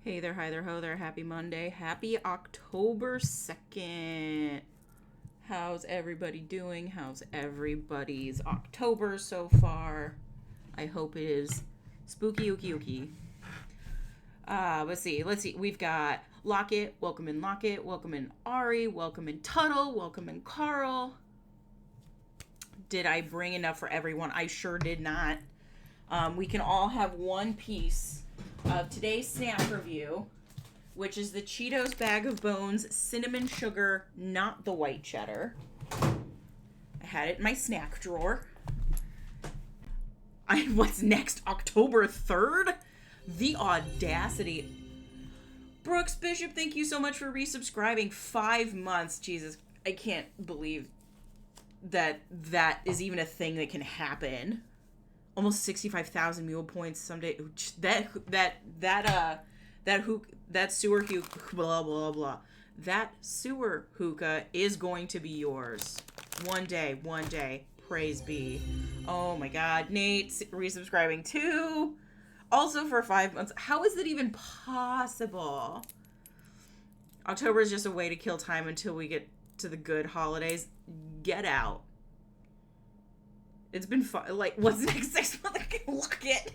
Hey there, hi there, ho there. Happy Monday. Happy October 2nd. How's everybody doing? How's everybody's October so far? I hope it is spooky ooky ooky. Let's see. We've got Lockett. Welcome in Lockett. Welcome in Ari. Welcome in Tuttle. Welcome in Carl. Did I bring enough for everyone? I sure did not. We can all have one piece of today's snack review, which is the Cheetos Bag of Bones cinnamon sugar, not the white cheddar. I had it in my snack drawer. What's next? October 3rd? The audacity. Brooks Bishop, thank you so much for resubscribing. 5 months. Jesus, I can't believe that is even a thing that can happen. Almost 65,000 mule points someday. That sewer hookah, blah blah blah. That sewer hookah is going to be yours one day. Praise be. Oh my God, Nate resubscribing too. Also for 5 months. How is that even possible? October is just a way to kill time until we get to the good holidays. Get out. It's been fun. Like, what's next 6 months? Look it.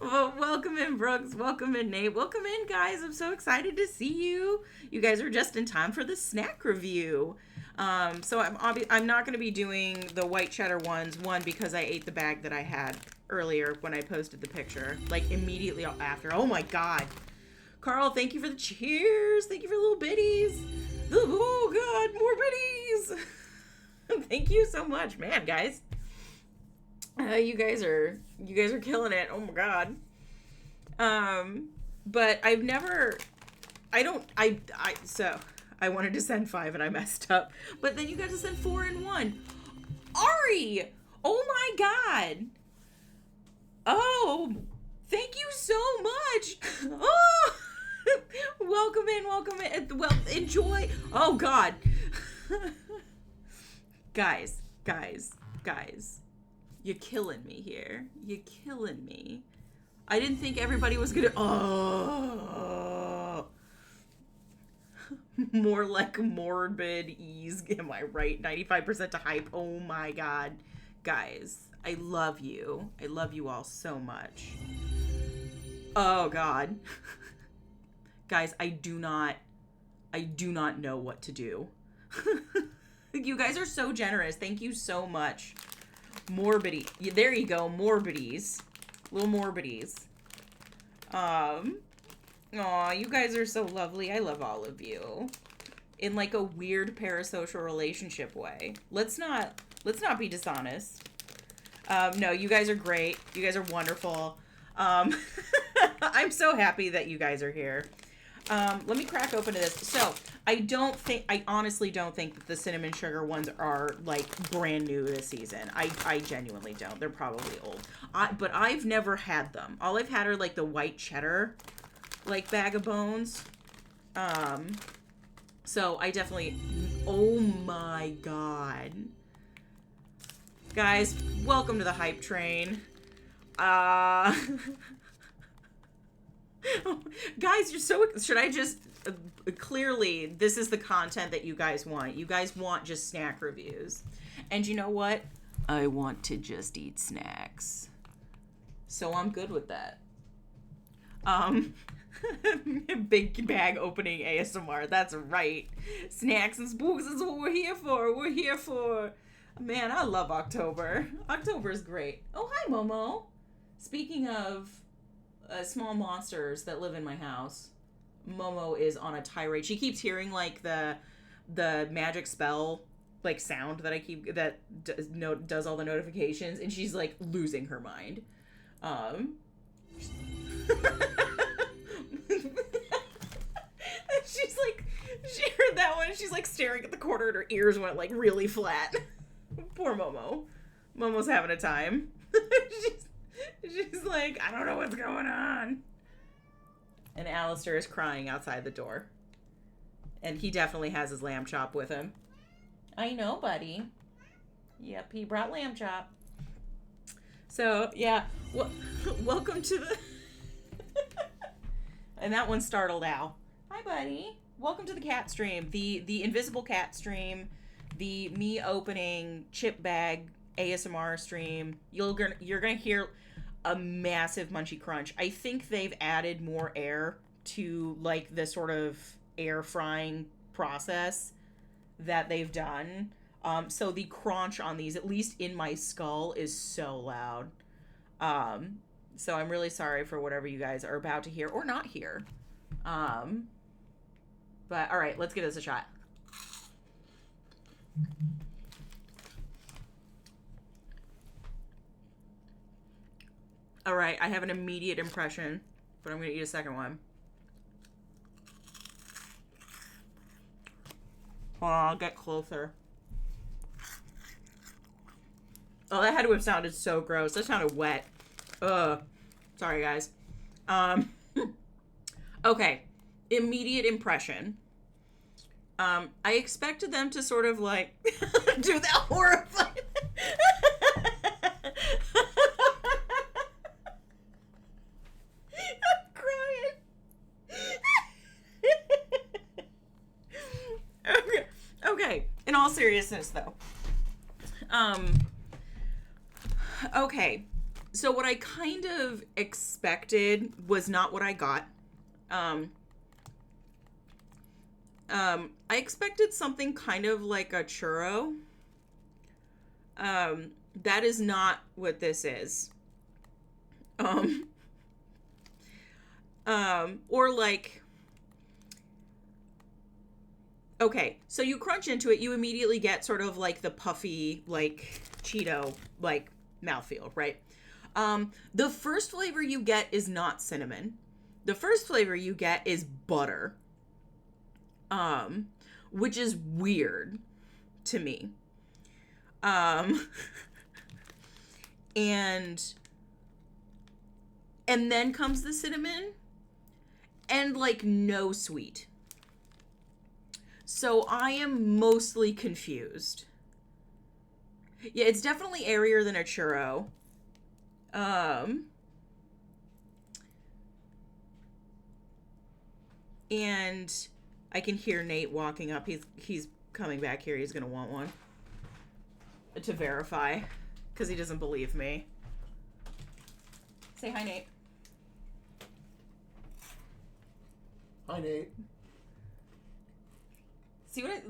Well, welcome in, Brooks. Welcome in, Nate. Welcome in, guys. I'm so excited to see you. You guys are just in time for the snack review. So I'm not going to be doing the white cheddar ones. One, because I ate the bag that I had earlier when I posted the picture. Like, immediately after. Oh, my God. Carl, thank you for the cheers. Thank you for the little bitties. Oh, God, more bitties. Thank you so much, man, guys. You guys are killing it. Oh my God. But so I wanted to send 5 and I messed up. But then you got to send 4 and 1. Ari! Oh my God. Oh, thank you so much. Oh, welcome in. Well, enjoy. Oh God. Guys, you're killing me here. You're killing me. I didn't think everybody was gonna. Oh, more like morbid ease. Am I right? 95% to hype. Oh my God, guys, I love you. I love you all so much. Oh God, guys, I do not know what to do. You guys are so generous. Thank you so much. Morbidity. There you go. Morbidies. Little morbidies. Aw, you guys are so lovely. I love all of you. In like a weird parasocial relationship way. Let's not be dishonest. No, you guys are great. You guys are wonderful. I'm so happy that you guys are here. Let me crack open to this. So, I honestly don't think that the cinnamon sugar ones are, like, brand new this season. I genuinely don't. They're probably old. But I've never had them. All I've had are, like, the white cheddar, like, bag of bones. So I definitely, oh my God. Guys, welcome to the hype train. Guys, you're so... Should I just... clearly, this is the content that you guys want. You guys want just snack reviews. And you know what? I want to just eat snacks. So I'm good with that. Big bag opening ASMR. That's right. Snacks and spooks is what we're here for. Man, I love October. October's great. Oh, hi, Momo. Speaking of... small monsters that live in my house. Momo is on a tirade. She keeps hearing like the magic spell like sound that I keep that does all the notifications, and she's like losing her mind. She's like, she heard that one and she's like staring at the corner and her ears went like really flat. Poor Momo. Momo's having a time. She's like, I don't know what's going on. And Alistair is crying outside the door. And he definitely has his lamb chop with him. I know, buddy. Yep, he brought lamb chop. So, yeah. Well, welcome to the... And that one startled Al. Hi, buddy. Welcome to the cat stream. The invisible cat stream. The me opening chip bag ASMR stream. You're gonna hear a massive munchy crunch. I think they've added more air to like the sort of air frying process that they've done. So the crunch on these, at least in my skull, is so loud. So I'm really sorry for whatever you guys are about to hear or not hear. But all right, let's give this a shot. All right, I have an immediate impression, but I'm going to eat a second one. Oh, I'll get closer. Oh, that had to have sounded so gross. That sounded wet. Ugh. Sorry, guys. Okay. Immediate impression. I expected them to sort of like do that horrifying. I'm crying. Okay. In all seriousness, though. Okay. So what I kind of expected was not what I got. I expected something kind of like a churro. That is not what this is. Or like, okay, so you crunch into it, you immediately get sort of like the puffy, like, Cheeto, like, mouthfeel, right? The first flavor you get is not cinnamon. The first flavor you get is butter. Which is weird to me. And then comes the cinnamon and like no sweet. So I am mostly confused. Yeah, it's definitely airier than a churro. And I can hear Nate walking up. He's coming back here. He's gonna want one to verify because he doesn't believe me. Say hi, Nate. Hi, Nate. See what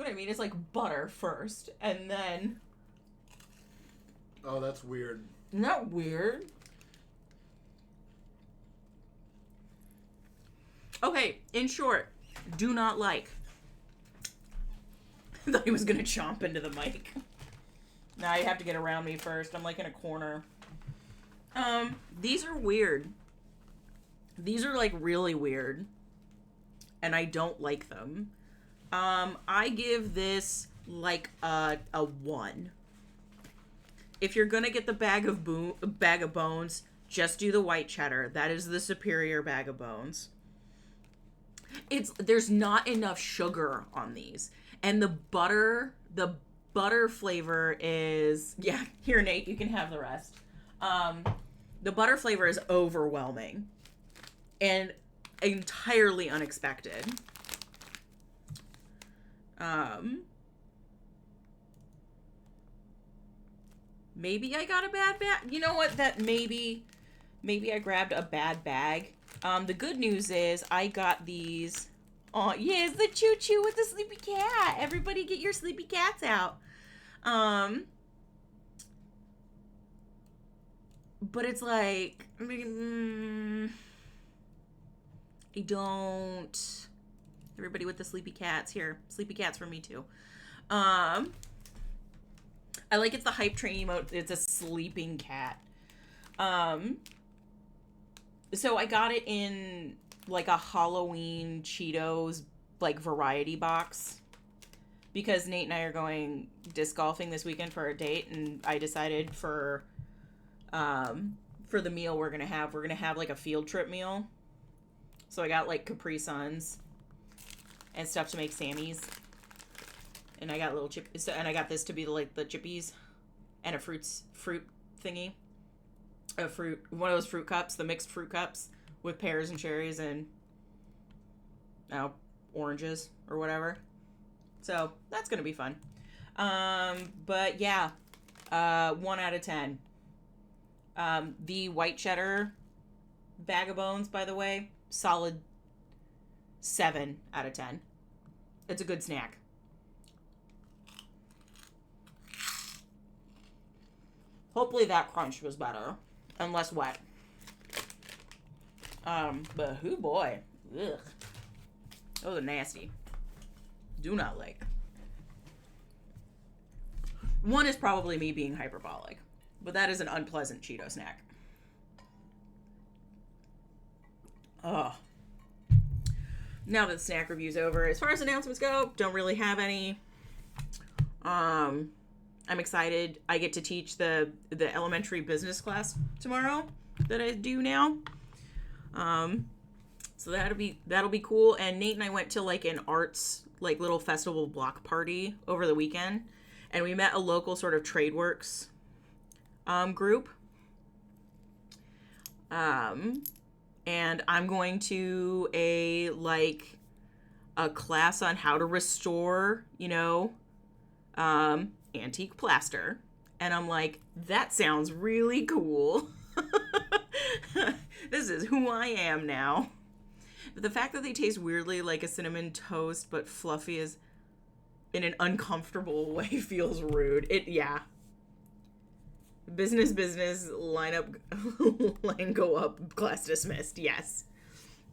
I mean? It's like butter first, and then. Oh, that's weird. Not weird. Okay, in short, do not like. I thought he was gonna chomp into the mic. Now you have to get around me first. I'm like in a corner. These are weird. These are like really weird. And I don't like them. I give this like a 1. If you're gonna get the bag of bones, just do the white cheddar. That is the superior bag of bones. There's not enough sugar on these. And the butter flavor is, yeah, here, Nate, you can have the rest. The butter flavor is overwhelming and entirely unexpected. Maybe I got a bad bag. You know what? That maybe I grabbed a bad bag. The good news is I got these. Oh, yes, the choo-choo with the sleepy cat. Everybody get your sleepy cats out. But it's like, I don't. Everybody with the sleepy cats here. Sleepy cats for me too. I like it's the hype train emote. It's a sleeping cat. So I got it in like a Halloween Cheetos like variety box because Nate and I are going disc golfing this weekend for a date, and I decided for the meal we're gonna have like a field trip meal. So I got like Capri Suns and stuff to make Sammy's, and I got little and I got this to be like the chippies and a fruit thingy. One of those fruit cups, the mixed fruit cups with pears and cherries and oh, oranges or whatever. So that's gonna be fun. But yeah, 1 out of 10. The white cheddar bag of bones, by the way, solid 7 out of 10. It's a good snack. Hopefully that crunch was better and less wet. But who boy, ugh, those are nasty. Do not like. One is probably me being hyperbolic, but that is an unpleasant Cheeto snack. Ugh. Now that the snack review's over, as far as announcements go, don't really have any. I'm excited. I get to teach the elementary business class tomorrow that I do now. So that'll be cool. And Nate and I went to like an arts like little festival block party over the weekend, and we met a local sort of TradeWorks group. And I'm going to a class on how to restore, antique plaster. And I'm like, that sounds really cool. This is who I am now. But the fact that they taste weirdly like a cinnamon toast, but fluffy is in an uncomfortable way feels rude. Yeah. Business, line go up, class dismissed. Yes.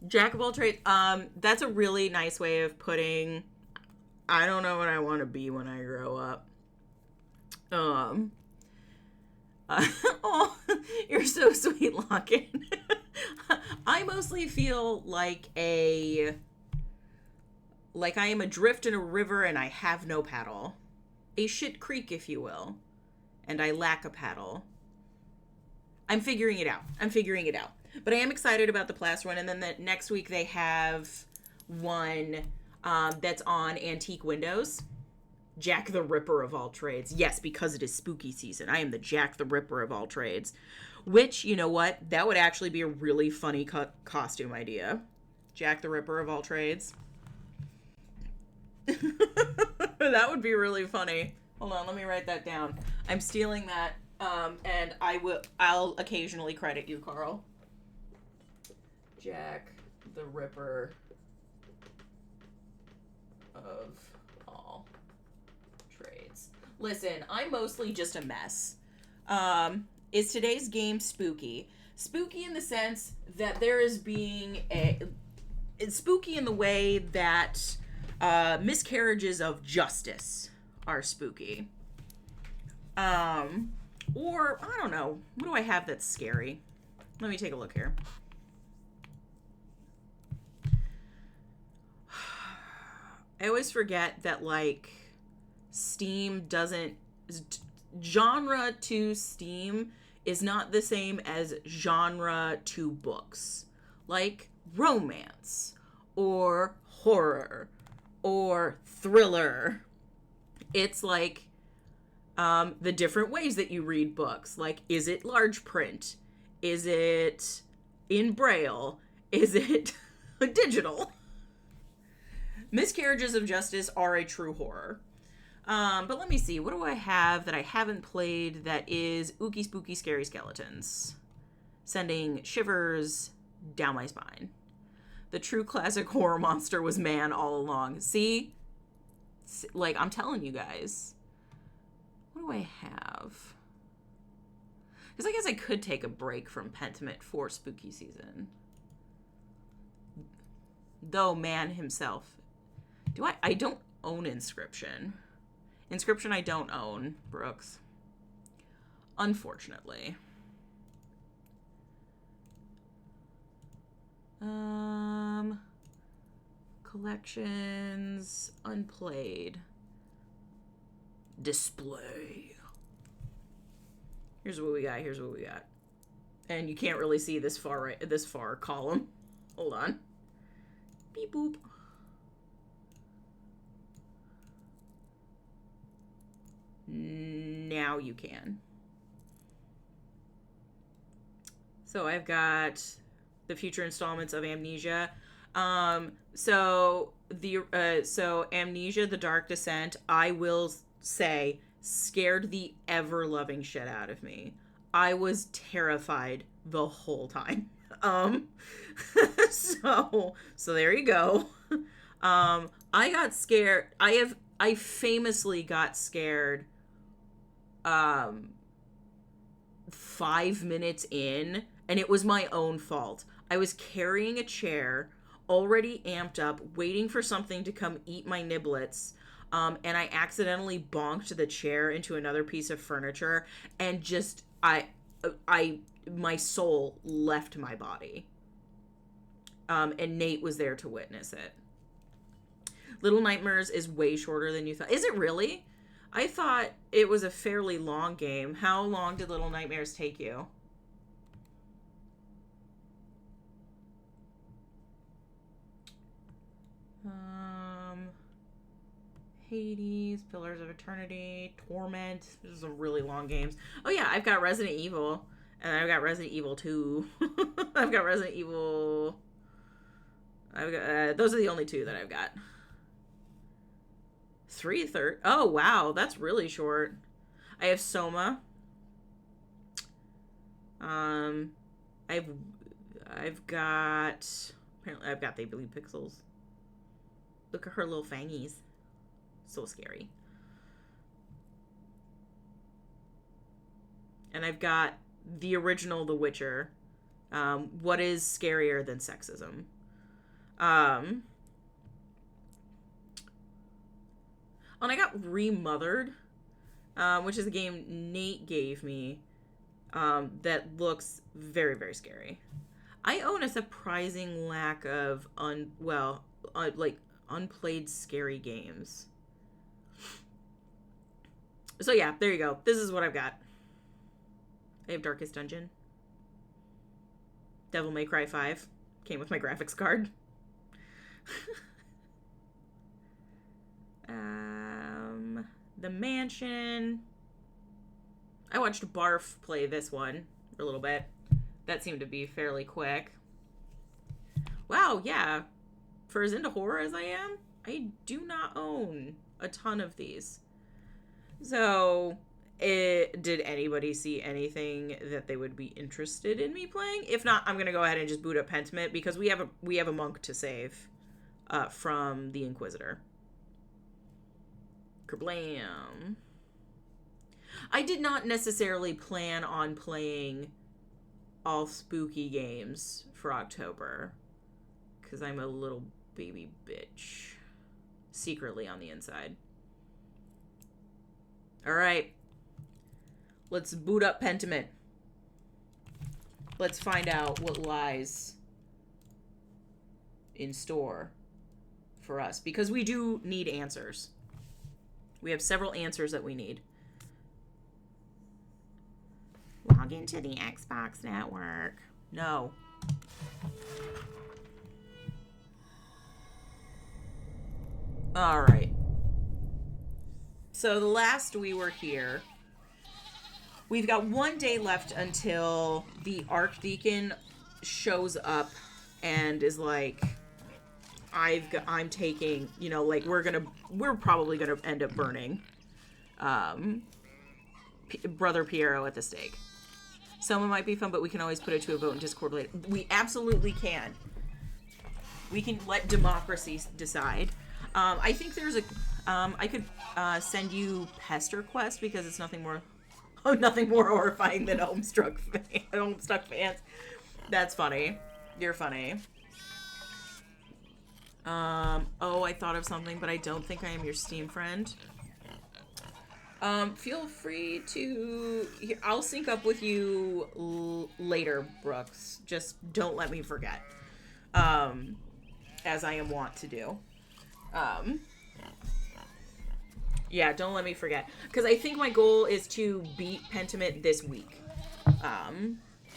Jack of all trades. That's a really nice way of putting, I don't know what I want to be when I grow up. Oh, you're so sweet, Locken. I mostly feel like I am adrift in a river and I have no paddle. A shit creek, if you will. And I lack a paddle. I'm figuring it out. But I am excited about the plaster one. And then the next week they have one that's on antique windows. Jack the Ripper of all trades. Yes, because it is spooky season. I am the Jack the Ripper of all trades. Which, you know what? That would actually be a really funny costume idea. Jack the Ripper of all trades. That would be really funny. Hold on, let me write that down. I'm stealing that, and I'll occasionally credit you, Carl. Jack the Ripper of all trades. Listen, I'm mostly just a mess. Is today's game spooky? Spooky in the sense that there is being it's spooky in the way that miscarriages of justice are spooky. Or, I don't know. What do I have that's scary? Let me take a look here. I always forget that, Steam doesn't... Genre to Steam is not the same as genre to books. Like romance, or horror, or thriller. It's the different ways that you read books. Like, is it large print? Is it in Braille? Is it digital? Miscarriages of Justice are a true horror. But let me see. What do I have that I haven't played that is ooky spooky scary skeletons? Sending shivers down my spine. The true classic horror monster was man all along. See? I'm telling you guys. What do I have? Because I guess I could take a break from Pentiment for spooky season. Though man himself. I don't own Inscription. Inscription I don't own, Brooks. Unfortunately. Collections, unplayed. Display. Here's what we got. And you can't really see this far column. Hold on. Beep boop. Now you can. So I've got the future installments of Amnesia. So Amnesia: The Dark Descent, I will say, scared the ever-loving shit out of me. I was terrified the whole time. Um, so there you go. I got scared. I famously got scared. 5 minutes in, and it was my own fault. I was carrying a chair, already amped up, waiting for something to come eat my niblets. And I accidentally bonked the chair into another piece of furniture, and just my soul left my body. And Nate was there to witness it. Little Nightmares is way shorter than you thought. Is it really? I thought it was a fairly long game. How long did Little Nightmares take you? Hades, Pillars of Eternity, Torment. These are some really long games. Oh yeah, I've got Resident Evil. And I've got Resident Evil 2. I've got Resident Evil... I've got, those are the only two that I've got. 3:30. Oh, wow. That's really short. I have Soma. I've got... Apparently, I've got They Bleed Pixels. Look at her little fangies. So scary. And I've got the original The Witcher. What is scarier than sexism? And I got Remothered, which is a game Nate gave me, that looks very, very scary. I own a surprising lack of unplayed scary games. So yeah, there you go. This is what I've got. I have Darkest Dungeon. Devil May Cry 5. Came with my graphics card. The Mansion. I watched Barf play this one for a little bit. That seemed to be fairly quick. Wow, yeah. For as into horror as I am, I do not own a ton of these. So, did anybody see anything that they would be interested in me playing? If not, I'm going to go ahead and just boot up Pentiment, because we have a monk to save from the Inquisitor. Kerblam. I did not necessarily plan on playing all spooky games for October, because I'm a little baby bitch. Secretly on the inside. Alright. Let's boot up Pentiment. Let's find out what lies in store for us, because we do need answers. We have several answers that we need. Log into the Xbox network. No. Alright. So the last we were here, we've got one day left until the Archdeacon shows up and is like, I'm taking, we're probably gonna end up burning Brother Piero at the stake. Someone might be fun, but we can always put it to a vote in Discord later. We absolutely can. We can let democracy decide. I think there's I could send you Pester Quest, because it's nothing more horrifying than Homestuck fans. That's funny. You're funny. I thought of something, but I don't think I am your Steam friend. Feel free to... I'll sync up with you later, Brooks. Just don't let me forget. As I am wont to do. Yeah, don't let me forget. Because I think my goal is to beat Pentiment this week.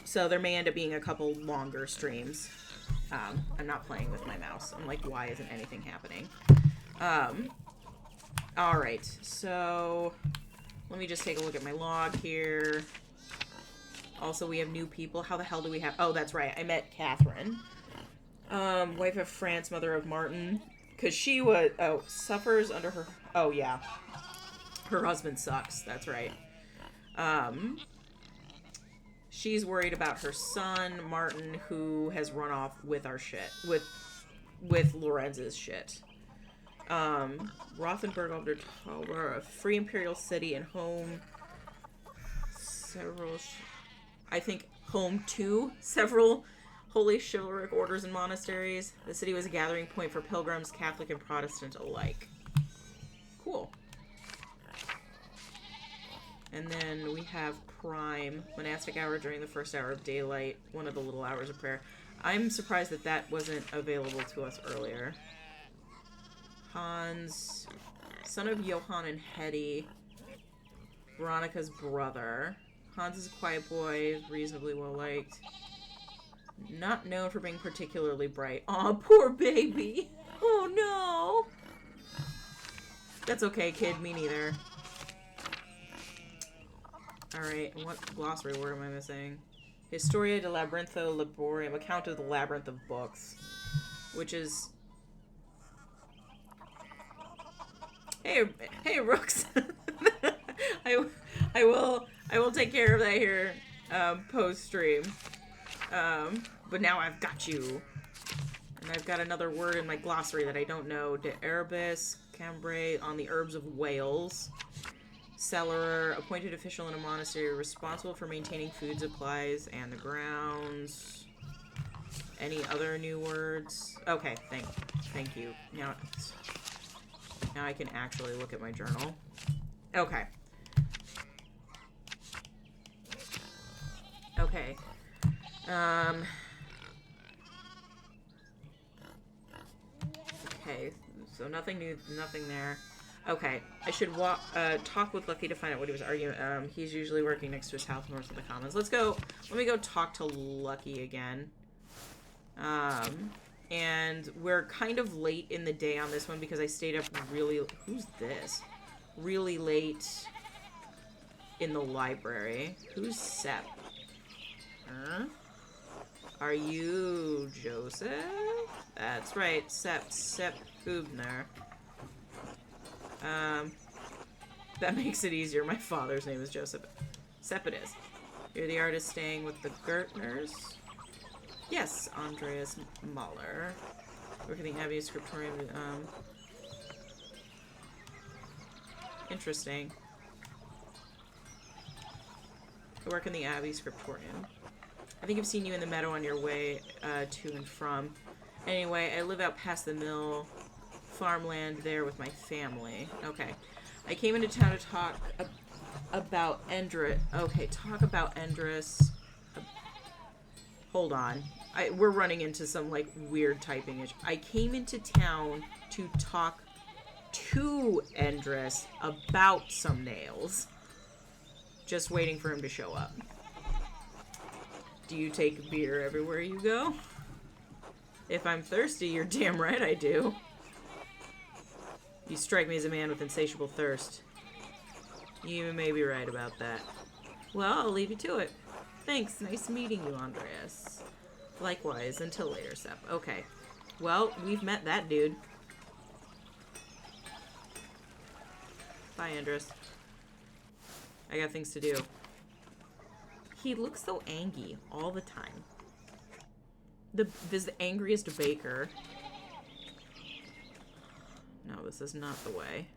So there may end up being a couple longer streams. I'm not playing with my mouse. I'm like, why isn't anything happening? Alright, so let me just take a look at my log here. Also, we have new people. How the hell do we have... Oh, that's right. I met Catherine. Wife of France, mother of Martin. Because she was... Oh, suffers under her... Oh, yeah. Her husband sucks. That's right. She's worried about her son, Martin, who has run off with our shit. With Lorenz's shit. Rothenburg of der Tower, a free imperial city and home... Several... I think home to several holy chivalric orders and monasteries. The city was a gathering point for pilgrims, Catholic and Protestant alike. Cool. And then we have Prime, monastic hour during the first hour of daylight, one of the little hours of prayer. I'm surprised that that wasn't available to us earlier. Hans, son of Johann and Hetty, Veronica's brother. Hans is a quiet boy, reasonably well liked. Not known for being particularly bright. Aw, poor baby. Oh no. That's okay, kid. Me neither. Alright, what glossary word am I missing? Historia de Labyrintho Laborium, account of the labyrinth of books. Which is... Hey, Rooks. I will take care of that here, post stream. But now I've got you. And I've got another word in my glossary that I don't know. De Erebus, Cambrai, on the herbs of Wales. Cellarer, appointed official in a monastery, responsible for maintaining food supplies and the grounds. Any other new words? Okay, thank you. Now I can actually look at my journal. Okay. Okay. Okay, so nothing new, nothing there. Okay, I should talk with Lucky to find out what he was arguing. He's usually working next to his house north of the Commons. Let me go talk to Lucky again. And we're kind of late in the day on this one because I stayed up who's this? Really late in the library. Who's Sepp? Huh? Are you Joseph? That's right, Sepp Hubner. That makes it easier. My father's name is Joseph. Sepp it is. You're the artist staying with the Gertners? Yes, Andreas Mahler. Work in the Abbey Scriptorium. Interesting. I work in the Abbey Scriptorium. I think I've seen you in the meadow on your way to and from. Anyway, I live out past the mill farmland there with my family. Okay. I came into town to talk about Endris. Okay, talk about Endris. Hold on. We're running into some, like, weird typing issue. I came into town to talk to Endris about some nails. Just waiting for him to show up. Do you take beer everywhere you go? If I'm thirsty, you're damn right I do. You strike me as a man with insatiable thirst. You may be right about that. Well, I'll leave you to it. Thanks. Nice meeting you, Andreas. Likewise. Until later, Sepp. Okay. Well, we've met that dude. Bye, Andreas. I got things to do. He looks so angry all the time. This the angriest baker. No, this is not the way.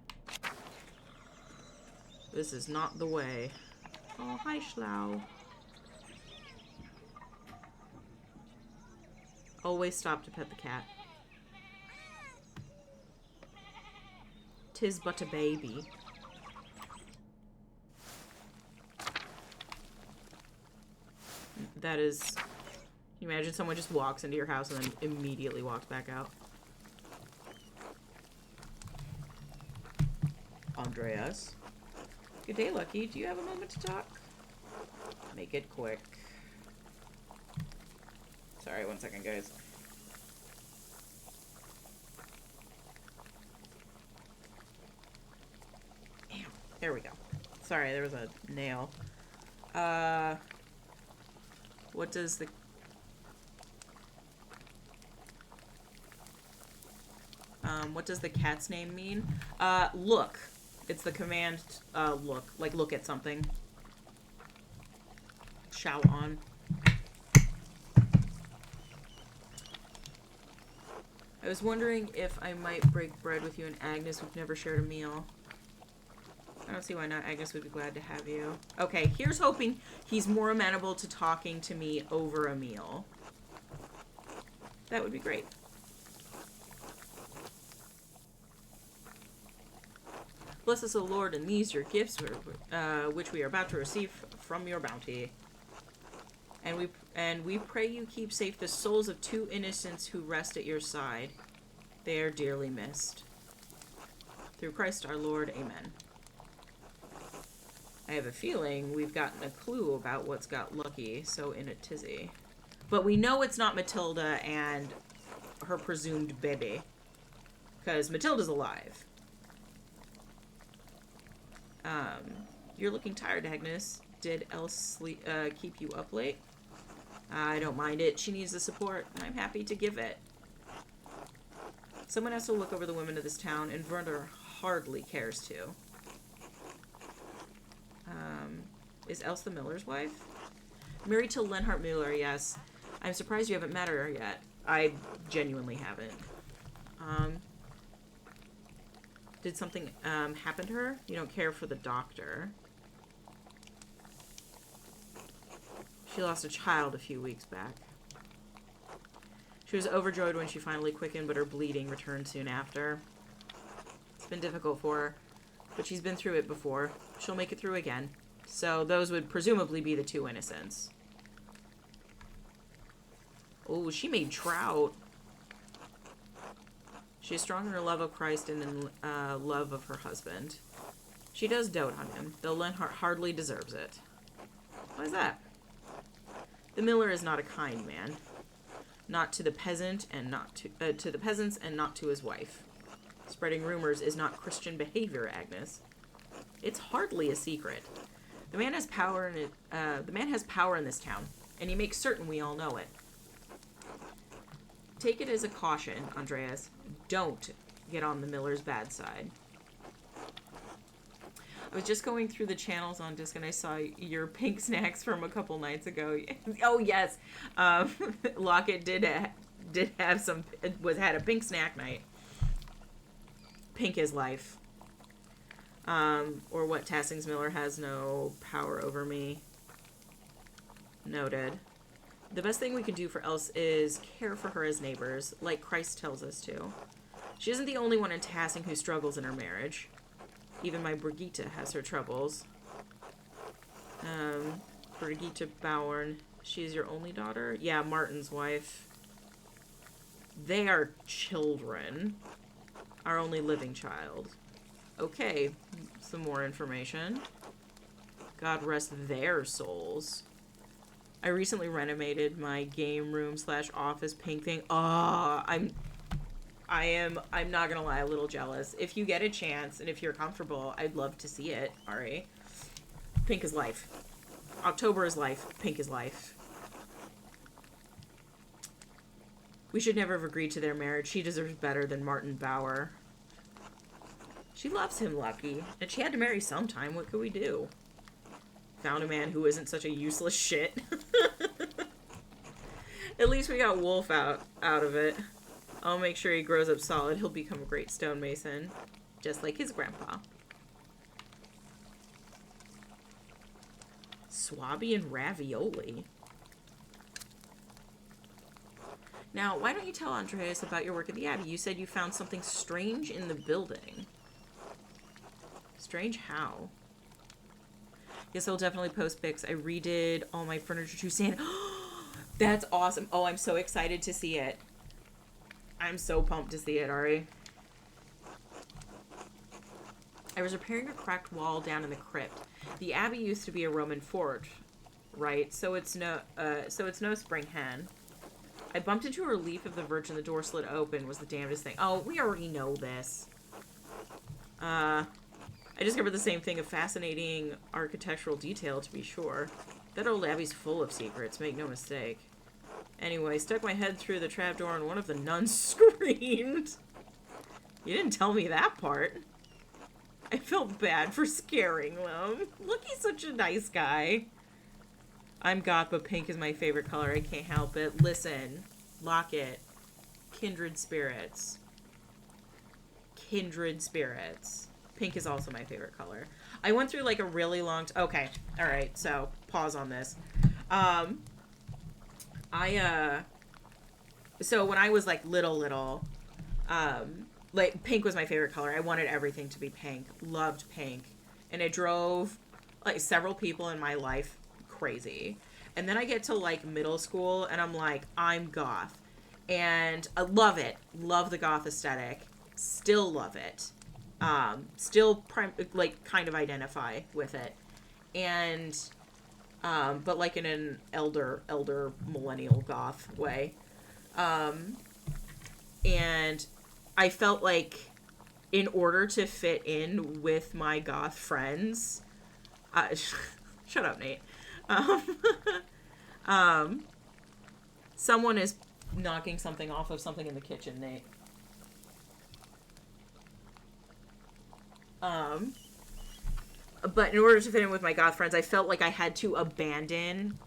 This is not the way. Oh, hi, Schlau. Always stop to pet the cat. 'Tis but a baby. That is... Can you imagine someone just walks into your house and then immediately walks back out? Andreas. Good day, Lucky. Do you have a moment to talk? Make it quick. Sorry, 1 second, guys. Damn. There we go. Sorry, there was a nail. What does the... What does the cat's name mean? Look. It's the command, look. Like, look at something. Shout on. I was wondering if I might break bread with you and Agnes. We've never shared a meal. I don't see why not. Agnes would be glad to have you. Okay, here's hoping he's more amenable to talking to me over a meal. That would be great. Bless us, O Lord, and these your gifts, which we are about to receive from your bounty. And we pray you keep safe the souls of 2 innocents who rest at your side. They are dearly missed. Through Christ our Lord, amen. I have a feeling we've gotten a clue about what's got Lucky so in a tizzy. But we know it's not Matilda and her presumed baby. Because Matilda's alive. You're looking tired, Agnes. Did Else keep you up late? I don't mind it. She needs the support, and I'm happy to give it. Someone has to look over the women of this town, and Werner hardly cares to. Is Else the miller's wife? Married to Lenhart Mueller, yes. I'm surprised you haven't met her yet. I genuinely haven't. Did something happen to her? You don't care for the doctor. She lost a child a few weeks back. She was overjoyed when she finally quickened, but her bleeding returned soon after. It's been difficult for her, but she's been through it before. She'll make it through again. So those would presumably be the 2 innocents. Oh, she made trout. She is strong in her love of Christ and in love of her husband. She does dote on him, though Lenhart hardly deserves it. Why is that? The miller is not a kind man. Not to the peasant and not to the peasants and not to his wife. Spreading rumors is not Christian behavior, Agnes. It's hardly a secret. The man has power in this town, and he makes certain we all know it. Take it as a caution, Andreas. Don't get on the miller's bad side. I was just going through the channels on disc and I saw your pink snacks from a couple nights ago. Oh yes, Lockett had a pink snack night. Pink is life. Or what? Tassings Miller has no power over me. Noted. The best thing we can do for Else is care for her as neighbors, like Christ tells us to. She isn't the only one in Tassing who struggles in her marriage. Even my Brigitte has her troubles. Brigitte Bauern. She's your only daughter? Yeah, Martin's wife. They are children. Our only living child. Okay, some more information. God rest their souls. I recently renovated my game room / office pink thing. I'm not gonna lie, a little jealous. If you get a chance and if you're comfortable, I'd love to see it, Ari. Pink is life. October is life. Pink is life. We should never have agreed to their marriage. She deserves better than Martin Bauer. She loves him, Lucky. And she had to marry sometime. What could we do? Found a man who isn't such a useless shit. At least we got Wolf out of it. I'll make sure he grows up solid. He'll become a great stonemason. Just like his grandpa. Swabian ravioli. Now, why don't you tell Andreas about your work at the Abbey? You said you found something strange in the building. Strange how? Yes, I'll definitely post pics. I redid all my furniture to sand. That's awesome. Oh, I'm so excited to see it. I'm so pumped to see it, Ari. I was repairing a cracked wall down in the crypt. The Abbey used to be a Roman fort, right? So it's no spring hen. I bumped into a relief of the Virgin. The door slid open. Was the damnedest thing. Oh, we already know this. I discovered the same thing, a fascinating architectural detail, to be sure. That old abbey's full of secrets, make no mistake. Anyway, stuck my head through the trapdoor and one of the nuns screamed. You didn't tell me that part. I felt bad for scaring them. Look, he's such a nice guy. I'm goth, but pink is my favorite color. I can't help it. Listen, Locket. Kindred spirits. Kindred spirits. Pink is also my favorite color. I went through like a really long... Okay, alright, so pause on this. So when I was like little, like pink was my favorite color. I wanted everything to be pink. Loved pink. And it drove like several people in my life crazy. And then I get to like middle school and I'm like, I'm goth. And I love it. Love the goth aesthetic. Still love it. Still like kind of identify with it. And but like in an elder millennial goth way. And I felt like in order to fit in with my goth friends, shut up, Nate. Someone is knocking something off of something in the kitchen, Nate. But in order to fit in with my goth friends, I felt like I had to abandon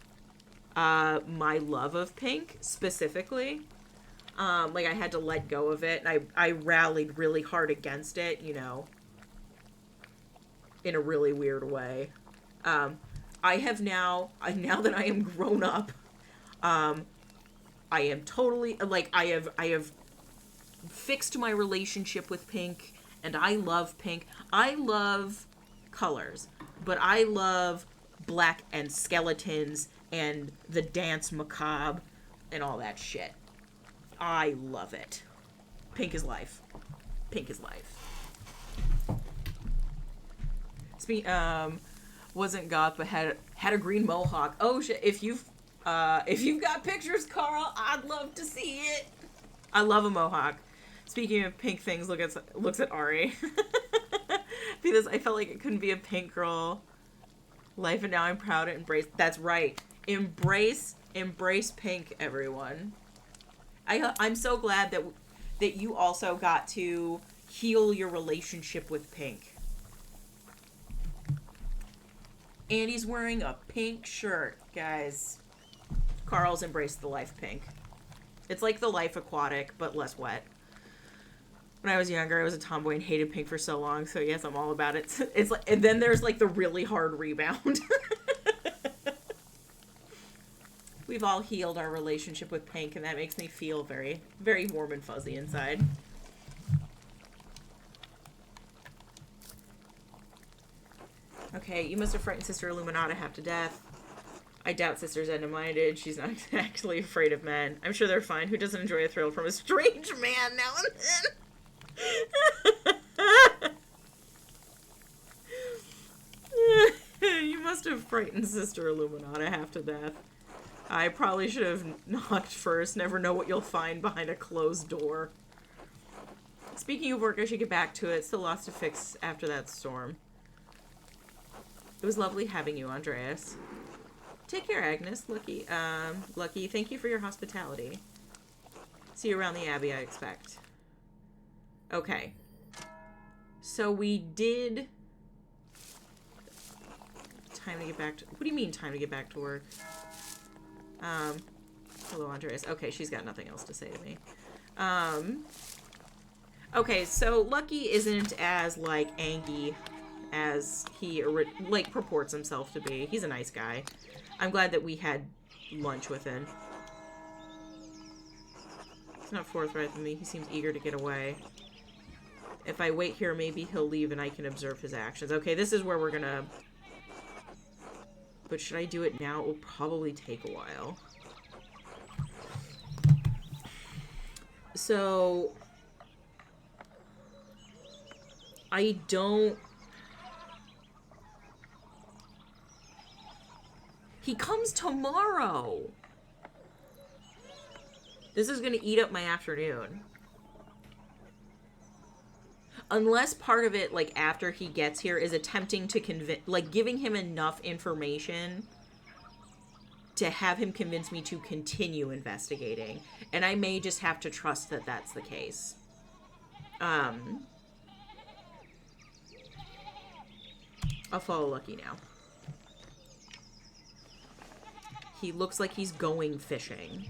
my love of pink specifically. Like I had to let go of it, and I rallied really hard against it, you know, in a really weird way. I have now that I am grown up, I am totally, like, I have fixed my relationship with pink, and I love pink. I love colors, but I love black and skeletons and the dance macabre and all that shit. I love it. Pink is life. Pink is life. Wasn't goth, but had a green mohawk. Oh shit! If you've got pictures, Carl, I'd love to see it. I love a mohawk. Speaking of pink things, looks at Ari. Because I felt like it couldn't be a pink girl life, and now I'm proud to embrace. That's right. Embrace pink, everyone. I'm so glad that you also got to heal your relationship with pink. And he's wearing a pink shirt, guys. Carl's embraced the life pink. It's like the life aquatic, but less wet. When I was younger, I was a tomboy and hated pink for so long, so yes, I'm all about it. It's like, and then there's like the really hard rebound. We've all healed our relationship with pink, and that makes me feel very, very warm and fuzzy inside. Okay, you must have frightened Sister Illuminata half to death. I doubt Sister's end-minded. She's not actually afraid of men. I'm sure they're fine. Who doesn't enjoy a thrill from a strange man now and then? You must have frightened Sister Illuminata half to death. I probably should have knocked first. Never know what you'll find behind a closed door. Speaking of work, I should get back to it. Still lots to fix after that storm. It was lovely having you, Andreas. Take care, Agnes. Lucky, thank you for your hospitality. See you around the Abbey, I expect. Okay. So we did... Time to get back to... What do you mean, time to get back to work? Hello, Andreas. Okay, she's got nothing else to say to me. Okay, so Lucky isn't as, like, Angie as he, like, purports himself to be. He's a nice guy. I'm glad that we had lunch with him. He's not forthright with me. He seems eager to get away. If I wait here, maybe he'll leave and I can observe his actions. Okay, this is where we're gonna... But should I do it now? It will probably take a while. So... I don't... He comes tomorrow! This is gonna eat up my afternoon. Unless part of it, like, after he gets here is attempting to convince... Like, giving him enough information to have him convince me to continue investigating. And I may just have to trust that that's the case. I'll follow Lucky now. He looks like he's going fishing.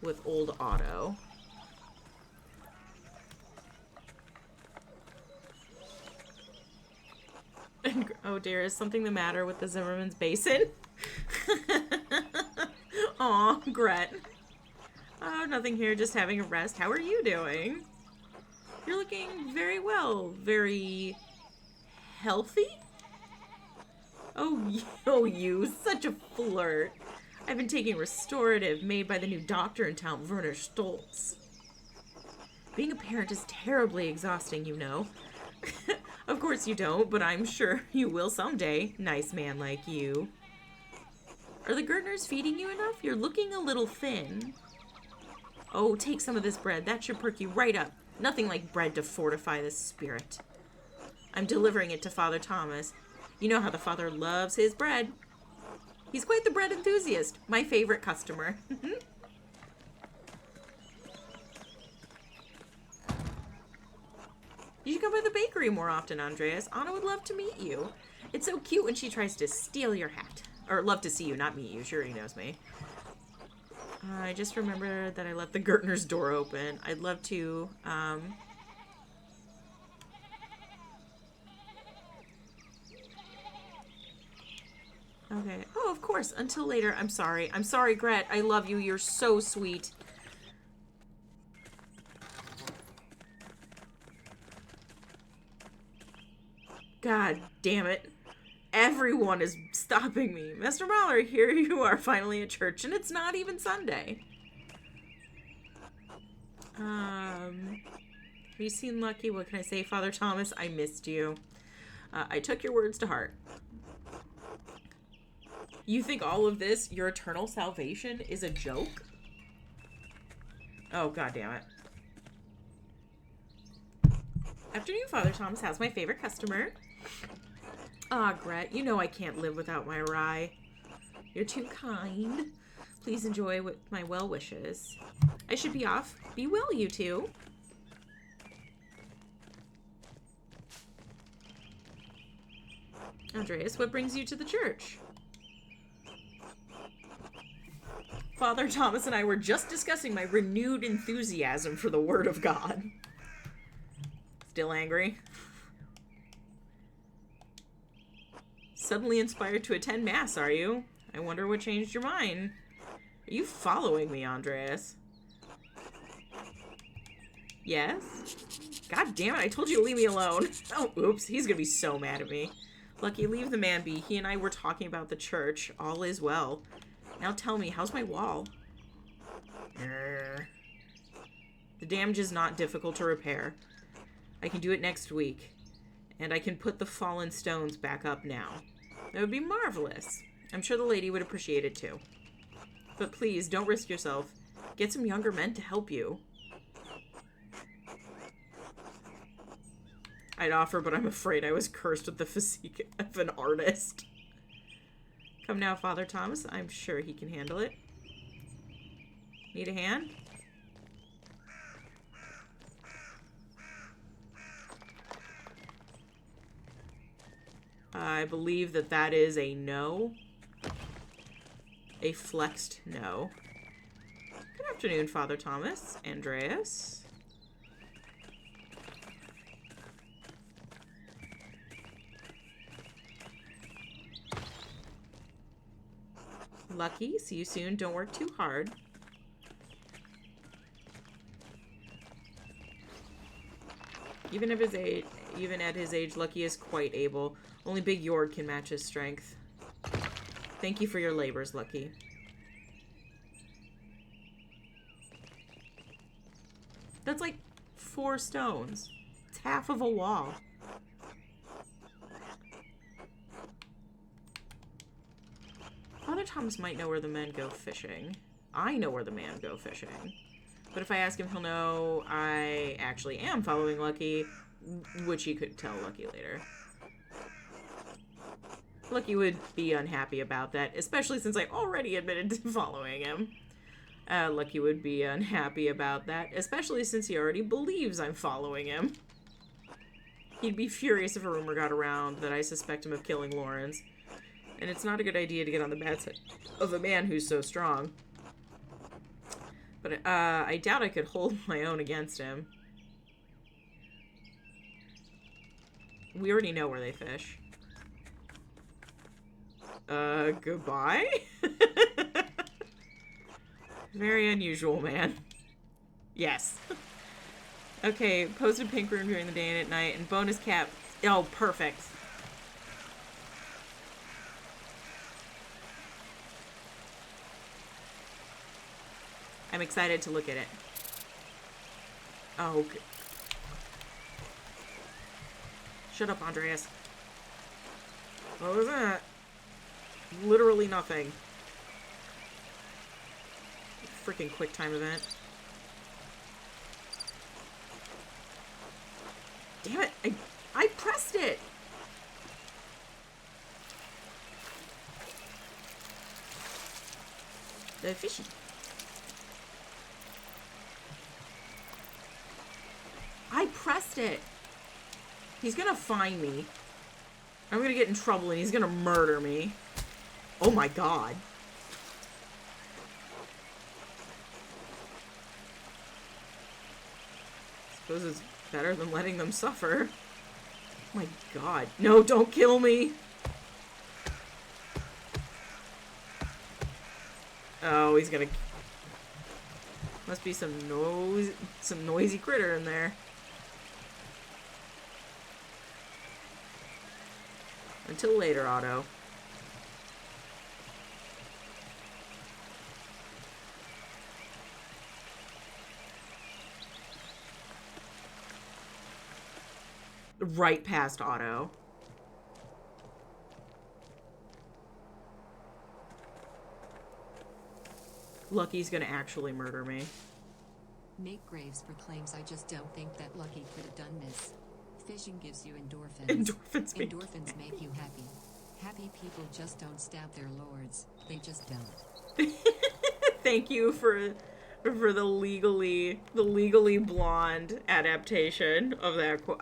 With old Otto. Oh dear, is something the matter with the Zimmerman's basin? Aw, Gret. Oh, nothing here, just having a rest. How are you doing? You're looking very well. Very healthy? Oh, you, such a flirt. I've been taking restorative made by the new doctor in town, Werner Stoltz. Being a parent is terribly exhausting, you know. Of course you don't, but I'm sure you will someday. Nice man like you. Are the Gertners feeding you enough? You're looking a little thin. Oh, take some of this bread. That should perk you right up. Nothing like bread to fortify the spirit. I'm delivering it to Father Thomas. You know how the father loves his bread. He's quite the bread enthusiast. My favorite customer. You should come by the bakery more often, Andreas. Anna would love to meet you. It's so cute when she tries to steal your hat. Or love to see you, not meet you. Sure, he knows me. I just remember that I left the Gertner's door open. I'd love to, Okay. Oh, of course. Until later. I'm sorry. I'm sorry, Gret. I love you. You're so sweet. God damn it. Everyone is stopping me. Master Mahler, here you are finally at church, and it's not even Sunday. Have you seen Lucky? What can I say, Father Thomas? I missed you. I took your words to heart. You think all of this, your eternal salvation, is a joke? Oh, god damn it. Afternoon, Father Thomas. How's my favorite customer? Ah, Gret, you know I can't live without my rye. You're too kind. Please enjoy with my well wishes. I should be off. Be well, you two. Andreas, what brings you to the church? Father Thomas and I were just discussing my renewed enthusiasm for the Word of God. Still angry? Suddenly inspired to attend Mass, are you? I wonder what changed your mind. Are you following me, Andreas? Yes? God damn it, I told you to leave me alone. Oh, oops, he's gonna be so mad at me. Lucky, leave the man be. He and I were talking about the church. All is well. Now tell me, how's my wall? The damage is not difficult to repair. I can do it next week. And I can put the fallen stones back up now. That would be marvelous. I'm sure the lady would appreciate it too. But please, don't risk yourself. Get some younger men to help you. I'd offer, but I'm afraid I was cursed with the physique of an artist. Come now, Father Thomas. I'm sure he can handle it. Need a hand? I believe that that is a no. A flexed no. Good afternoon, Father Thomas. Andreas. Lucky, see you soon. Don't work too hard. Even at his age, Lucky is quite able. Only Big Yord can match his strength. Thank you for your labors, Lucky. That's like 4 stones. It's half of a wall. Father Thomas might know where the men go fishing. I know where the men go fishing. But if I ask him, he'll know I actually am following Lucky, which he could tell Lucky later. Lucky would be unhappy about that, especially since I already admitted to following him. Lucky would be unhappy about that, especially since he already believes I'm following him. He'd be furious if a rumor got around that I suspect him of killing Lawrence. And it's not a good idea to get on the bad side of a man who's so strong. But I doubt I could hold my own against him. We already know where they fish. Goodbye? Very unusual, man. Yes. Okay, posted pink room during the day and at night, and bonus cap. Oh, perfect. I'm excited to look at it. Oh, okay. Shut up, Andreas. What was that? Literally nothing. Freaking quick time event. Damn it! I pressed it! The fishy. I pressed it! He's gonna find me. I'm gonna get in trouble and he's gonna murder me. Oh my god. Suppose it's better than letting them suffer. Oh my god. No, don't kill me! Oh, he's gonna... Must be some noisy critter in there. Until later, Otto. Right past Otto. Lucky's gonna actually murder me. Nate Graves proclaims, I just don't think that Lucky could have done this. Fishing gives you endorphins. Endorphins make you happy. Happy people just don't stab their lords. They just don't. Thank you for the legally blonde adaptation of that quote.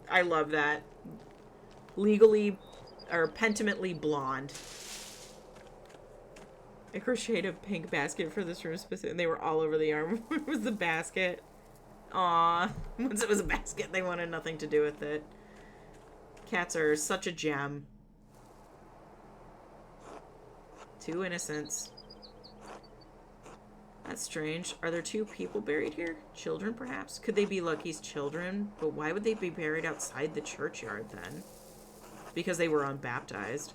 I love that. Legally or pentimently blonde. I crocheted a pink basket for this room specifically, and they were all over the arm. It was the basket. Aww. Once it was a basket, they wanted nothing to do with it. Cats are such a gem. 2 innocents. That's strange. Are there 2 people buried here? Children, perhaps? Could they be Lucky's children? But why would they be buried outside the churchyard, then? Because they were unbaptized.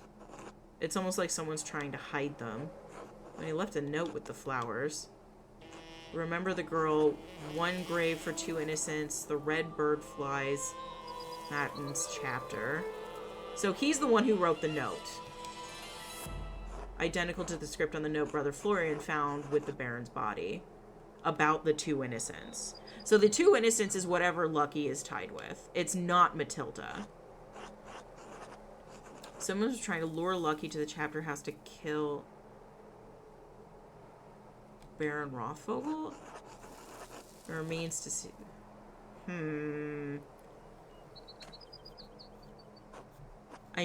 It's almost like someone's trying to hide them. And he left a note with the flowers. Remember the girl, 1 grave for 2 innocents, the red bird flies, Matten's chapter. So he's the one who wrote the note. Identical to the script on the note Brother Florian found with the Baron's body. About the 2 innocents. So the 2 innocents is whatever Lucky is tied with. It's not Matilda. Someone was trying to lure Lucky to the chapter house to kill Baron Rothvogel? It remains to see. I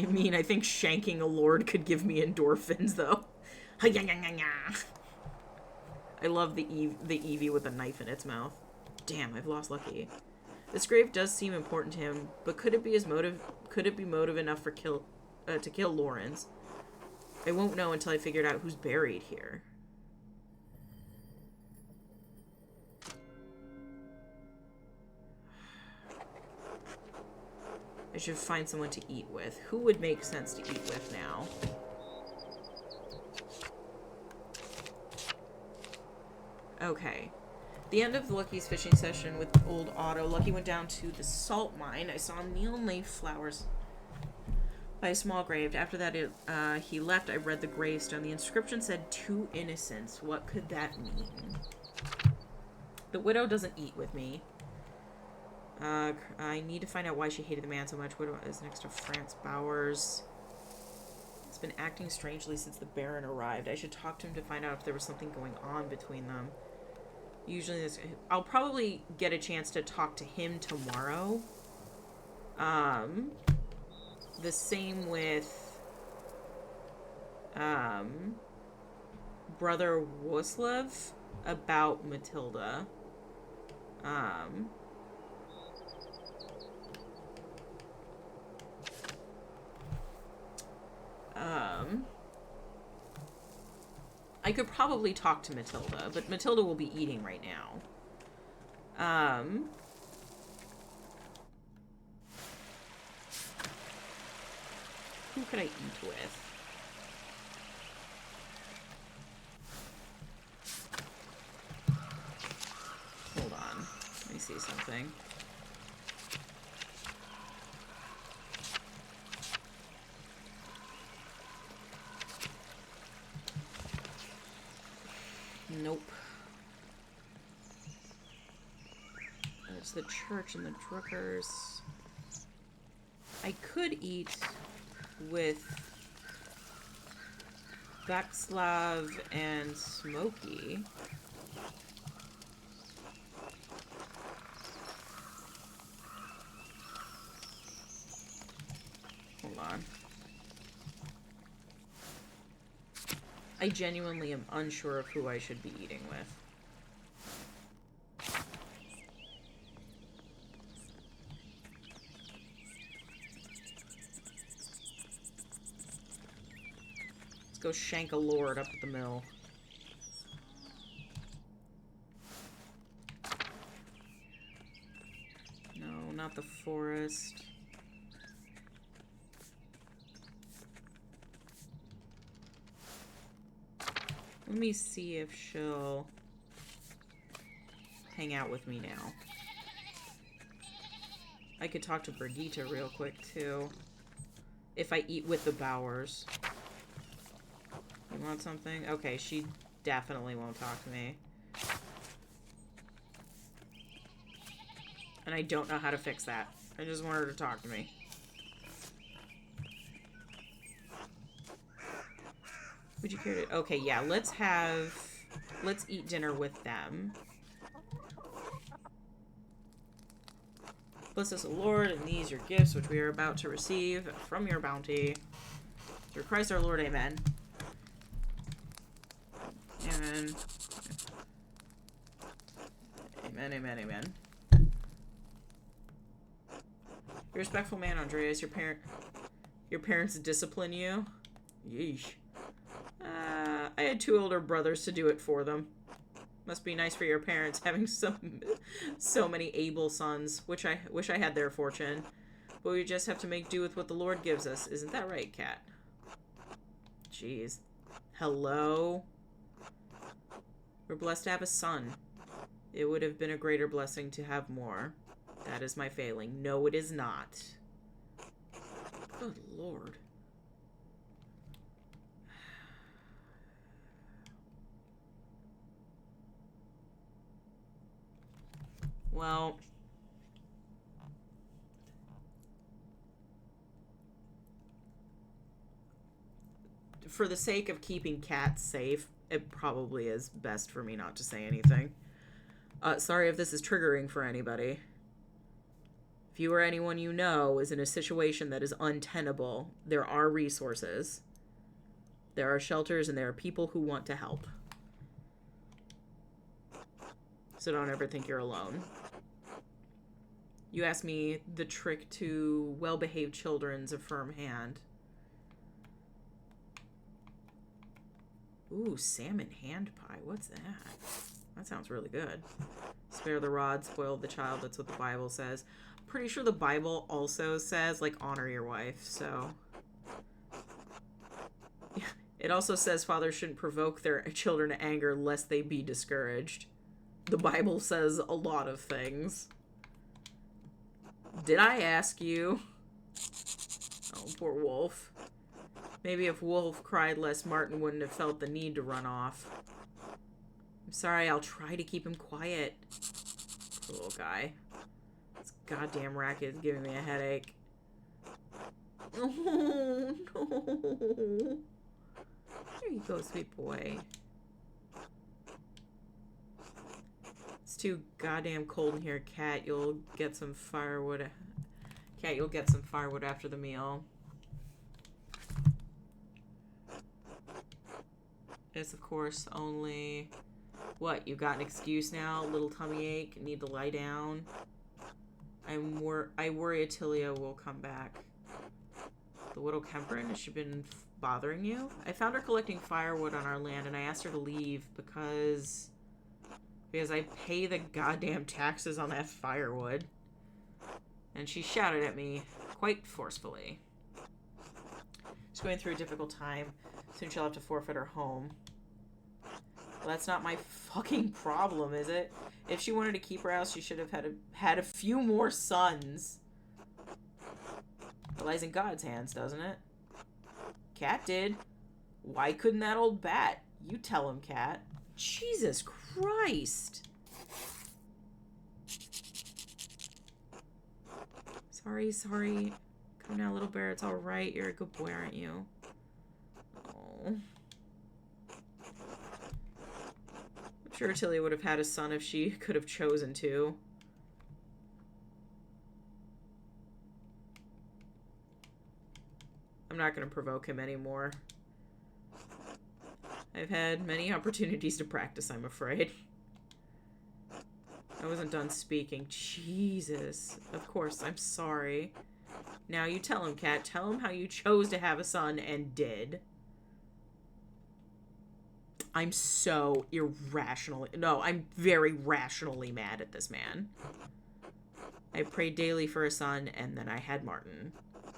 mean, I think shanking a lord could give me endorphins, though. I love the Eevee with a knife in its mouth. Damn, I've lost Lucky. This grave does seem important to him, but could it be his motive? Could it be motive enough for to kill Lawrence? I won't know until I figured out who's buried here. I should find someone to eat with. Who would make sense to eat with now? Okay. The end of Lucky's fishing session with old Otto, Lucky went down to the salt mine. I saw neon leaf flowers by a small grave. After that, he left. I read the gravestone. The inscription said 2 innocents. What could that mean? The widow doesn't eat with me. I need to find out why she hated the man so much. Widow is next to France Bowers. He's been acting strangely since the Baron arrived. I should talk to him to find out if there was something going on between them. Usually this... I'll probably get a chance to talk to him tomorrow. The same with... Brother Woslev about Matilda. I could probably talk to Matilda, but Matilda will be eating right now. Who could I eat with? Hold on. Let me see something. Nope. There's the church and the Druckers. I could eat with Vexlav and Smokey. Hold on. I genuinely am unsure of who I should be eating with. Let's go shank a lord up at the mill. No, not the forest. Let me see if she'll hang out with me now. I could talk to Brigitte real quick, too. If I eat with the Bowers. You want something? Okay, she definitely won't talk to me. And I don't know how to fix that. I just want her to talk to me. Would you care to... Okay, yeah, let's eat dinner with them. Bless us, O Lord, and these your gifts, which we are about to receive from your bounty. Through Christ our Lord, amen. Amen. Amen, amen, amen. You're a respectful man, Andreas. Your parents discipline you? Yeesh. I had 2 older brothers to do it for them. Must be nice for your parents having so many able sons. Wish I had their fortune. But we just have to make do with what the Lord gives us. Isn't that right, Cat? Jeez. Hello? We're blessed to have a son. It would have been a greater blessing to have more. That is my failing. No, it is not. Good Lord. Well, for the sake of keeping Cat safe, it probably is best for me not to say anything. Sorry if this is triggering for anybody. If you or anyone you know is in a situation that is untenable, there are resources. There are shelters and there are people who want to help. So don't ever think you're alone. You asked me the trick to well-behaved children's a firm hand. Ooh, salmon hand pie. What's that? That sounds really good. Spare the rod, spoil the child. That's what the Bible says. Pretty sure the Bible also says, like, honor your wife, so... It also says fathers shouldn't provoke their children to anger lest they be discouraged. The Bible says a lot of things. Did I ask you? Oh, poor Wolf. Maybe if Wolf cried less, Martin wouldn't have felt the need to run off. I'm sorry, I'll try to keep him quiet. Poor little guy. This goddamn racket is giving me a headache. Oh, no. There you go, sweet boy. It's too goddamn cold in here, cat. You'll get some firewood. Cat, you'll get some firewood after the meal. It's, of course, only... What, you got an excuse now? Little tummy ache? Need to lie down? I worry Attilia will come back. The Widow Kemperin, has she been bothering you? I found her collecting firewood on our land, and I asked her to leave because I pay the goddamn taxes on that firewood. And she shouted at me quite forcefully. She's going through a difficult time. Soon she'll have to forfeit her home. Well, that's not my fucking problem, is it? If she wanted to keep her house, she should have had a few more sons. It lies in God's hands, doesn't it? Cat did. Why couldn't that old bat? You tell him, Cat. Jesus Christ. Sorry. Come now, little bear. It's all right. You're a good boy, aren't you? Oh. I'm sure Tilly would have had a son if she could have chosen to. I'm not going to provoke him anymore. I've had many opportunities to practice, I'm afraid. I wasn't done speaking. Jesus. Of course, I'm sorry. Now you tell him, Cat. Tell him how you chose to have a son and did. I'm so irrationally... No, I'm very rationally mad at this man. I prayed daily for a son, and then I had Martin.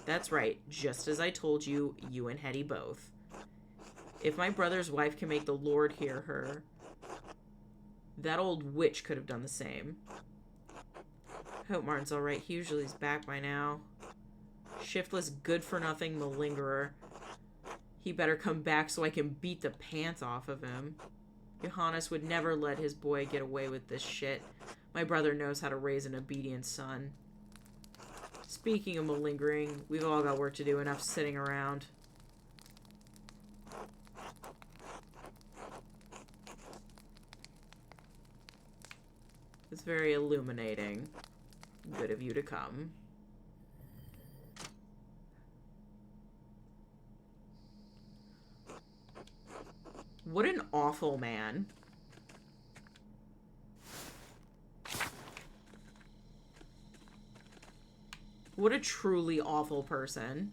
That's right. Just as I told you, you and Hetty both. If my brother's wife can make the Lord hear her, that old witch could have done the same. I hope Martin's alright. He usually is back by now. Shiftless, good-for-nothing malingerer. He better come back so I can beat the pants off of him. Johannes would never let his boy get away with this shit. My brother knows how to raise an obedient son. Speaking of malingering, we've all got work to do, enough sitting around. It's very illuminating. Good of you to come. What an awful man. What a truly awful person.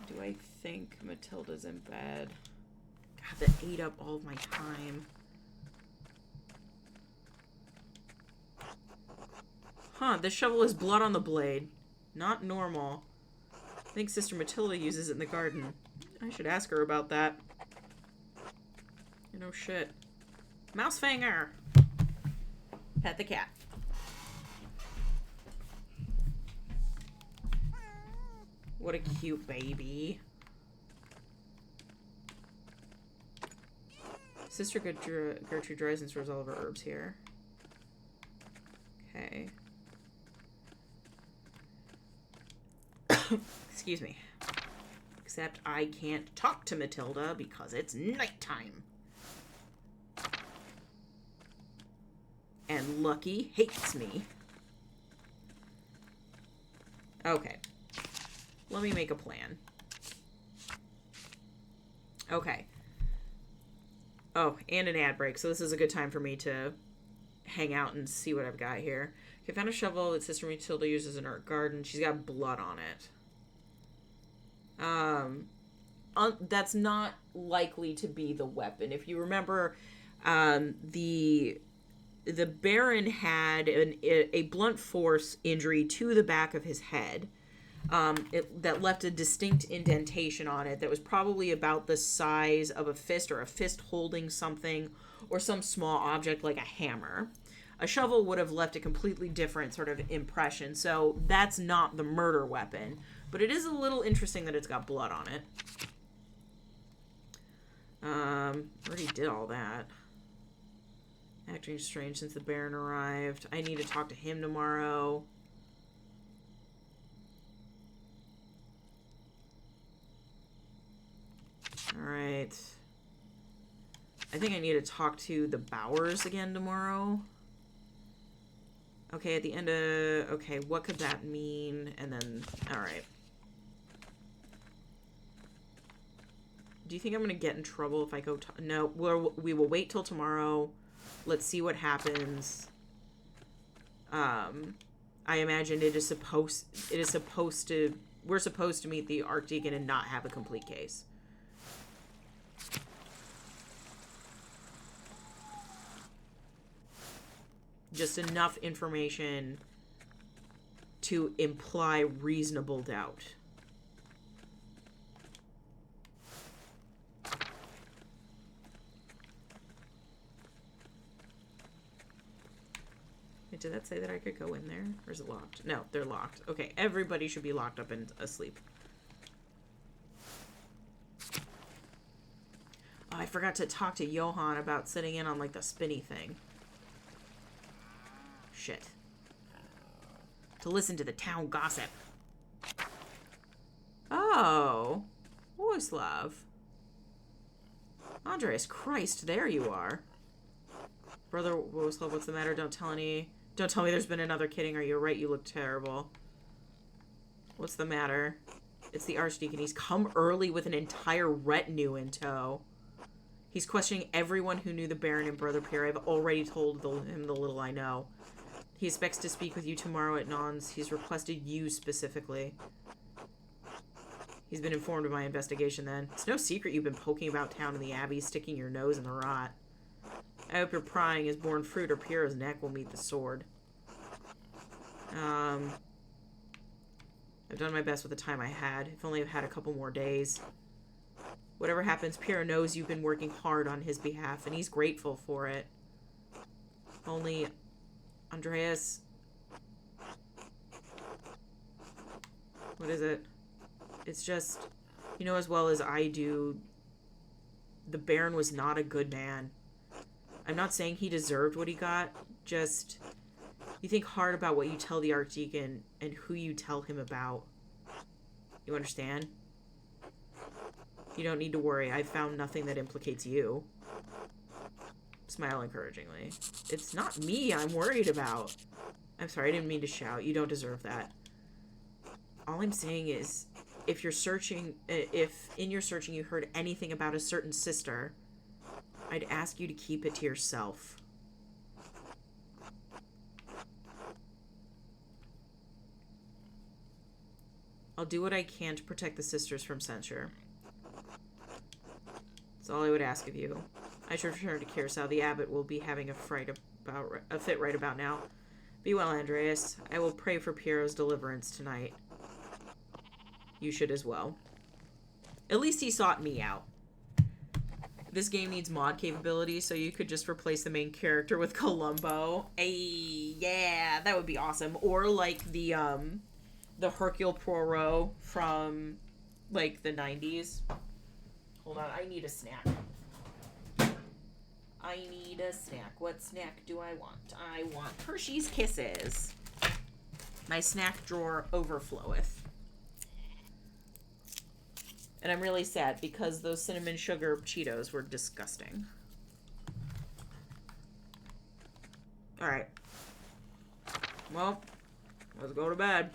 Do I think Matilda's in bed? God, that ate up all of my time. Huh, this shovel has blood on the blade. Not normal. I think Sister Matilda uses it in the garden. I should ask her about that. You know, shit. Mousefanger! Pet the cat. What a cute baby. Sister Gertrude dries and stores all of her herbs here. Okay. Excuse me. Except I can't talk to Matilda because it's nighttime. And Lucky hates me. Okay. Let me make a plan. Okay. Oh, and an ad break, so this is a good time for me to hang out and see what I've got here. Okay, I found a shovel that Sister Matilda uses in her garden. She's got blood on it. That's not likely to be the weapon. If you remember, the Baron had a blunt force injury to the back of his head. That left a distinct indentation on it that was probably about the size of a fist, or a fist holding something, or some small object like a hammer. A shovel would have left a completely different sort of impression. So that's not the murder weapon. But it is a little interesting that it's got blood on it. Already did all that. Acting strange since the Baron arrived. I need to talk to him tomorrow. Alright. I think I need to talk to the Bowers again tomorrow. Okay, at the end of... Okay, what could that mean? And then... Alright. Do you think I'm going to get in trouble if I go... No, we will wait till tomorrow. Let's see what happens. I imagine it is supposed to... We're supposed to meet the Archdeacon and not have a complete case. Just enough information to imply reasonable doubt. Wait, did that say that I could go in there? Or is it locked? No, they're locked. Okay, everybody should be locked up and asleep. Oh, I forgot to talk to Johan about sitting in on, like, the spinny thing. Shit. To listen to the town gossip. Oh. Voislav. Andreas, Christ, there you are. Brother Voislav, what's the matter? Don't tell me there's been another kidding. Are you right? You look terrible. What's the matter? It's the Archdeacon. He's come early with an entire retinue in tow. He's questioning everyone who knew the Baron and Brother Pierre. I've already told him the little I know. He expects to speak with you tomorrow at Nons. He's requested you specifically. He's been informed of my investigation then. It's no secret you've been poking about town in the Abbey, sticking your nose in the rot. I hope your prying has borne fruit or Pierre's neck will meet the sword. I've done my best with the time I had. If only I've had a couple more days. Whatever happens, Pierre knows you've been working hard on his behalf, and he's grateful for it. Only... Andreas... What is it? It's just... You know as well as I do... The Baron was not a good man. I'm not saying he deserved what he got. Just... You think hard about what you tell the Archdeacon and who you tell him about. You understand? You don't need to worry. I've found nothing that implicates you. Smile encouragingly. It's not me I'm worried about. I'm sorry, I didn't mean to shout. You don't deserve that. All I'm saying is, if in your searching you heard anything about a certain sister, I'd ask you to keep it to yourself. I'll do what I can to protect the sisters from censure. That's all I would ask of you. I should return to Curacao. The abbot will be having a fit right about now. Be well, Andreas. I will pray for Piero's deliverance tonight. You should as well. At least he sought me out. This game needs mod capability, so you could just replace the main character with Columbo. Hey, yeah, that would be awesome. Or like the Hercule Poirot from like the 90s. Hold on, I need a snack. I need a snack. What snack do I want? I want Hershey's Kisses. My snack drawer overfloweth. And I'm really sad because those cinnamon sugar Cheetos were disgusting. Alright. Well, let's go to bed.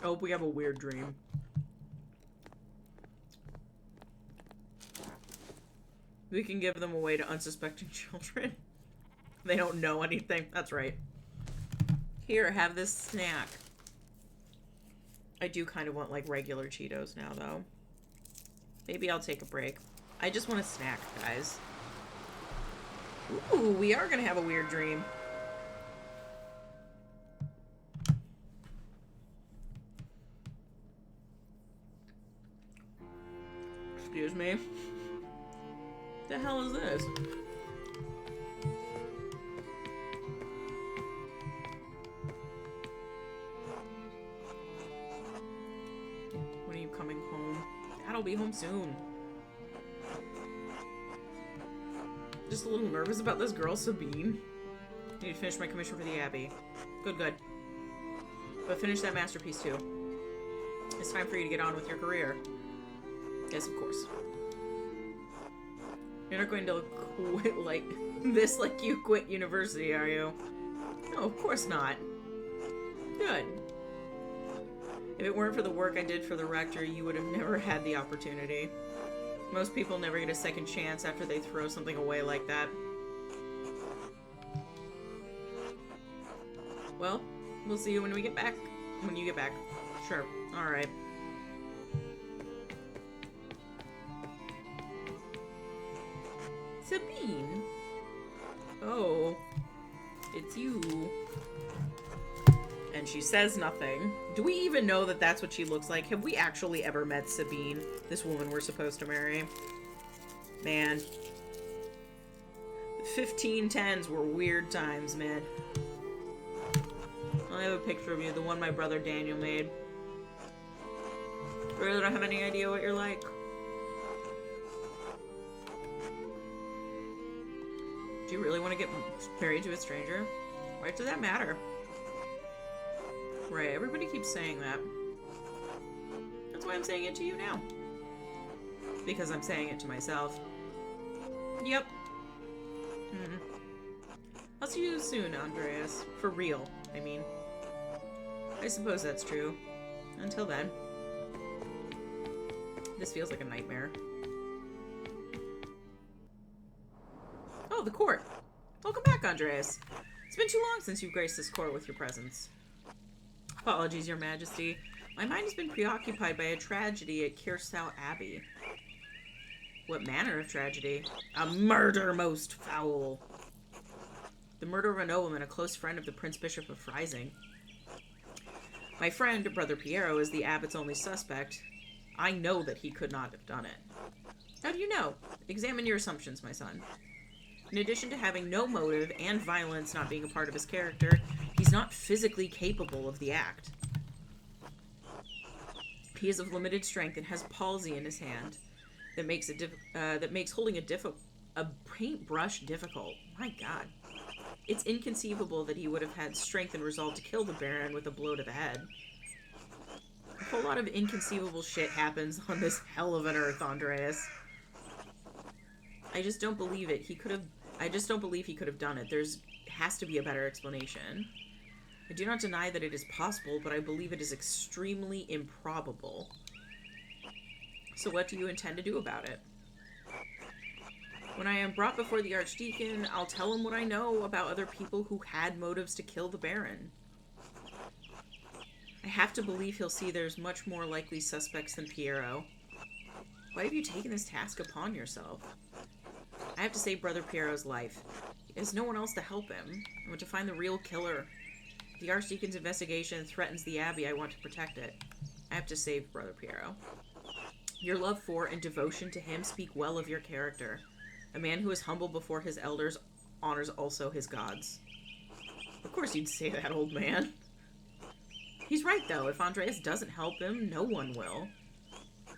I hope we have a weird dream. We can give them away to unsuspecting children. They don't know anything. That's right. Here, have this snack. I do kind of want, like, regular Cheetos now, though. Maybe I'll take a break. I just want a snack, guys. Ooh, we are gonna have a weird dream. Excuse me. The hell is this? When are you coming home? Dad will be home soon. Just a little nervous about this girl, Sabine. Need to finish my commission for the Abbey. Good, good. But finish that masterpiece too. It's time for you to get on with your career. Yes, of course. You're not going to quit like this like you quit university, are you? No, of course not. Good. If it weren't for the work I did for the rector, you would have never had the opportunity. Most people never get a second chance after they throw something away like that. Well, we'll see you when we get back. When you get back. Sure. Alright. Sabine? Oh. It's you. And she says nothing. Do we even know that that's what she looks like? Have we actually ever met Sabine? This woman we're supposed to marry? Man. 1510s were weird times, man. I have a picture of you, the one my brother Daniel made. I really don't have any idea what you're like. Do you really want to get married to a stranger? Why does that matter? Right, everybody keeps saying that. That's why I'm saying it to you now. Because I'm saying it to myself. Yep. I'll see you soon, Andreas. For real, I mean. I suppose that's true. Until then. This feels like a nightmare. Oh, the court. Welcome back, Andreas. It's been too long since you've graced this court with your presence. Apologies, Your Majesty. My mind has been preoccupied by a tragedy at Kiersau Abbey. What manner of tragedy? A murder most foul. The murder of a nobleman, a close friend of the Prince Bishop of Freising. My friend, Brother Piero, is the abbot's only suspect. I know that he could not have done it. How do you know? Examine your assumptions, my son. In addition to having no motive and violence not being a part of his character, he's not physically capable of the act. He is of limited strength and has palsy in his hand that makes holding a paintbrush difficult. My God. It's inconceivable that he would have had strength and resolve to kill the Baron with a blow to the head. A whole lot of inconceivable shit happens on this hell of an earth, Andreas. I just don't believe it. I just don't believe he could have done it. Has to be a better explanation. I do not deny that it is possible, but I believe it is extremely improbable. So what do you intend to do about it? When I am brought before the Archdeacon, I'll tell him what I know about other people who had motives to kill the Baron. I have to believe he'll see there's much more likely suspects than Piero. Why have you taken this task upon yourself? I have to save Brother Piero's life. There's no one else to help him. I want to find the real killer. The Archdeacon's investigation threatens the Abbey. I want to protect it. I have to save Brother Piero. Your love for and devotion to him speak well of your character. A man who is humble before his elders honors also his gods. Of course you'd say that, old man. He's right, though. If Andreas doesn't help him, no one will.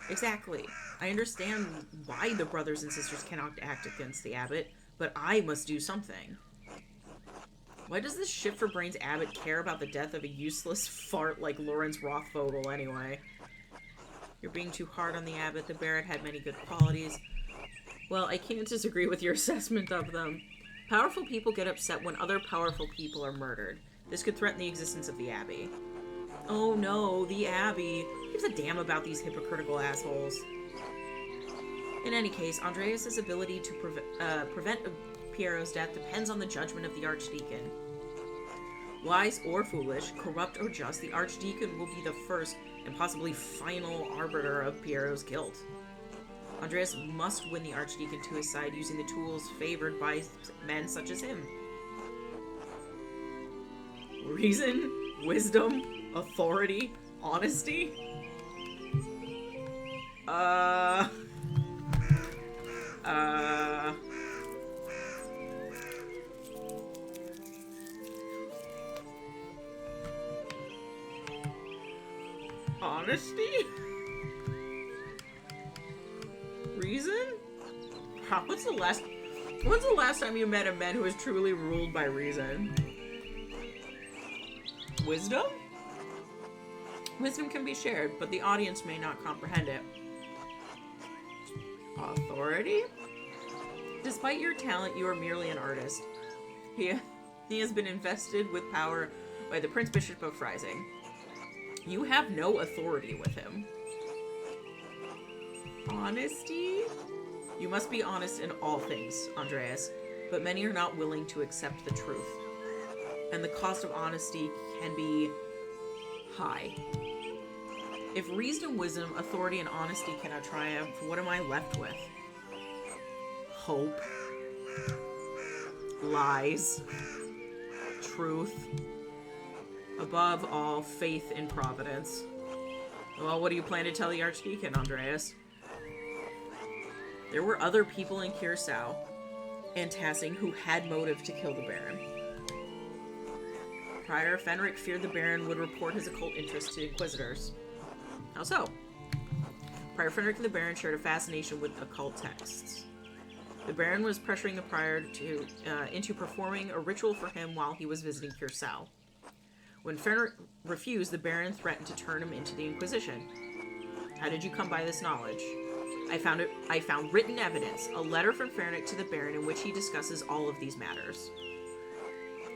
Exactly. I understand why the brothers and sisters cannot act against the abbot, but I must do something. Why does this shit-for-brains abbot care about the death of a useless fart like Lawrence Rothvogel anyway? You're being too hard on the abbot. The Baron had many good qualities. Well, I can't disagree with your assessment of them. Powerful people get upset when other powerful people are murdered. This could threaten the existence of the Abbey. Oh no, the Abbey. Who gives a damn about these hypocritical assholes? In any case, Andreas' ability to prevent Piero's death depends on the judgment of the Archdeacon. Wise or foolish, corrupt or just, the Archdeacon will be the first and possibly final arbiter of Piero's guilt. Andreas must win the Archdeacon to his side using the tools favored by men such as him. Reason, wisdom, authority, honesty? Honesty? Reason? When's the last time you met a man who was truly ruled by reason? Wisdom? Wisdom can be shared, but the audience may not comprehend it. Authority? Despite your talent, you are merely an artist. He has been invested with power by the Prince Bishop of Freising. You have no authority with him. Honesty? You must be honest in all things, Andreas, but many are not willing to accept the truth. And the cost of honesty can be high. If reason, wisdom, authority, and honesty cannot triumph, what am I left with? Hope. Lies. Truth. Above all, faith in Providence. Well, what do you plan to tell the Archdeacon, Andreas? There were other people in Curacao and Tassing who had motive to kill the Baron. Prior Fenric feared the Baron would report his occult interest to Inquisitors. How so? Prior Fenric and the Baron shared a fascination with occult texts. The Baron was pressuring the Prior into performing a ritual for him while he was visiting Curacao. When Fenric refused, the Baron threatened to turn him into the Inquisition. How did you come by this knowledge? I found written evidence, a letter from Fenric to the Baron in which he discusses all of these matters.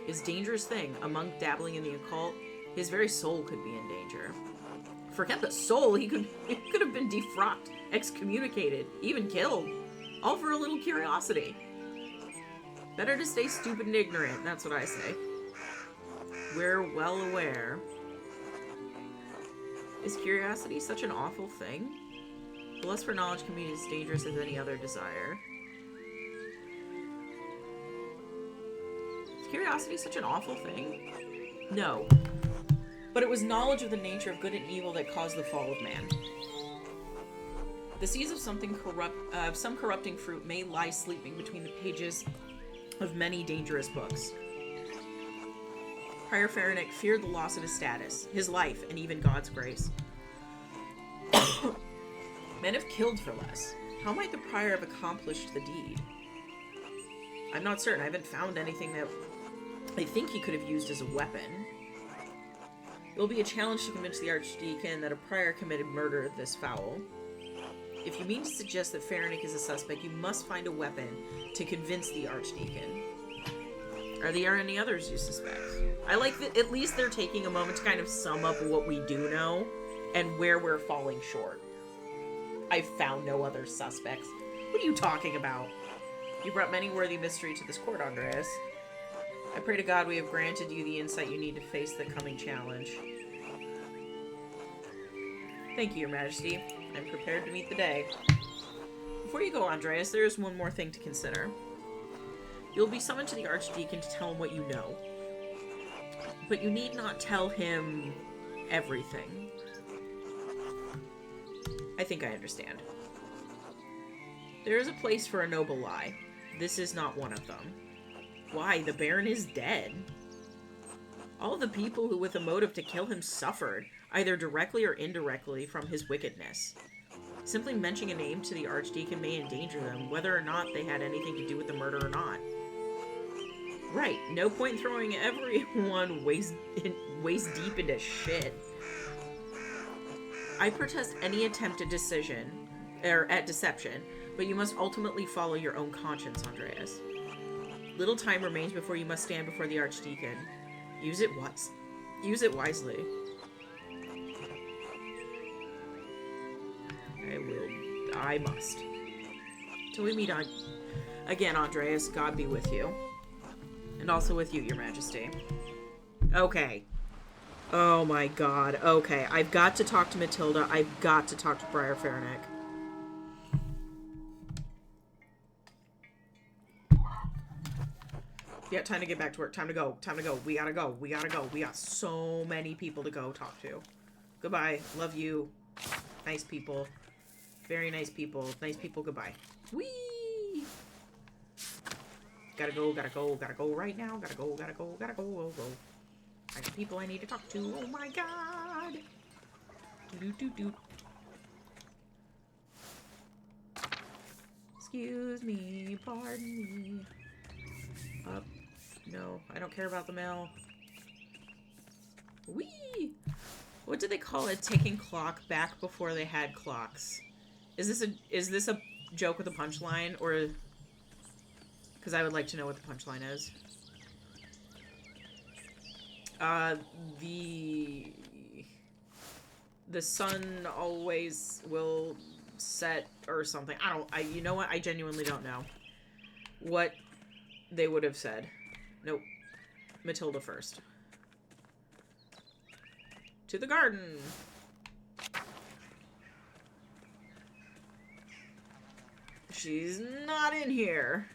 His dangerous thing, a monk dabbling in the occult, his very soul could be in danger. Forget the soul, he could have been defrocked, excommunicated, even killed. All for a little curiosity. Better to stay stupid and ignorant, that's what I say. We're well aware. Is curiosity such an awful thing? The lust for knowledge can be as dangerous as any other desire. Is curiosity such an awful thing? No. But it was knowledge of the nature of good and evil that caused the fall of man. The seeds of some corrupting fruit may lie sleeping between the pages of many dangerous books. Prior Fenric feared the loss of his status, his life, and even God's grace. Men have killed for less. How might the Prior have accomplished the deed? I'm not certain. I haven't found anything that I think he could have used as a weapon. It will be a challenge to convince the Archdeacon that a Prior committed murder this foul. If you mean to suggest that Fenric is a suspect, you must find a weapon to convince the Archdeacon. Are there any others you suspect? I like that at least they're taking a moment to kind of sum up what we do know and where we're falling short. I've found no other suspects. What are you talking about? You brought many worthy mystery to this court, Andreas. I pray to God we have granted you the insight you need to face the coming challenge. Thank you, Your Majesty. I'm prepared to meet the day. Before you go, Andreas, there is one more thing to consider. You'll be summoned to the Archdeacon to tell him what you know. But you need not tell him everything. I think I understand. There is a place for a noble lie. This is not one of them. Why? The Baron is dead. All the people who with a motive to kill him suffered, either directly or indirectly, from his wickedness. Simply mentioning a name to the Archdeacon may endanger them, whether or not they had anything to do with the murder or not. Right, no point throwing everyone waist deep into shit. I protest any attempt at deception, but you must ultimately follow your own conscience, Andreas. Little time remains before you must stand before the Archdeacon. Use it wisely. I must. Till we meet again, Andreas, God be with you. And also with you, Your Majesty. Okay. Oh my god. Okay, I've got to talk to Matilda. I've got to talk to Prior Fenric. Yeah, time to get back to work. Time to go. Time to go. We gotta go. We gotta go. We got so many people to go talk to. Goodbye. Love you. Nice people. Very nice people. Nice people. Goodbye. Whee! Gotta go right now. Gotta go, go. I got people I need to talk to. Oh my god. Do. Excuse me, pardon me. Up. No, I don't care about the mail. Whee! What did they call a ticking clock back before they had clocks? Is this a joke with a punchline, or... Because I would like to know what the punchline is. The sun always will set or something. You know what? I genuinely don't know what they would have said. Nope. Matilda first. To the garden. She's not in here.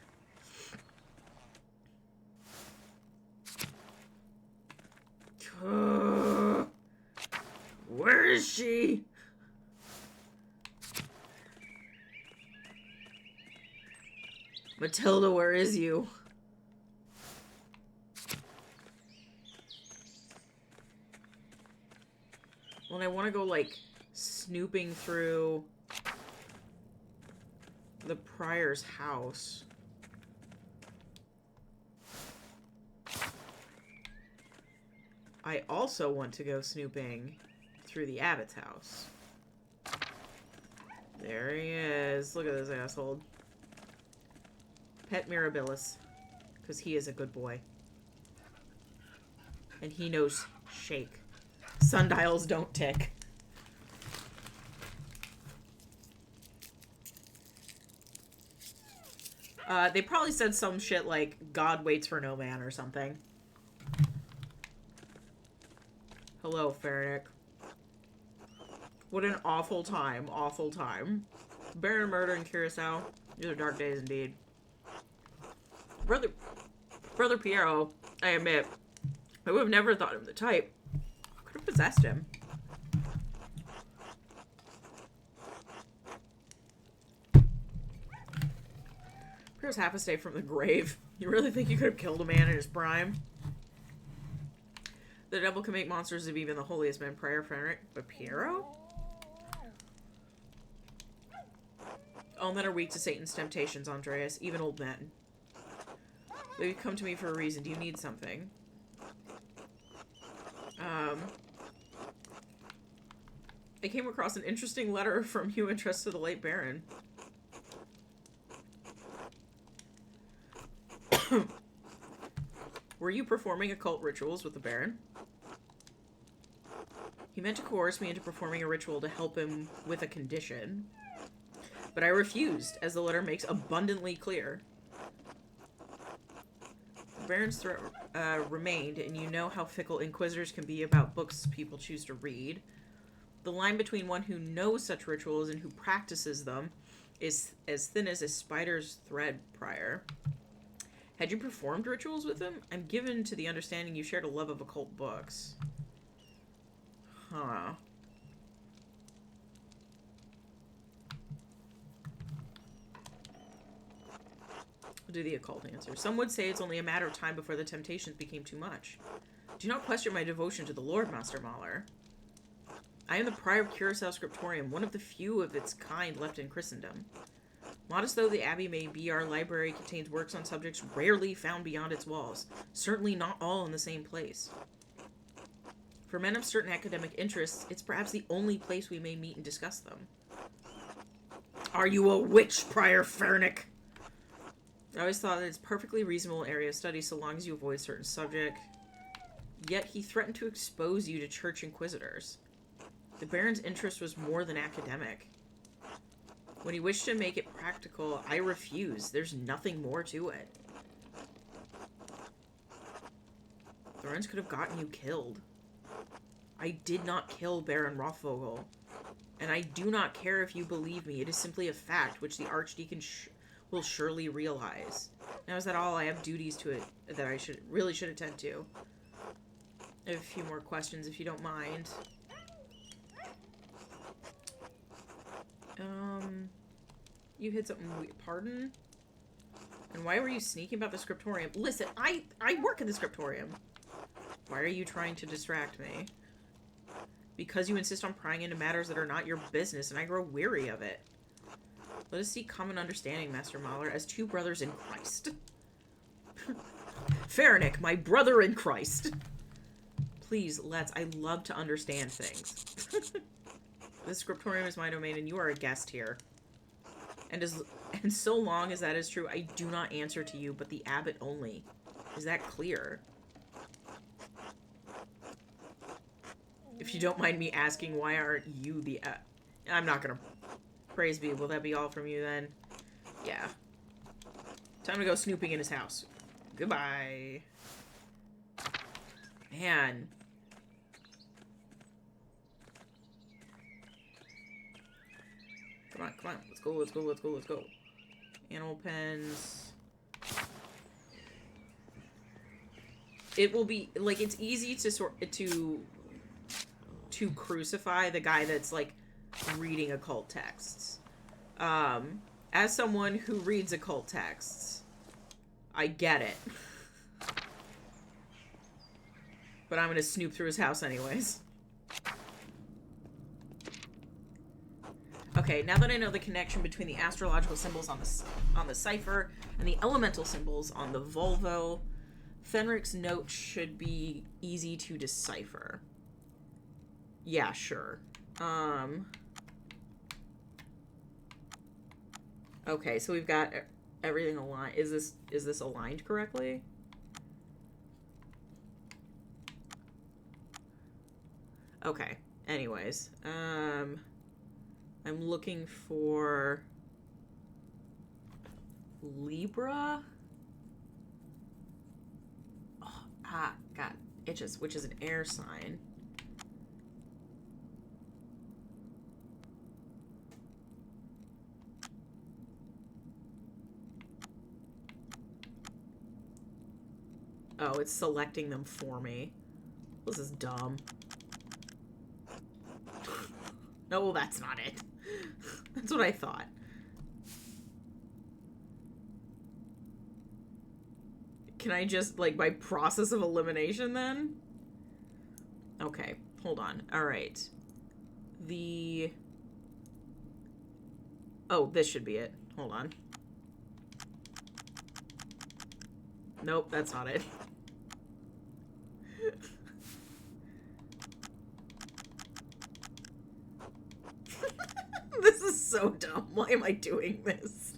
Where is she? Matilda, where is you? Well, I want to go, like, snooping through the Prior's house. I also want to go snooping through the Abbot's house. There he is. Look at this asshole. Pet Mirabilis. Because he is a good boy. And he knows shake. Sundials don't tick. They probably said some shit like, God waits for no man or something. Hello, Farnick. What an awful time. Awful time. Baron murder in Curacao. These are dark days indeed. Brother Piero, I admit, I would have never thought him the type. Could have possessed him. Piero's half a stay from the grave. You really think you could have killed a man in his prime? The devil can make monsters of even the holiest men, Prior Frederick, but Piero? All men are weak to Satan's temptations, Andreas, even old men. But you've come to me for a reason. Do you need something? I came across an interesting letter from you addressed to the late Baron. Were you performing occult rituals with the Baron? He meant to coerce me into performing a ritual to help him with a condition. But I refused, as the letter makes abundantly clear. The Baron's threat remained, and you know how fickle inquisitors can be about books people choose to read. The line between one who knows such rituals and who practices them is as thin as a spider's thread, Prior. Had you performed rituals with him? I'm given to the understanding you shared a love of occult books. Huh. I'll do the occult answer. Some would say it's only a matter of time before the temptations became too much. Do not question my devotion to the Lord, Master Mahler. I am the Prior of Curacao Scriptorium, one of the few of its kind left in Christendom. Modest though the Abbey may be, our library contains works on subjects rarely found beyond its walls. Certainly not all in the same place. For men of certain academic interests, it's perhaps the only place we may meet and discuss them. Are you a witch, Prior Fernick? I always thought that it's a perfectly reasonable area of study so long as you avoid certain subject. Yet he threatened to expose you to church inquisitors. The Baron's interest was more than academic. When he wished to make it practical, I refused. There's nothing more to it. Thorns could have gotten you killed. I did not kill Baron Rothvogel. And I do not care if you believe me. It is simply a fact which the Archdeacon will surely realize. Now, is that all? I have duties to it that I really should attend to. I have a few more questions if you don't mind. You hit something weird. Pardon? And why were you sneaking about the scriptorium? Listen, I work in the scriptorium. Why are you trying to distract me? Because you insist on prying into matters that are not your business, and I grow weary of it. Let us seek common understanding, Master Mahler, as two brothers in Christ. Faranick, my brother in Christ. Please, let's. I love to understand things. The scriptorium is my domain, and you are a guest here. And so long as that is true, I do not answer to you, but the abbot only. Is that clear? If you don't mind me asking, why aren't you the... I'm not gonna... Praise be. Will that be all from you, then? Yeah. Time to go snooping in his house. Goodbye. Man. Come on, come on. Let's go, let's go, let's go, let's go. Animal pens. It will be... Like, it's easy to crucify the guy that's, like, reading occult texts. As someone who reads occult texts, I get it. But I'm gonna snoop through his house anyways. Okay, now that I know the connection between the astrological symbols on the cipher and the elemental symbols on the Volvo, Fenric's note should be easy to decipher. Yeah, sure. Okay, so we've got everything aligned. Is this aligned correctly? Okay. Anyways, I'm looking for Libra. Oh, God, itches, which is an air sign. Oh, it's selecting them for me. This is dumb. No, that's not it. That's what I thought. Can I just, like, by process of elimination then? Okay, hold on. Alright. Oh, this should be it. Hold on. Nope, that's not it. This is so dumb. Why am I doing this?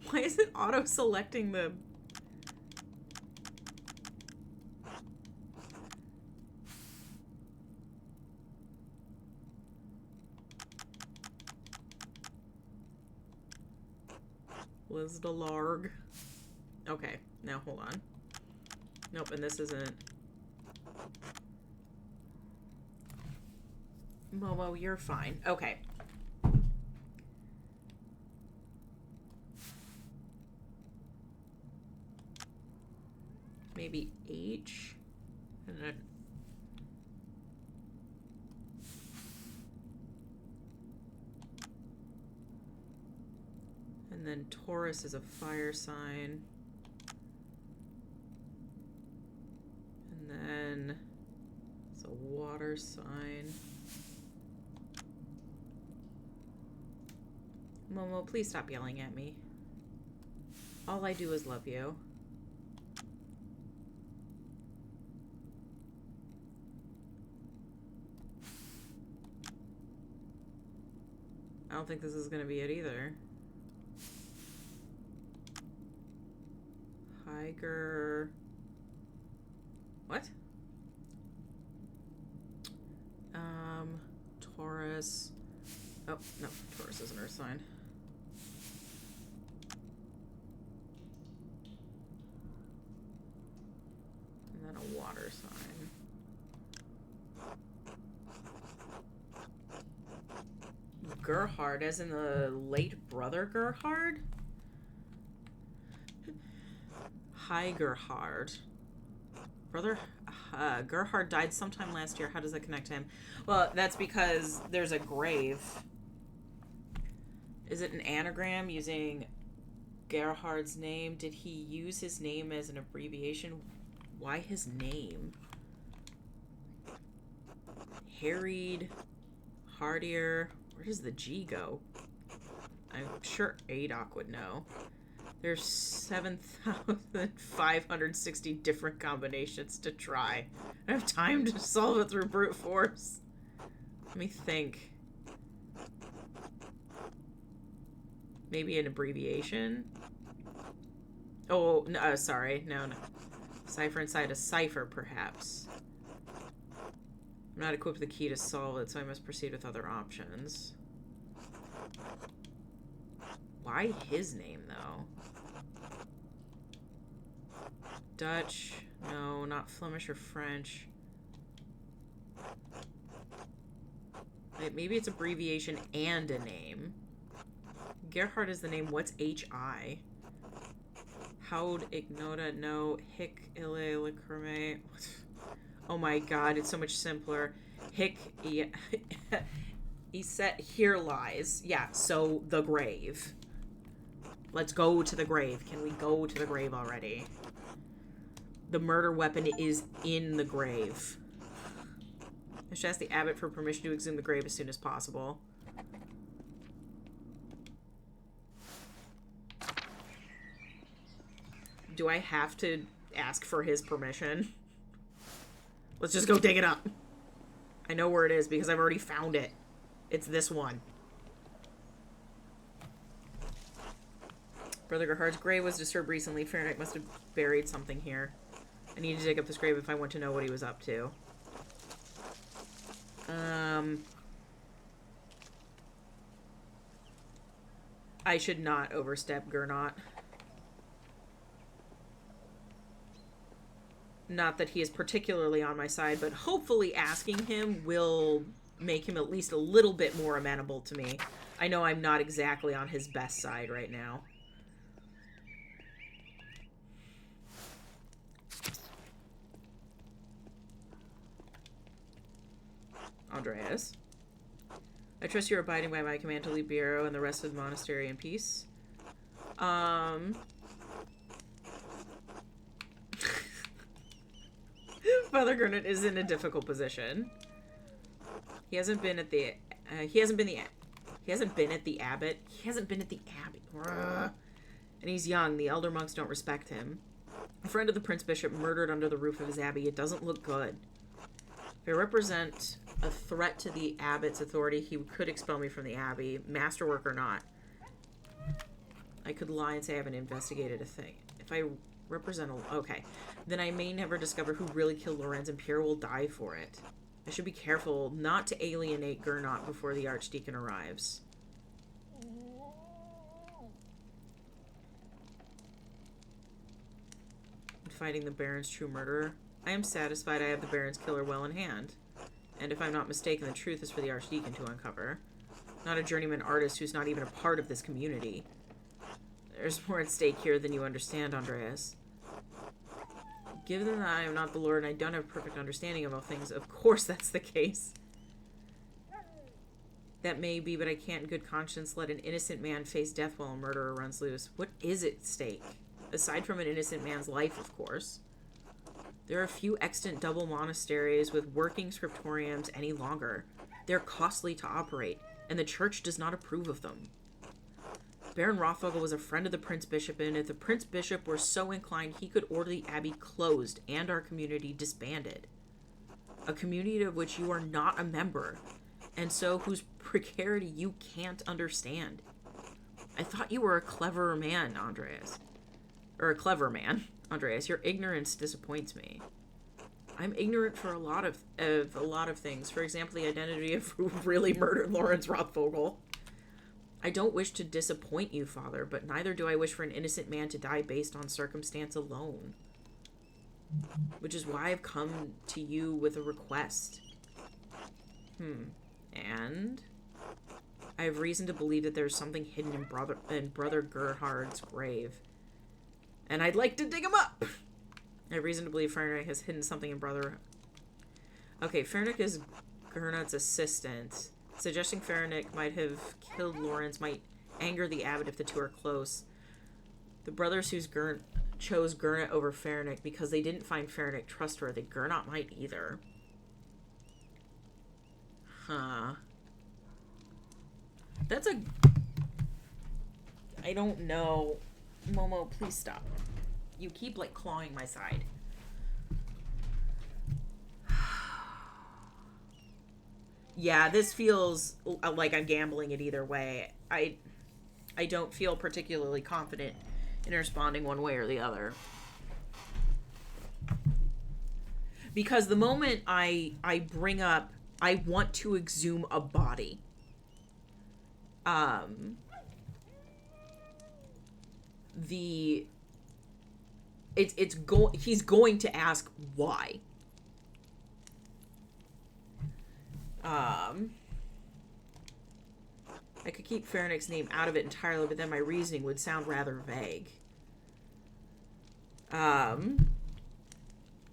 Why is it auto-selecting the... Liz DeLargue. Okay, now hold on. Nope, and this isn't... Momo, you're fine. Okay. Maybe H? And then... And then Taurus is a fire sign. And then it's a water sign. Momo, please stop yelling at me. All I do is love you. I don't think this is gonna be it either. Tiger. What? Taurus. Oh, no, Taurus isn't her sign. And then a water sign. Gerhard, as in the late brother Gerhard? Hi, Gerhard. Brother Gerhard died sometime last year. How does that connect to him? Well, that's because there's a grave. Is it an anagram using Gerhard's name? Did he use his name as an abbreviation? Why his name? Harried, Hardier. Where does the G go? I'm sure Adok would know. There's 7,560 different combinations to try. I don't have time to solve it through brute force. Let me think. Maybe an abbreviation? Oh, no, sorry. No. Cipher inside a cipher, perhaps. I'm not equipped with the key to solve it, so I must proceed with other options. Why his name, though? Dutch. No, not Flemish or French. Wait, maybe it's abbreviation and a name. Gerhard is the name. What's H-I? Haud ignota no hic ille licrime. Oh my god, it's so much simpler. Hic Eset here lies. Yeah, so the grave. Let's go to the grave. Can we go to the grave already? The murder weapon is in the grave. I should ask the abbot for permission to exhume the grave as soon as possible. Do I have to ask for his permission? Let's just go dig it up. I know where it is because I've already found it. It's this one. Brother Gerhard's grave was disturbed recently. Fahrenheit must have buried something here. I need to dig up this grave if I want to know what he was up to. I should not overstep Gernot. Not that he is particularly on my side, but hopefully asking him will make him at least a little bit more amenable to me. I know I'm not exactly on his best side right now. Andreas. I trust you're abiding by my command to leave Bureau and the rest of the monastery in peace. Father Gernot is in a difficult position. He hasn't been at the abbot. He hasn't been at the abbey. And he's young. The elder monks don't respect him. A friend of the prince bishop murdered under the roof of his abbey. It doesn't look good. If I represent a threat to the abbot's authority, he could expel me from the abbey, masterwork or not. I could lie and say I haven't investigated a thing. If I represent a... Okay. Then I may never discover who really killed Lorenz, and Pierre will die for it. I should be careful not to alienate Gernot before the archdeacon arrives. Fighting the Baron's true murderer. I am satisfied I have the Baron's killer well in hand. And if I'm not mistaken, the truth is for the archdeacon to uncover. Not a journeyman artist who's not even a part of this community. There's more at stake here than you understand, Andreas. Given that I am not the Lord and I don't have a perfect understanding of all things, of course that's the case. That may be, but I can't in good conscience let an innocent man face death while a murderer runs loose. What is at stake? Aside from an innocent man's life, of course. There are few extant double monasteries with working scriptoriums any longer. They're costly to operate, and the church does not approve of them. Baron Rothvogel was a friend of the Prince Bishop, and if the Prince Bishop were so inclined, he could order the abbey closed and our community disbanded. A community of which you are not a member, and so whose precarity you can't understand. I thought you were a cleverer man, Andreas. Or a clever man, Andreas. Your ignorance disappoints me. I'm ignorant for a lot of things. For example, the identity of who really murdered Lawrence Rothvogel. I don't wish to disappoint you, Father, but neither do I wish for an innocent man to die based on circumstance alone. Which is why I've come to you with a request. And I have reason to believe that there's something hidden in Brother Gerhard's grave. And I'd like to dig him up. I have reason to believe Fernick has hidden something in Brother... Okay, Fernick is Gernot's assistant. Suggesting Fernick might have killed Lawrence might anger the abbot if the two are close. The brothers who chose Gernot over Fernick because they didn't find Fernick trustworthy. Gernot might either. Huh. That's a... I don't know. Momo, please stop. You keep, like, clawing my side. Yeah, this feels like I'm gambling it either way. I don't feel particularly confident in responding one way or the other. Because the moment I bring up, I want to exhume a body. He's going to ask why. I could keep Fernick's name out of it entirely, but then my reasoning would sound rather vague. And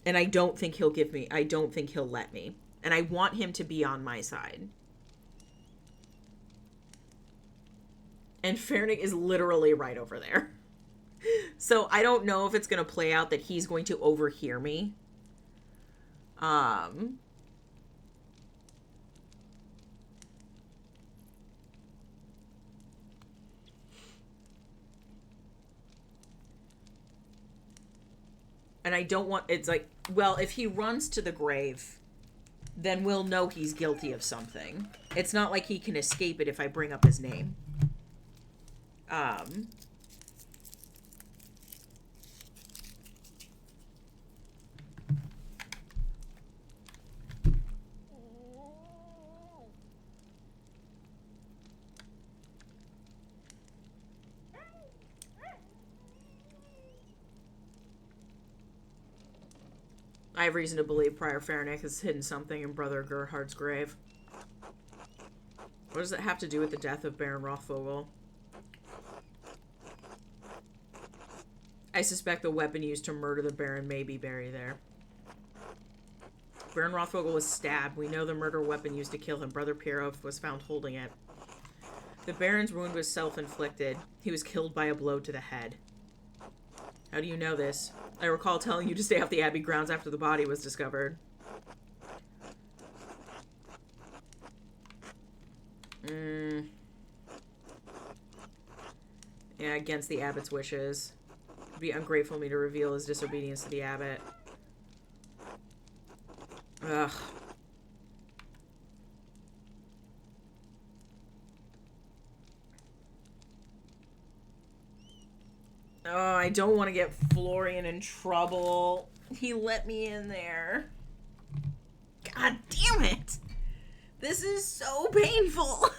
I don't think he'll let me. And I want him to be on my side. And Fernick is literally right over there. So I don't know if it's going to play out that he's going to overhear me. And I don't want... It's like, well, if he runs to the grave, then we'll know he's guilty of something. It's not like he can escape it if I bring up his name. I have reason to believe Prior Fernick has hidden something in Brother Gerhard's grave. What does it have to do with the death of Baron Rothvogel? I suspect the weapon used to murder the Baron may be buried there. Baron Rothvogel was stabbed. We know the murder weapon used to kill him. Brother Piero was found holding it. The Baron's wound was self-inflicted. He was killed by a blow to the head. How do you know this? I recall telling you to stay off the Abbey grounds after the body was discovered. Yeah, against the Abbot's wishes. It'd be ungrateful of me to reveal his disobedience to the Abbot. Ugh. Oh, I don't want to get Florian in trouble. He let me in there. God damn it! This is so painful!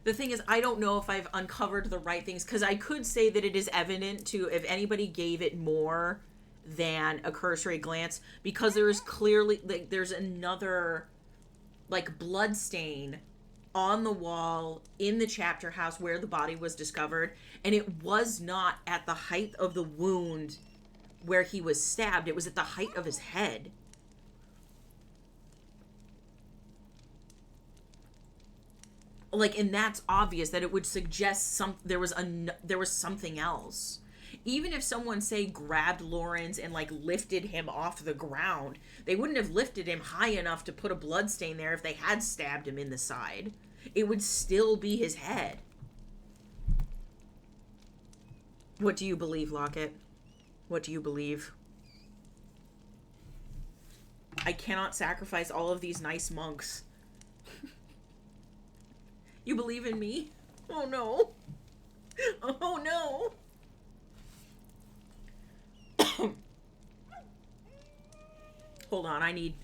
The thing is, I don't know if I've uncovered the right things, because I could say that it is evident to, if anybody gave it more than a cursory glance, because there is clearly, like, there's another, like, blood stain on the wall in the chapter house where the body was discovered, and it was not at the height of the wound where he was stabbed. It was at the height of his head. Like, and that's obvious that it would suggest there was something else. Even if someone, say, grabbed Lawrence and, like, lifted him off the ground, they wouldn't have lifted him high enough to put a bloodstain there if they had stabbed him in the side. It would still be his head. What do you believe, Locket? What do you believe? I cannot sacrifice all of these nice monks. You believe in me? Oh no. Oh no. Hold on, I need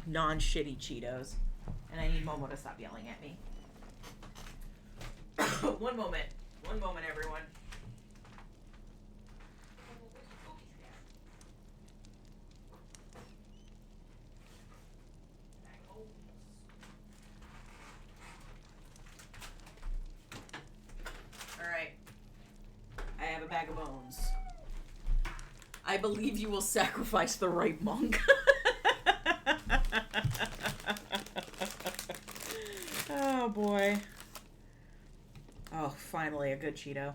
non-shitty Cheetos. And I need Momo to stop yelling at me. One moment, everyone. bag of bones. I believe you will sacrifice the right monk. Oh, boy. Oh, finally, a good Cheeto.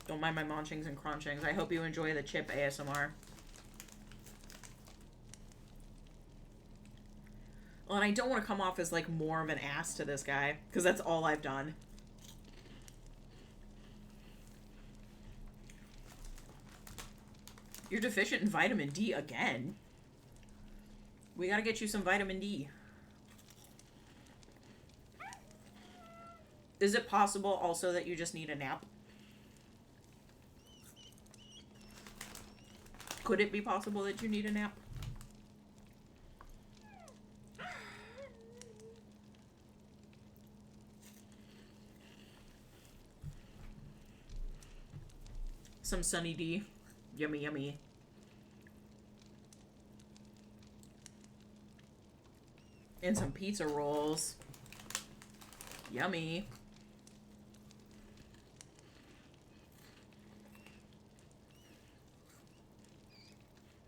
Don't mind my munchings and crunchings. I hope you enjoy the chip ASMR. Well, and I don't want to come off as, like, more of an ass to this guy, because that's all I've done. You're deficient in vitamin D again. We gotta get you some vitamin D. Is it possible also that you just need a nap? Could it be possible that you need a nap? Some Sunny D. Yummy, yummy. And some pizza rolls. Yummy.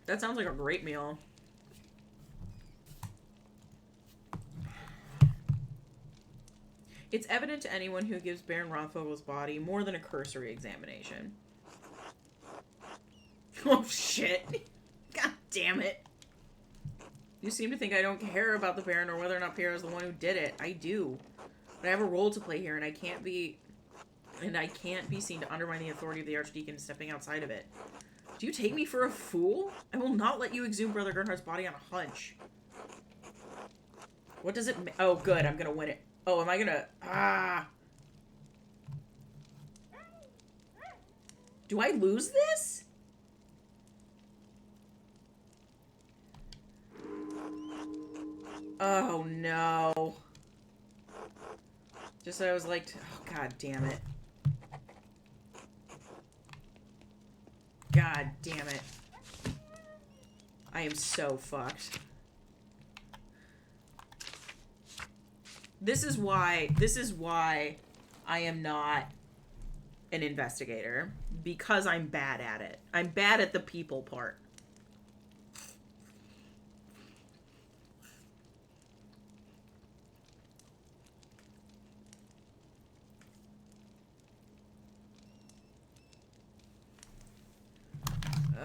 That sounds like a great meal. It's evident to anyone who gives Baron Rothvogel's body more than a cursory examination. Oh, shit. God damn it. You seem to think I don't care about the Baron or whether or not Pierre is the one who did it. I do. But I have a role to play here, and I can't be seen to undermine the authority of the Archdeacon stepping outside of it. Do you take me for a fool? I will not let you exhume Brother Gernhardt's body on a hunch. What does it oh, good. I'm gonna win it. Oh, am I gonna... Ah. Do I lose this? Oh, no. Just so I was like... Oh, god damn it. God damn it. I am so fucked. This is why I am not an investigator. Because I'm bad at it. I'm bad at the people part.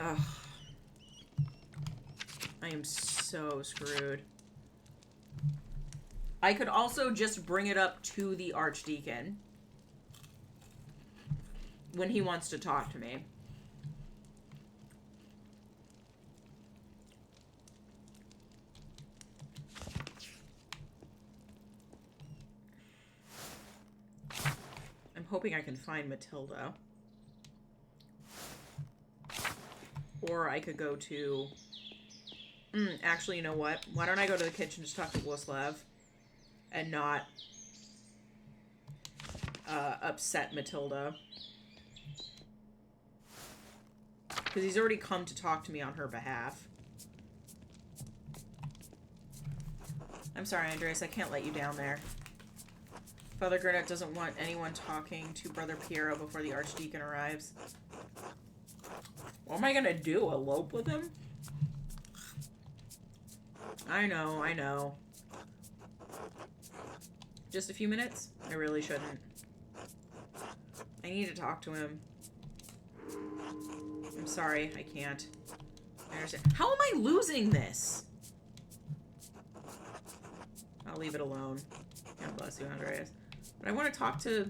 Ugh. I am so screwed. I could also just bring it up to the Archdeacon when he wants to talk to me. I'm hoping I can find Matilda. Or I could go to... actually, you know what? Why don't I go to the kitchen to talk to Wlaslav and not upset Matilda? Because he's already come to talk to me on her behalf. I'm sorry, Andreas. I can't let you down there. Father Gernhardt doesn't want anyone talking to Brother Piero before the Archdeacon arrives. What am I gonna do? Elope with him? I know, I know. Just a few minutes? I really shouldn't. I need to talk to him. I'm sorry, I can't. I understand. How am I losing this? I'll leave it alone. God bless you, Andreas. But I want to talk to...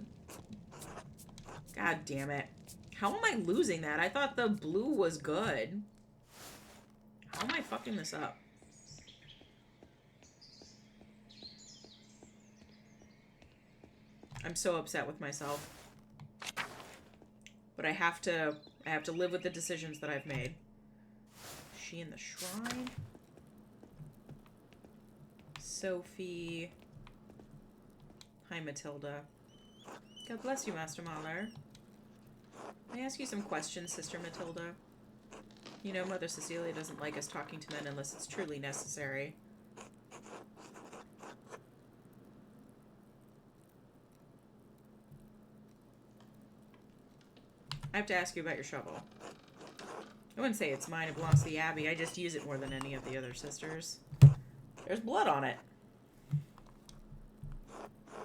God damn it. How am I losing that? I thought the blue was good. How am I fucking this up? I'm so upset with myself. But I have to live with the decisions that I've made. Is she in the shrine? Sophie. Hi, Matilda. God bless you, Master Mahler. May I ask you some questions, Sister Matilda? You know, Mother Cecilia doesn't like us talking to men unless it's truly necessary. I have to ask you about your shovel. I wouldn't say it's mine. It belongs to the Abbey. I just use it more than any of the other sisters. There's blood on it.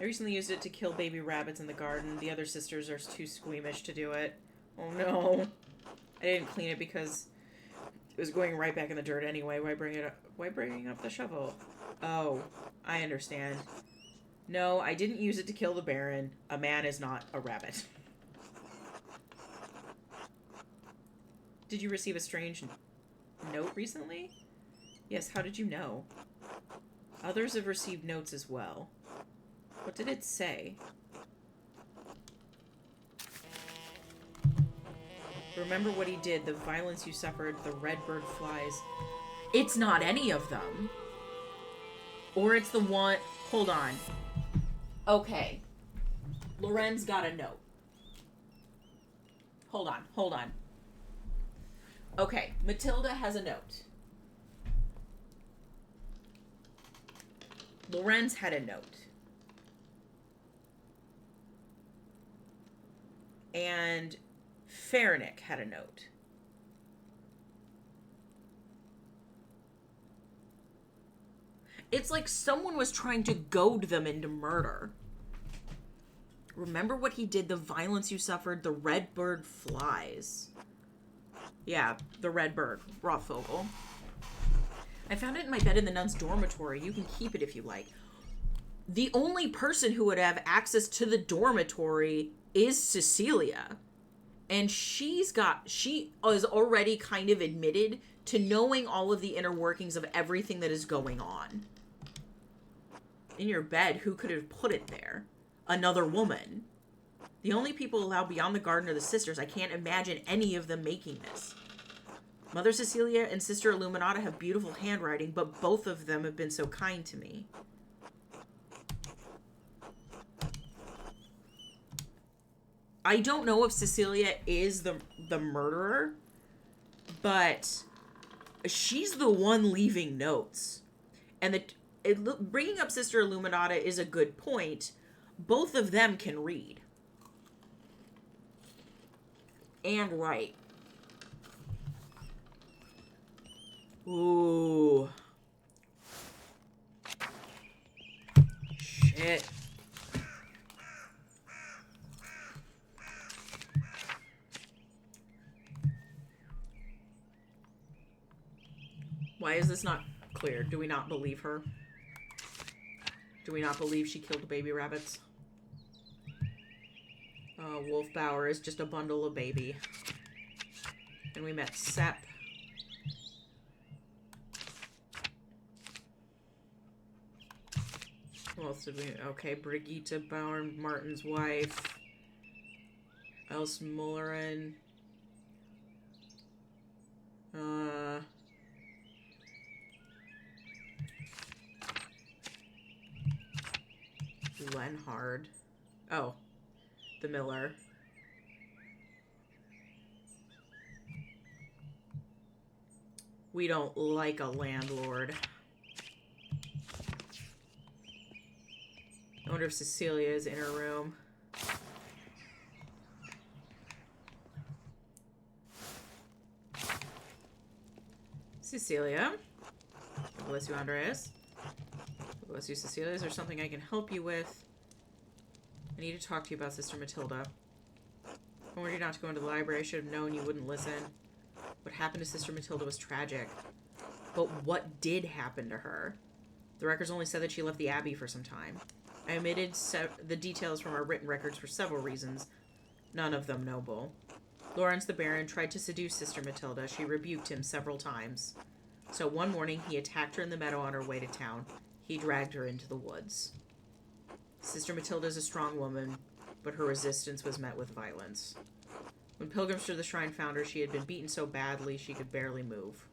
I recently used it to kill baby rabbits in the garden. The other sisters are too squeamish to do it. Oh no. I didn't clean it because it was going right back in the dirt anyway. Why bring it up? Why bringing up the shovel? Oh, I understand. No, I didn't use it to kill the Baron. A man is not a rabbit. Did you receive a strange note recently? Yes, how did you know? Others have received notes as well. What did it say? Remember what he did, the violence you suffered, the red bird flies. It's not any of them. Or it's the one... Hold on. Okay. Loren's got a note. Hold on. Okay, Matilda has a note. Lorenz had a note. And Farnick had a note. It's like someone was trying to goad them into murder. Remember what he did, the violence you suffered, the red bird flies. Yeah, the red bird, Rothvogel. I found it in my bed in the nun's dormitory. You can keep it if you like. The only person who would have access to the dormitory is Cecilia. And she is already kind of admitted to knowing all of the inner workings of everything that is going on. In your bed, who could have put it there? Another woman. The only people allowed beyond the garden are the sisters. I can't imagine any of them making this. Mother Cecilia and Sister Illuminata have beautiful handwriting, but both of them have been so kind to me. I don't know if Cecilia is the murderer, but she's the one leaving notes. And bringing up Sister Illuminata is a good point. Both of them can read. And write. Ooh. Shit. Why is this not clear? Do we not believe her? Do we not believe she killed the baby rabbits? Wolfbauer is just a bundle of baby. And we met Sepp. Who else did we... Okay, Brigitte Bauer, Martin's wife. Else Mullerin. Lenhard. Oh. The Miller. We don't like a landlord. I wonder if Cecilia is in her room. Cecilia. God bless you, Andreas. God bless you, Cecilia. Is there something I can help you with? I need to talk to you about Sister Matilda. I warned you not to go into the library. I should have known you wouldn't listen. What happened to Sister Matilda was tragic. But what did happen to her? The records only said that she left the Abbey for some time. I omitted the details from our written records for several reasons, none of them noble. Lawrence the Baron tried to seduce Sister Matilda. She rebuked him several times. So one morning, he attacked her in the meadow on her way to town. He dragged her into the woods. Sister Matilda is a strong woman, but her resistance was met with violence. When pilgrims to the shrine found her, she had been beaten so badly she could barely move.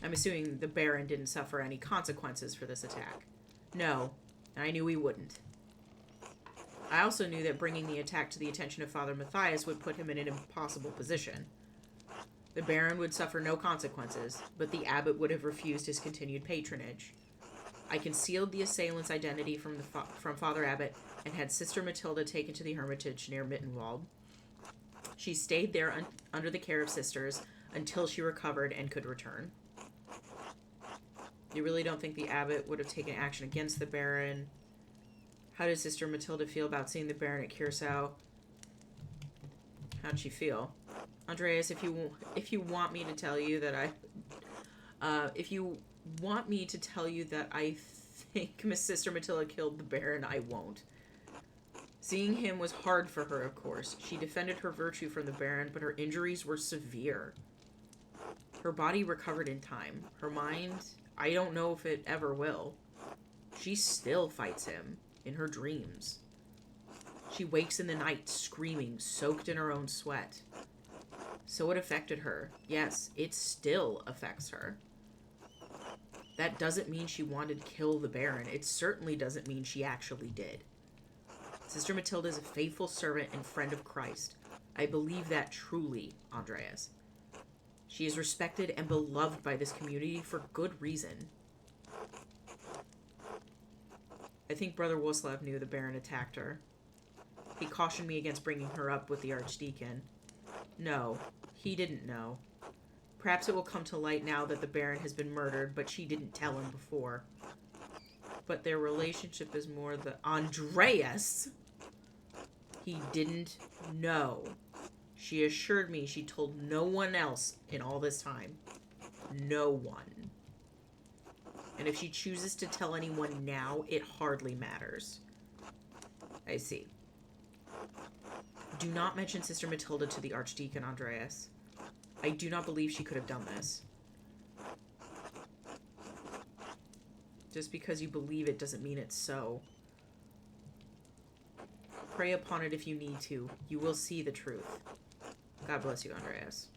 I'm assuming the Baron didn't suffer any consequences for this attack. No, and I knew he wouldn't. I also knew that bringing the attack to the attention of Father Matthias would put him in an impossible position. The Baron would suffer no consequences, but the abbot would have refused his continued patronage. I concealed the assailant's identity from from Father Abbot and had Sister Matilda taken to the hermitage near Mittenwald. She stayed there under the care of sisters until she recovered and could return. You really don't think the abbot would have taken action against the Baron? How did Sister Matilda feel about seeing the Baron at Curacao? How'd she feel? Andreas, if you want me to tell you that I think Miss Sister Matilda killed the Baron, I won't. Seeing him was hard for her, of course. She defended her virtue from the Baron, but her injuries were severe. Her body recovered in time. Her mind, I don't know if it ever will. She still fights him in her dreams. She wakes in the night screaming, soaked in her own sweat. So it affected her. Yes, it still affects her. That doesn't mean she wanted to kill the Baron. It certainly doesn't mean she actually did. Sister Matilda is a faithful servant and friend of Christ. I believe that truly, Andreas. She is respected and beloved by this community for good reason. I think Brother Woslav knew the Baron attacked her. He cautioned me against bringing her up with the Archdeacon. No, he didn't know. Perhaps it will come to light now that the Baron has been murdered, but she didn't tell him before. But their relationship is more the... Andreas! He didn't know. She assured me she told no one else in all this time. No one. And if she chooses to tell anyone now, it hardly matters. I see. Do not mention Sister Matilda to the Archdeacon, Andreas. I do not believe she could have done this. Just because you believe it doesn't mean it's so. Pray upon it if you need to. You will see the truth. God bless you, Andreas.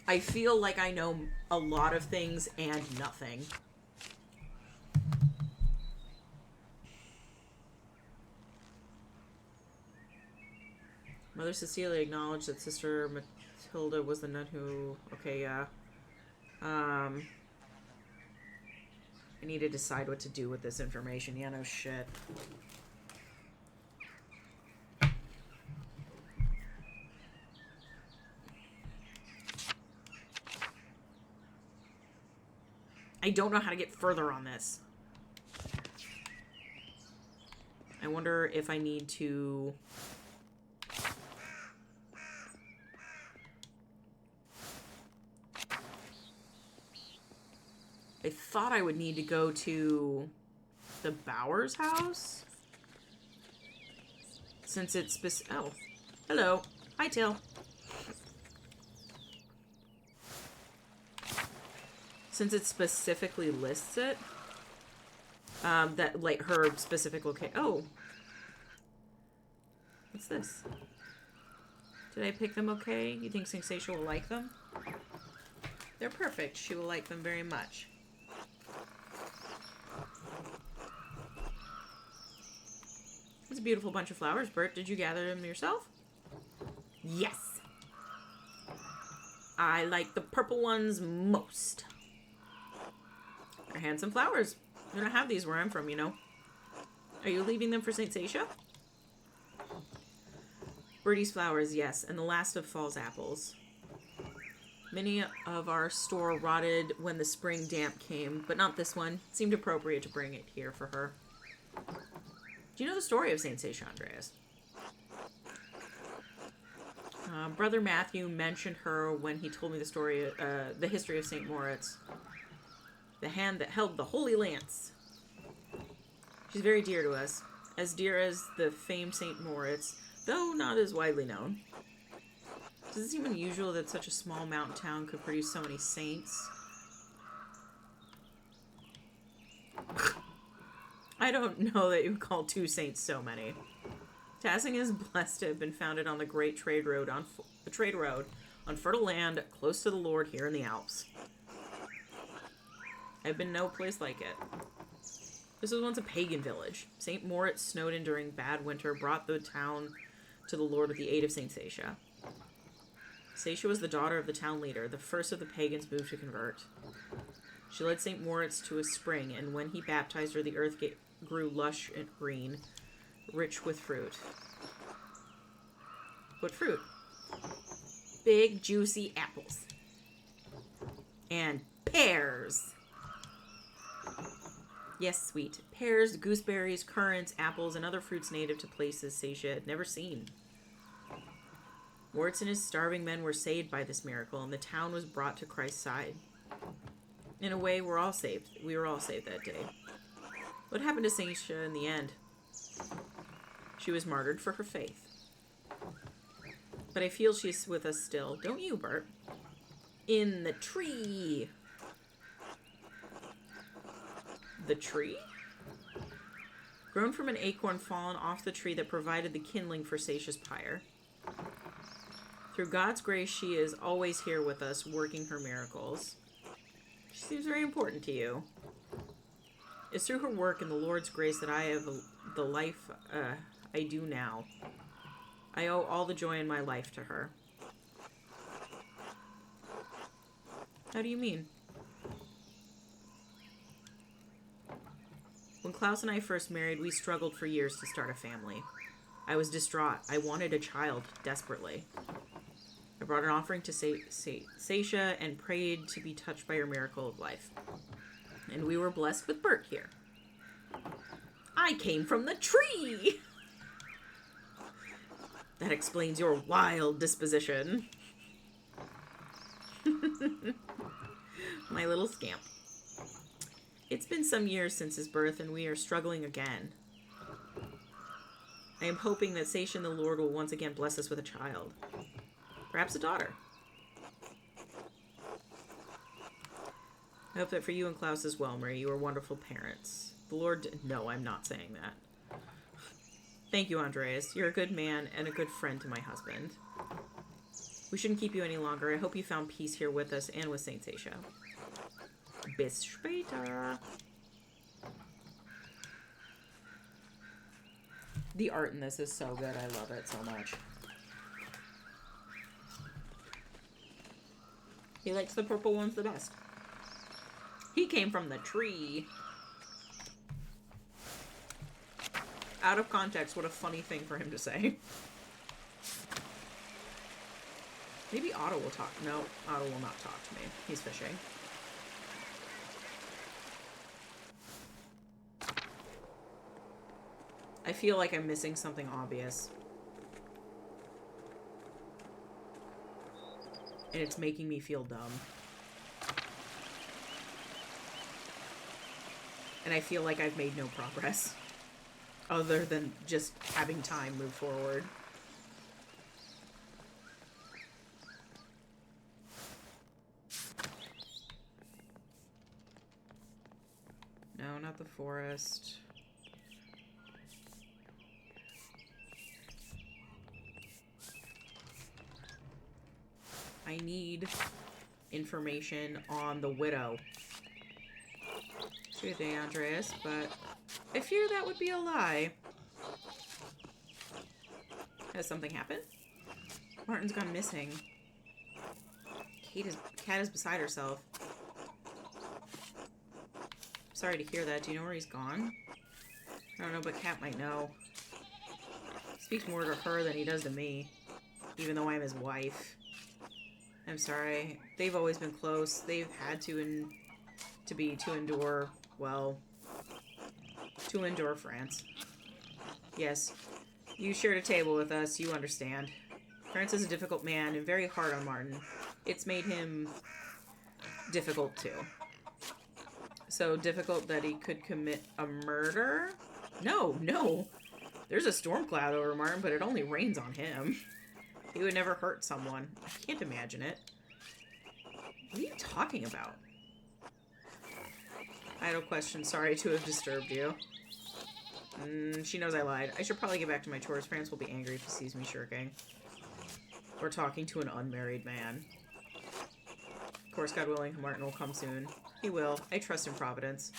I feel like I know a lot of things and nothing. Mother Cecilia acknowledged that Sister Matilda was the nun who... Okay, yeah. I need to decide what to do with this information. Yeah, no shit. I don't know how to get further on this. I wonder if I need to... I thought I would need to go to the Bowers house. Since it's oh. Hello. Hi, Till. Since it specifically lists it. That, like, her specific location. Oh. What's this? Did I pick them okay? You think Sensation will like them? They're perfect. She will like them very much. It's a beautiful bunch of flowers, Bert. Did you gather them yourself? Yes. I like the purple ones most. They're handsome flowers. We don't have these where I'm from, you know. Are you leaving them for St. Satia? Birdie's flowers, yes, and the last of fall's apples. Many of our store rotted when the spring damp came, but not this one. It seemed appropriate to bring it here for her. Do you know the story of St. Satia, Andreas? Brother Matthew mentioned her when he told me the story, the history of St. Moritz. The hand that held the Holy Lance. She's very dear to us. As dear as the famed St. Moritz, though not as widely known. Does it seem unusual that such a small mountain town could produce so many saints? I don't know that you would call 2 saints so many. Tassing is blessed to have been founded on the great trade road on fertile land close to the Lord here in the Alps. I've been no place like it. This was once a pagan village. St. Moritz, snowed in during bad winter, brought the town to the Lord with the aid of St. Sasha. Sasha was the daughter of the town leader, the first of the pagans moved to convert. She led St. Moritz to a spring, and when he baptized her, the earth grew lush and green, rich with fruit. What fruit? Big, juicy apples. And pears. Yes, sweet. Pears, gooseberries, currants, apples, and other fruits native to places Sasha had never seen. Moritz and his starving men were saved by this miracle, and the town was brought to Christ's side. In a way, we're all saved. We were all saved that day. What happened to Sasha in the end? She was martyred for her faith. But I feel she's with us still. Don't you, Bert? In the tree. The tree? Grown from an acorn fallen off the tree that provided the kindling for Sasha's pyre. Through God's grace, she is always here with us, working her miracles. She seems very important to you. It's through her work and the Lord's grace that I have the life I do now. I owe all the joy in my life to her. How do you mean? When Klaus and I first married, we struggled for years to start a family. I was distraught. I wanted a child, desperately. I brought an offering to Sasha and prayed to be touched by her miracle of life. And we were blessed with Bert here. I came from the tree! That explains your wild disposition. My little scamp. It's been some years since his birth, and we are struggling again. I am hoping that Sasha and the Lord will once again bless us with a child. Perhaps a daughter. I hope that for you and Klaus as well, Marie, you are wonderful parents. The Lord... No, I'm not saying that. Thank you, Andreas. You're a good man and a good friend to my husband. We shouldn't keep you any longer. I hope you found peace here with us and with Saint Sasha. Bis später. The art in this is so good. I love it so much. He likes the purple ones the best. He came from the tree. Out of context, what a funny thing for him to say. Maybe Otto will talk. No, Otto will not talk to me. He's fishing. I feel like I'm missing something obvious. And it's making me feel dumb. And I feel like I've made no progress. Other than just having time move forward. No, not the forest. I need information on the widow. Good day, Andreas, but I fear that would be a lie. Has something happened? Martin's gone missing. Kat is beside herself. Sorry to hear that. Do you know where he's gone? I don't know, but Kat might know. He speaks more to her than he does to me, even though I'm his wife. I'm sorry. They've always been close. They've had to endure, well, to endure France. Yes, you shared a table with us. You understand. France is a difficult man and very hard on Martin. It's made him difficult, too. So difficult that he could commit a murder? No. There's a storm cloud over Martin, but it only rains on him. He would never hurt someone. I can't imagine it. What are you talking about? Idle question. Sorry to have disturbed you. She knows I lied. I should probably get back to my chores. France will be angry if he sees me shirking. Or talking to an unmarried man. Of course, God willing, Martin will come soon. He will. I trust in Providence.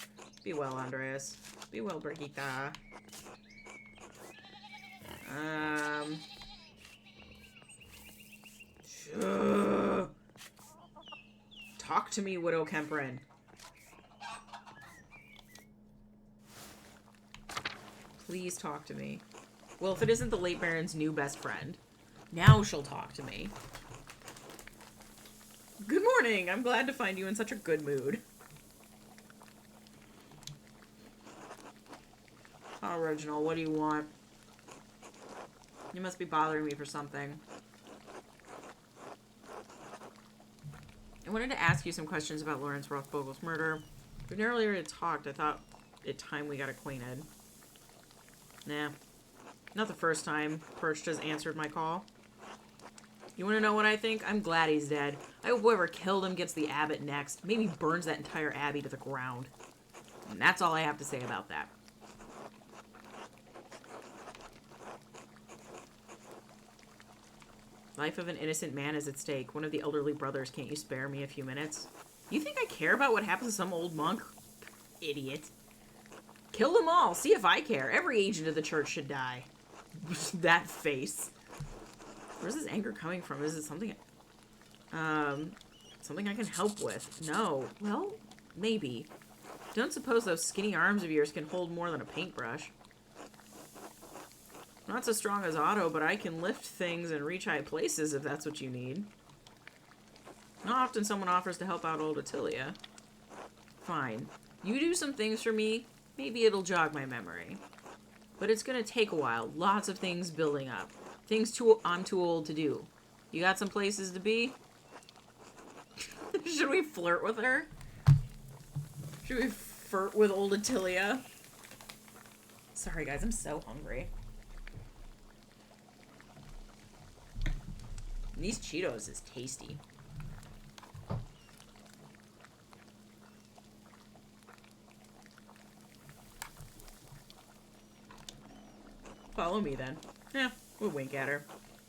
Be well, Andres. Be well, Brigitte. Talk to me, Widow Kemperin. Please talk to me. Well, if it isn't the late Baron's new best friend, now she'll talk to me. Good morning. I'm glad to find you in such a good mood. Oh, Reginald, what do you want? You must be bothering me for something. I wanted to ask you some questions about Lawrence Rothvogel's murder. We've never really talked. I thought it time we got acquainted. Nah. Not the first time Perch has answered my call. You want to know what I think? I'm glad he's dead. I hope whoever killed him gets the abbot next. Maybe burns that entire abbey to the ground. And that's all I have to say about that. Life of an innocent man is at stake. One of the elderly brothers. Can't you spare me a few minutes? You think I care about what happens to some old monk? Idiot. Kill them all. See if I care. Every agent of the church should die. That face. Where's this anger coming from? Is it something... something I can help with? No. Well, maybe. Don't suppose those skinny arms of yours can hold more than a paintbrush. Not so strong as Otto, but I can lift things and reach high places if that's what you need. Not often someone offers to help out old Attilia. Fine. You do some things for me, maybe it'll jog my memory. But it's gonna take a while. Lots of things building up. Things I'm too old to do. You got some places to be? Should we flirt with her? Should we flirt with old Attilia? Sorry guys, I'm so hungry. And these Cheetos is tasty. Follow me then. Yeah, we'll wink at her.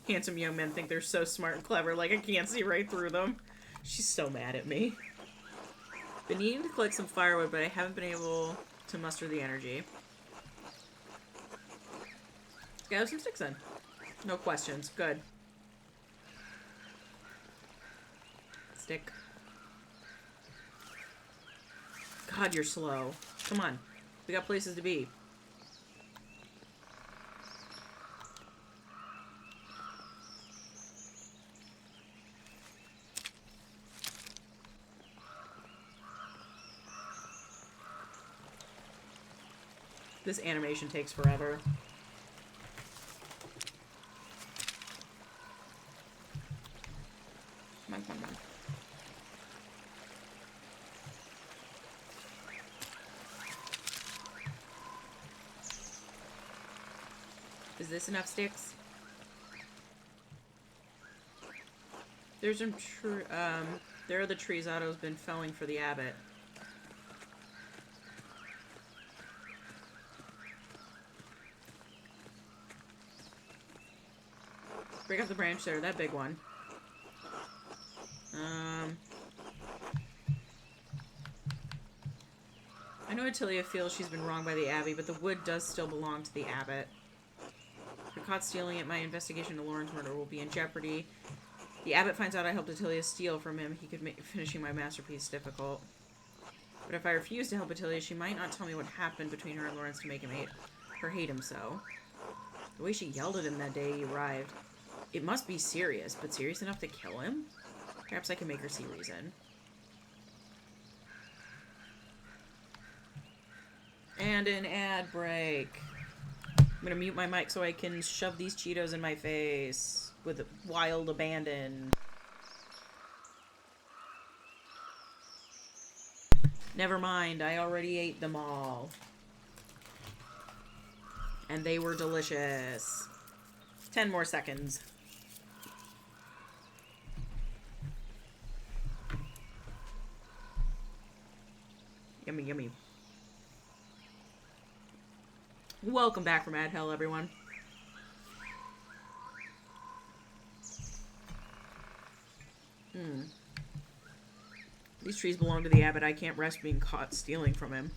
Handsome young men think they're so smart and clever, like I can't see right through them. She's so mad at me. Been needing to collect some firewood, but I haven't been able to muster the energy. Gather some sticks then. No questions. Good. Stick. God, you're slow. Come on. We got places to be. This animation takes forever. Come on, come on, come on. Is this enough sticks? There's some there are the trees Otto's been felling for the abbot. Break off the branch there, that big one. I know Attilia feels she's been wronged by the abbey, but the wood does still belong to the abbot. If we're caught stealing it, my investigation into Lauren's murder will be in jeopardy. The abbot finds out I helped Attilia steal from him, he could make finishing my masterpiece difficult. But if I refuse to help Attilia, she might not tell me what happened between her and Lawrence to make him hate him so. The way she yelled at him that day he arrived. It must be serious, but serious enough to kill him? Perhaps I can make her see reason. And an ad break. I'm gonna mute my mic so I can shove these Cheetos in my face with wild abandon. Never mind, I already ate them all. And they were delicious. 10 more seconds. Yummy, yummy. Welcome back from Ad Hell, everyone. These trees belong to the abbot. I can't rest being caught stealing from him.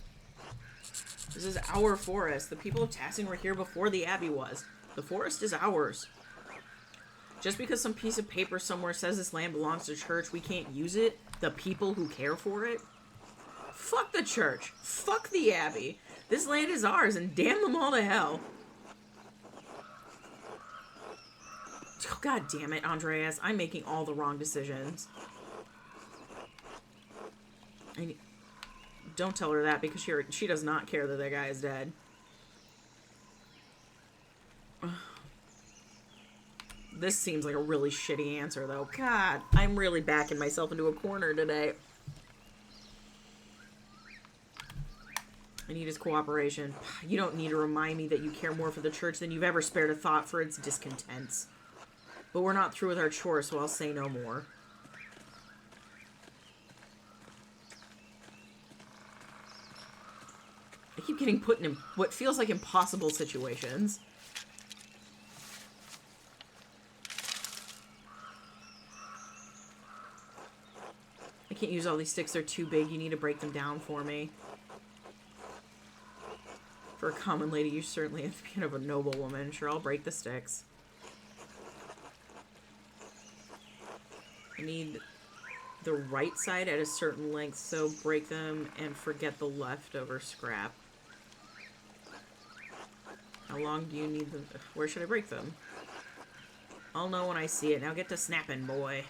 This is our forest. The people of Tassing were here before the abbey was. The forest is ours. Just because some piece of paper somewhere says this land belongs to church, we can't use it? The people who care for it? Fuck the church. Fuck the abbey. This land is ours, and damn them all to hell. Oh, God damn it, Andreas. I'm making all the wrong decisions. Don't tell her that, because she does not care that guy is dead. This seems like a really shitty answer, though. God, I'm really backing myself into a corner today. I need his cooperation. You don't need to remind me that you care more for the church than you've ever spared a thought for its discontents. But we're not through with our chores, so I'll say no more. I keep getting put in what feels like impossible situations. I can't use all these sticks, they're too big. You need to break them down for me. For a common lady, you certainly have been of a noble woman. Sure, I'll break the sticks. I need the right side at a certain length, so break them and forget the leftover scrap. How long do you need them? Where should I break them? I'll know when I see it. Now get to snapping, boy.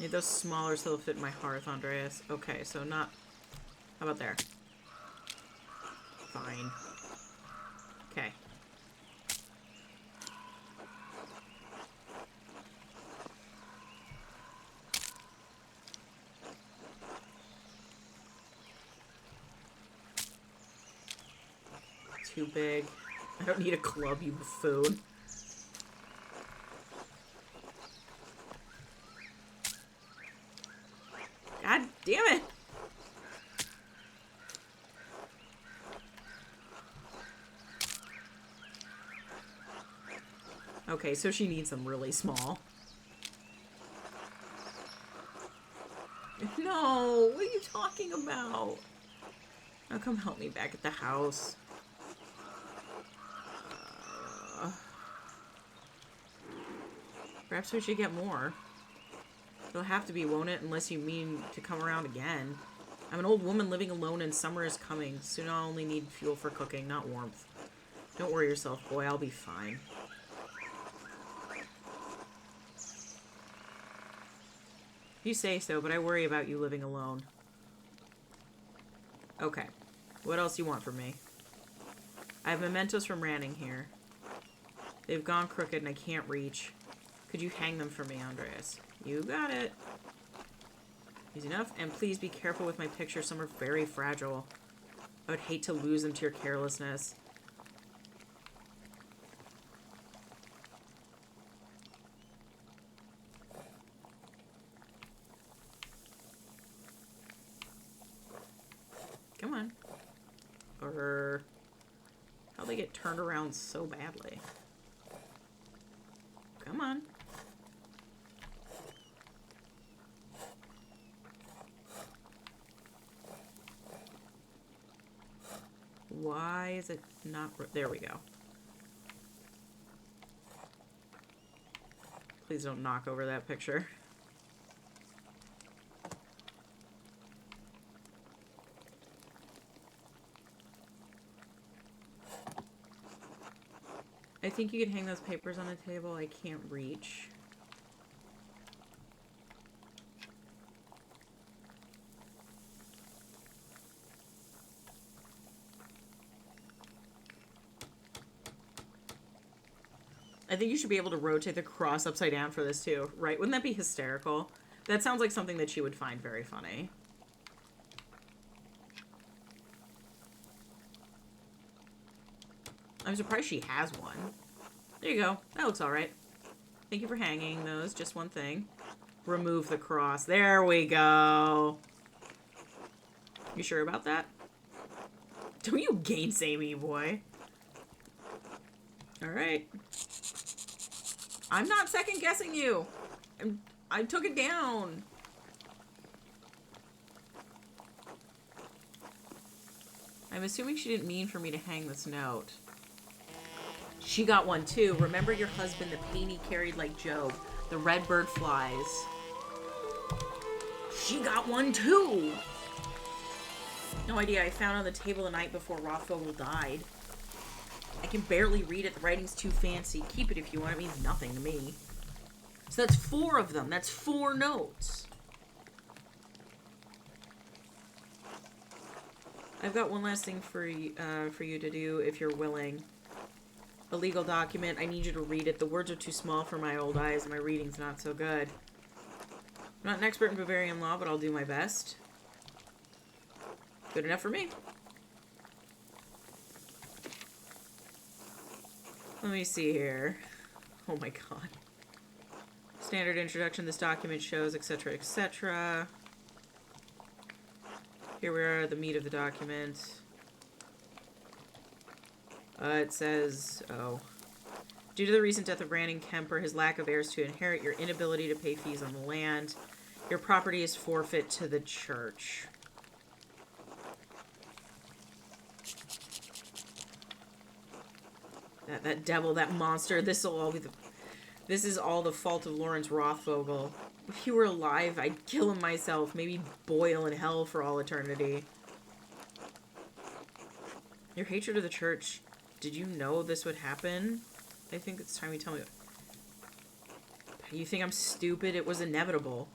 Need those smaller so they'll fit in my hearth, Andreas. Okay, so not... How about there? Fine. Okay. Too big. I don't need a club, you buffoon. God damn it! Okay, so she needs them really small. No, what are you talking about? Now come help me back at the house. Perhaps we should get more. It'll have to be, won't it? Unless you mean to come around again. I'm an old woman living alone and summer is coming. Soon I'll only need fuel for cooking, not warmth. Don't worry yourself, boy. I'll be fine. You say so, but I worry about you living alone. Okay. What else do you want from me? I have mementos from Ranning here. They've gone crooked and I can't reach. Could you hang them for me, Andreas? You got it. Easy enough. And please be careful with my pictures. Some are very fragile. I would hate to lose them to your carelessness. Come on. Or how they get turned around so badly. Come on. Why is it not... There we go. Please don't knock over that picture. I think you could hang those papers on the table. I can't reach. I think you should be able to rotate the cross upside down for this too, right? Wouldn't that be hysterical? That sounds like something that she would find very funny. I'm surprised she has one. There you go. That looks alright. Thank you for hanging those. Just one thing. Remove the cross. There we go. You sure about that? Don't you gainsay me, boy. Alright. I'm not second guessing you. I took it down. I'm assuming she didn't mean for me to hang this note. She got one too. Remember your husband, the pain he carried like Job. The red bird flies. She got one too. No idea. I found on the table the night before Rothvogel died. I can barely read it. The writing's too fancy. Keep it if you want. It means nothing to me. So that's 4 of them. That's 4 notes. I've got one last thing for you to do if you're willing. A legal document. I need you to read it. The words are too small for my old eyes and my reading's not so good. I'm not an expert in Bavarian law, but I'll do my best. Good enough for me. Let me see here. Oh my god. Standard introduction. This document shows, etc., etc. Here we are, the meat of the document. It says, due to the recent death of Ranning Kemper, his lack of heirs to inherit, your inability to pay fees on the land, your property is forfeit to the church. That devil, that monster, this is all the fault of Lawrence Rothvogel. If he were alive, I'd kill him myself, maybe boil in hell for all eternity. Your hatred of the church, did you know this would happen? I think it's time you tell me. You think I'm stupid? It was inevitable.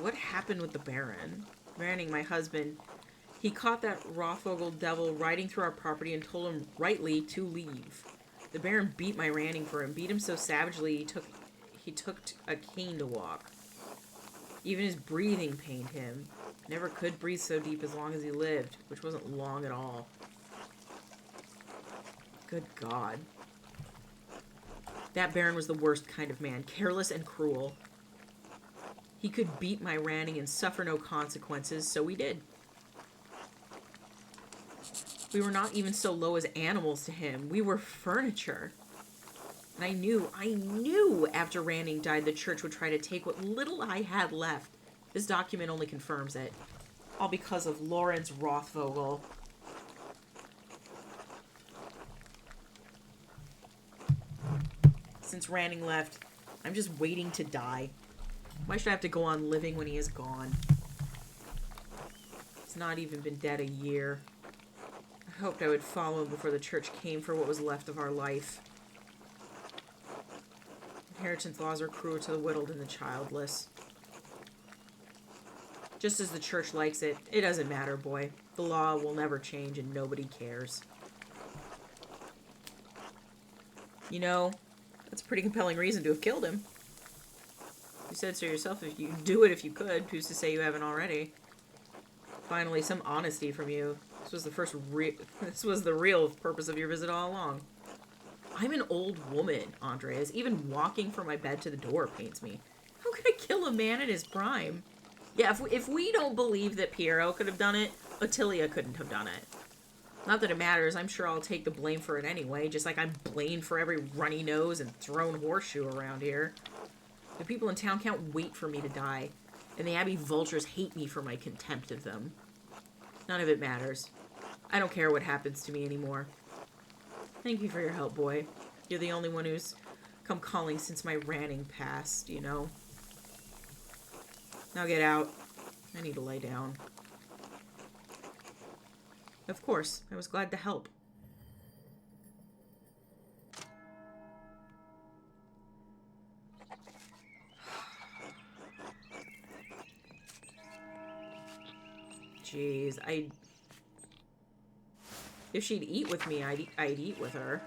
What happened with the Baron? Ranning, my husband, he caught that Rothvogel devil riding through our property and told him rightly to leave. The Baron beat my Ranning for him, beat him so savagely he took a cane to walk. Even his breathing pained him. Never could breathe so deep as long as he lived, which wasn't long at all. Good God. That Baron was the worst kind of man, careless and cruel. He could beat my Ranning and suffer no consequences, so we did. We were not even so low as animals to him. We were furniture. And I knew after Ranning died, the church would try to take what little I had left. This document only confirms it. All because of Lawrence Rothvogel. Since Ranning left, I'm just waiting to die. Why should I have to go on living when he is gone? He's not even been dead a year. I hoped I would follow him before the church came for what was left of our life. Inheritance laws are cruel to the widowed and the childless. Just as the church likes it, it doesn't matter, boy. The law will never change and nobody cares. You know, that's a pretty compelling reason to have killed him. You said so yourself, if you do it if you could. Who's to say you haven't already? Finally, some honesty from you. This was the real purpose of your visit all along. I'm an old woman, Andreas. Even walking from my bed to the door pains me. How could I kill a man in his prime? Yeah, if we don't believe that Piero could have done it, Ottilia couldn't have done it. Not that it matters. I'm sure I'll take the blame for it anyway, just like I'm blamed for every runny nose and thrown horseshoe around here. The people in town can't wait for me to die, and the Abbey vultures hate me for my contempt of them. None of it matters. I don't care what happens to me anymore. Thank you for your help, boy. You're the only one who's come calling since my Ranning passed, you know. Now get out. I need to lay down. Of course, I was glad to help. Jeez, if she'd eat with me, I'd eat with her.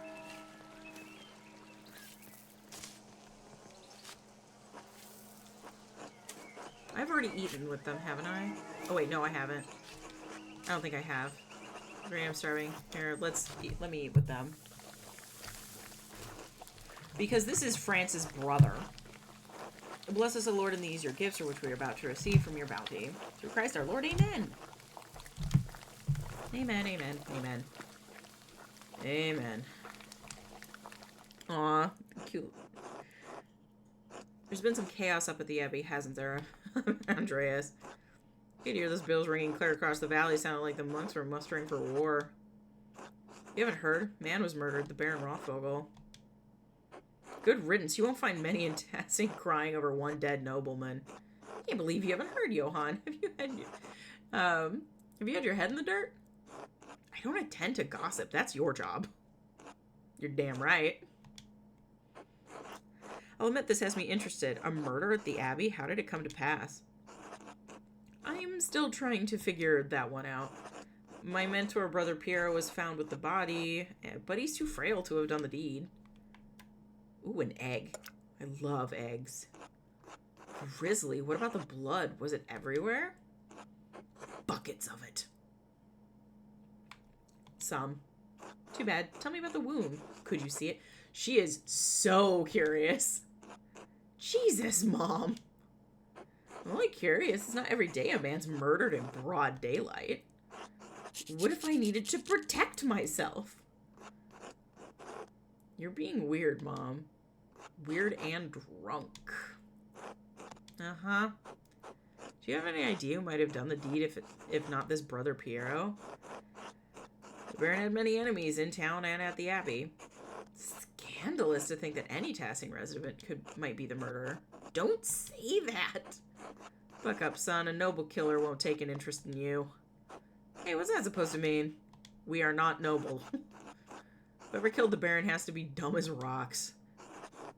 I've already eaten with them, haven't I? Oh wait, no, I haven't. I don't think I have. I'm starving. Here, let me eat with them. Because this is France's brother. Bless us, O Lord, in these your gifts, or which we are about to receive from your bounty. Through Christ our Lord, amen. Amen, amen, amen. Amen. Aw, cute. There's been some chaos up at the Abbey, hasn't there, Andreas? You could hear those bells ringing clear across the valley. Sounded like the monks were mustering for war. You haven't heard? Man was murdered, the Baron Rothvogel. Good riddance. You won't find many in Tassing crying over one dead nobleman. I can't believe you haven't heard, Johann. Have you had your head in the dirt? I don't intend to gossip. That's your job. You're damn right. I'll admit this has me interested. A murder at the Abbey? How did it come to pass? I'm still trying to figure that one out. My mentor, Brother Piero, was found with the body, but he's too frail to have done the deed. Ooh, an egg. I love eggs. Grisly, what about the blood? Was it everywhere? Buckets of it. Some. Too bad. Tell me about the wound. Could you see it? She is so curious. Jesus, Mom. I'm only curious. It's not every day a man's murdered in broad daylight. What if I needed to protect myself? You're being weird, Mom. Weird and drunk. Uh-huh. Do you have any idea who might have done the deed if not this Brother Piero? The Baron had many enemies in town and at the Abbey. Scandalous to think that any Tassing resident might be the murderer. Don't say that! Buck up, son. A noble killer won't take an interest in you. Hey, what's that supposed to mean? We are not noble. Whoever killed the Baron has to be dumb as rocks.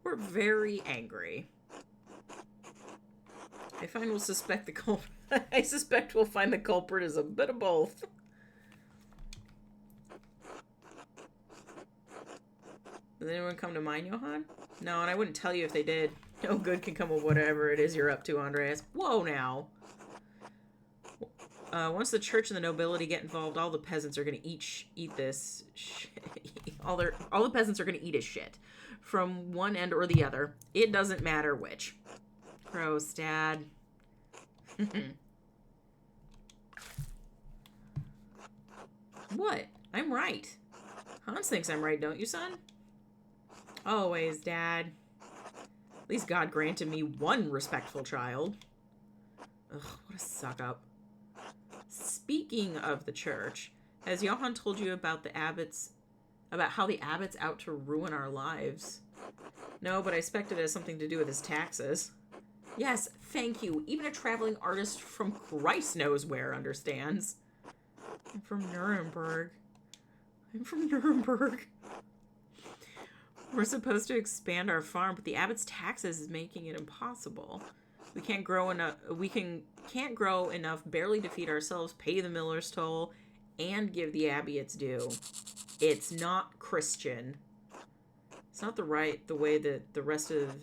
We're very angry. I suspect we'll find the culprit is a bit of both. Does anyone come to mind, Johann? No, and I wouldn't tell you if they did. No good can come of whatever it is you're up to, Andreas. Whoa, now. Once the church and the nobility get involved, all the peasants are gonna eat this shit. all the peasants are gonna eat his shit. From one end or the other. It doesn't matter which. Gross, Dad. What? I'm right. Hans thinks I'm right, don't you, son? Always, Dad. At least God granted me one respectful child. Ugh, what a suck-up. Speaking of the church, has Johann told you about how the abbot's out to ruin our lives? No, but I expect it has something to do with his taxes. Yes, thank you. Even a traveling artist from Christ knows where understands. I'm from Nuremberg. We're supposed to expand our farm, but the abbot's taxes is making it impossible. We can't grow enough. Can't grow enough. Barely to feed ourselves, pay the miller's toll, and give the abbey its due. It's not Christian. It's not the way that the rest of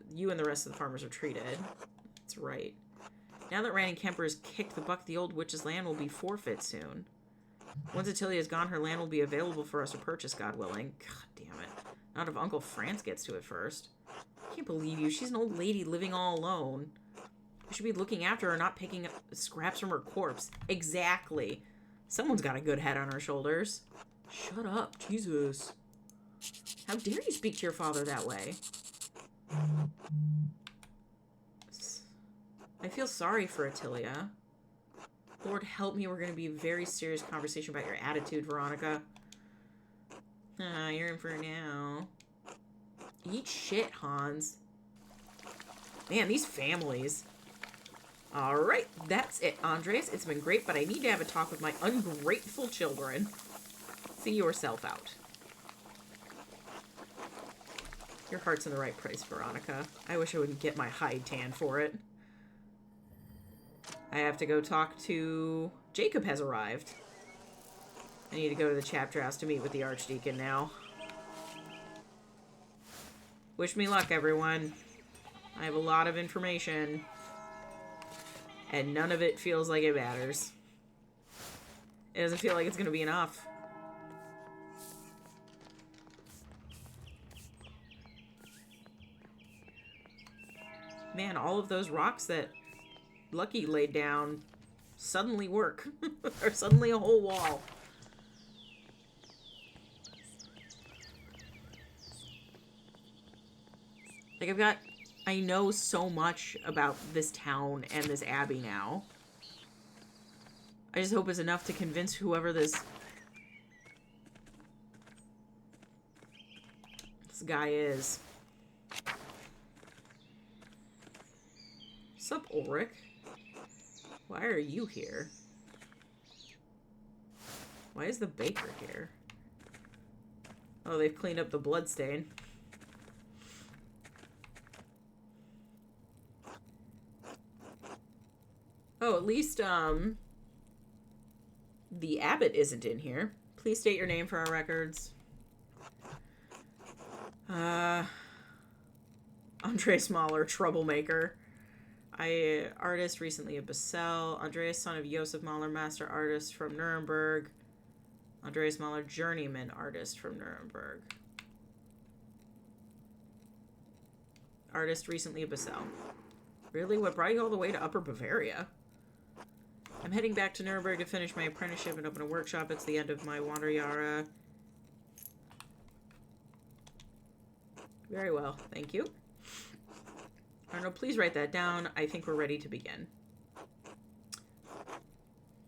you and the rest of the farmers are treated. That's right. Now that Randy Kemper has kicked the bucket, the old witch's land will be forfeit soon. Once Attilia is gone, her land will be available for us to purchase, God willing. God damn it. Not if Uncle France gets to it first. I can't believe you. She's an old lady living all alone. We should be looking after her, not picking up scraps from her corpse. Exactly. Someone's got a good head on her shoulders. Shut up, Jesus. How dare you speak to your father that way? I feel sorry for Attilia. Lord help me, we're going to be a very serious conversation about your attitude, Veronica. You're in for it now. Eat shit, Hans. Man, these families. Alright, that's it, Andres. It's been great, but I need to have a talk with my ungrateful children. See yourself out. Your heart's in the right place, Veronica. I wish I wouldn't get my hide tan for it. I have to go talk to... Jacob has arrived. I need to go to the chapter house to meet with the Archdeacon now. Wish me luck, everyone. I have a lot of information. And none of it feels like it matters. It doesn't feel like it's going to be enough. man, all of those rocks that Lucky laid down suddenly work. Or suddenly a whole wall. Like, I know so much about this town and this abbey now. I just hope it's enough to convince whoever this guy is. Sup, Ulrich? Why are you here? Why is the baker here? Oh, they've cleaned up the bloodstain. Oh, at least, the abbot isn't in here. Please state your name for our records. Andreas Mahler, troublemaker. Artist, recently a Basel. Andreas, son of Josef Mahler, master artist from Nuremberg. Andreas Mahler, journeyman artist from Nuremberg. Artist, recently a Basel. Really? What brought you all the way to Upper Bavaria? I'm heading back to Nuremberg to finish my apprenticeship and open a workshop. It's the end of my Wanderjahre. Very well, thank you. Arnold, please write that down. I think we're ready to begin.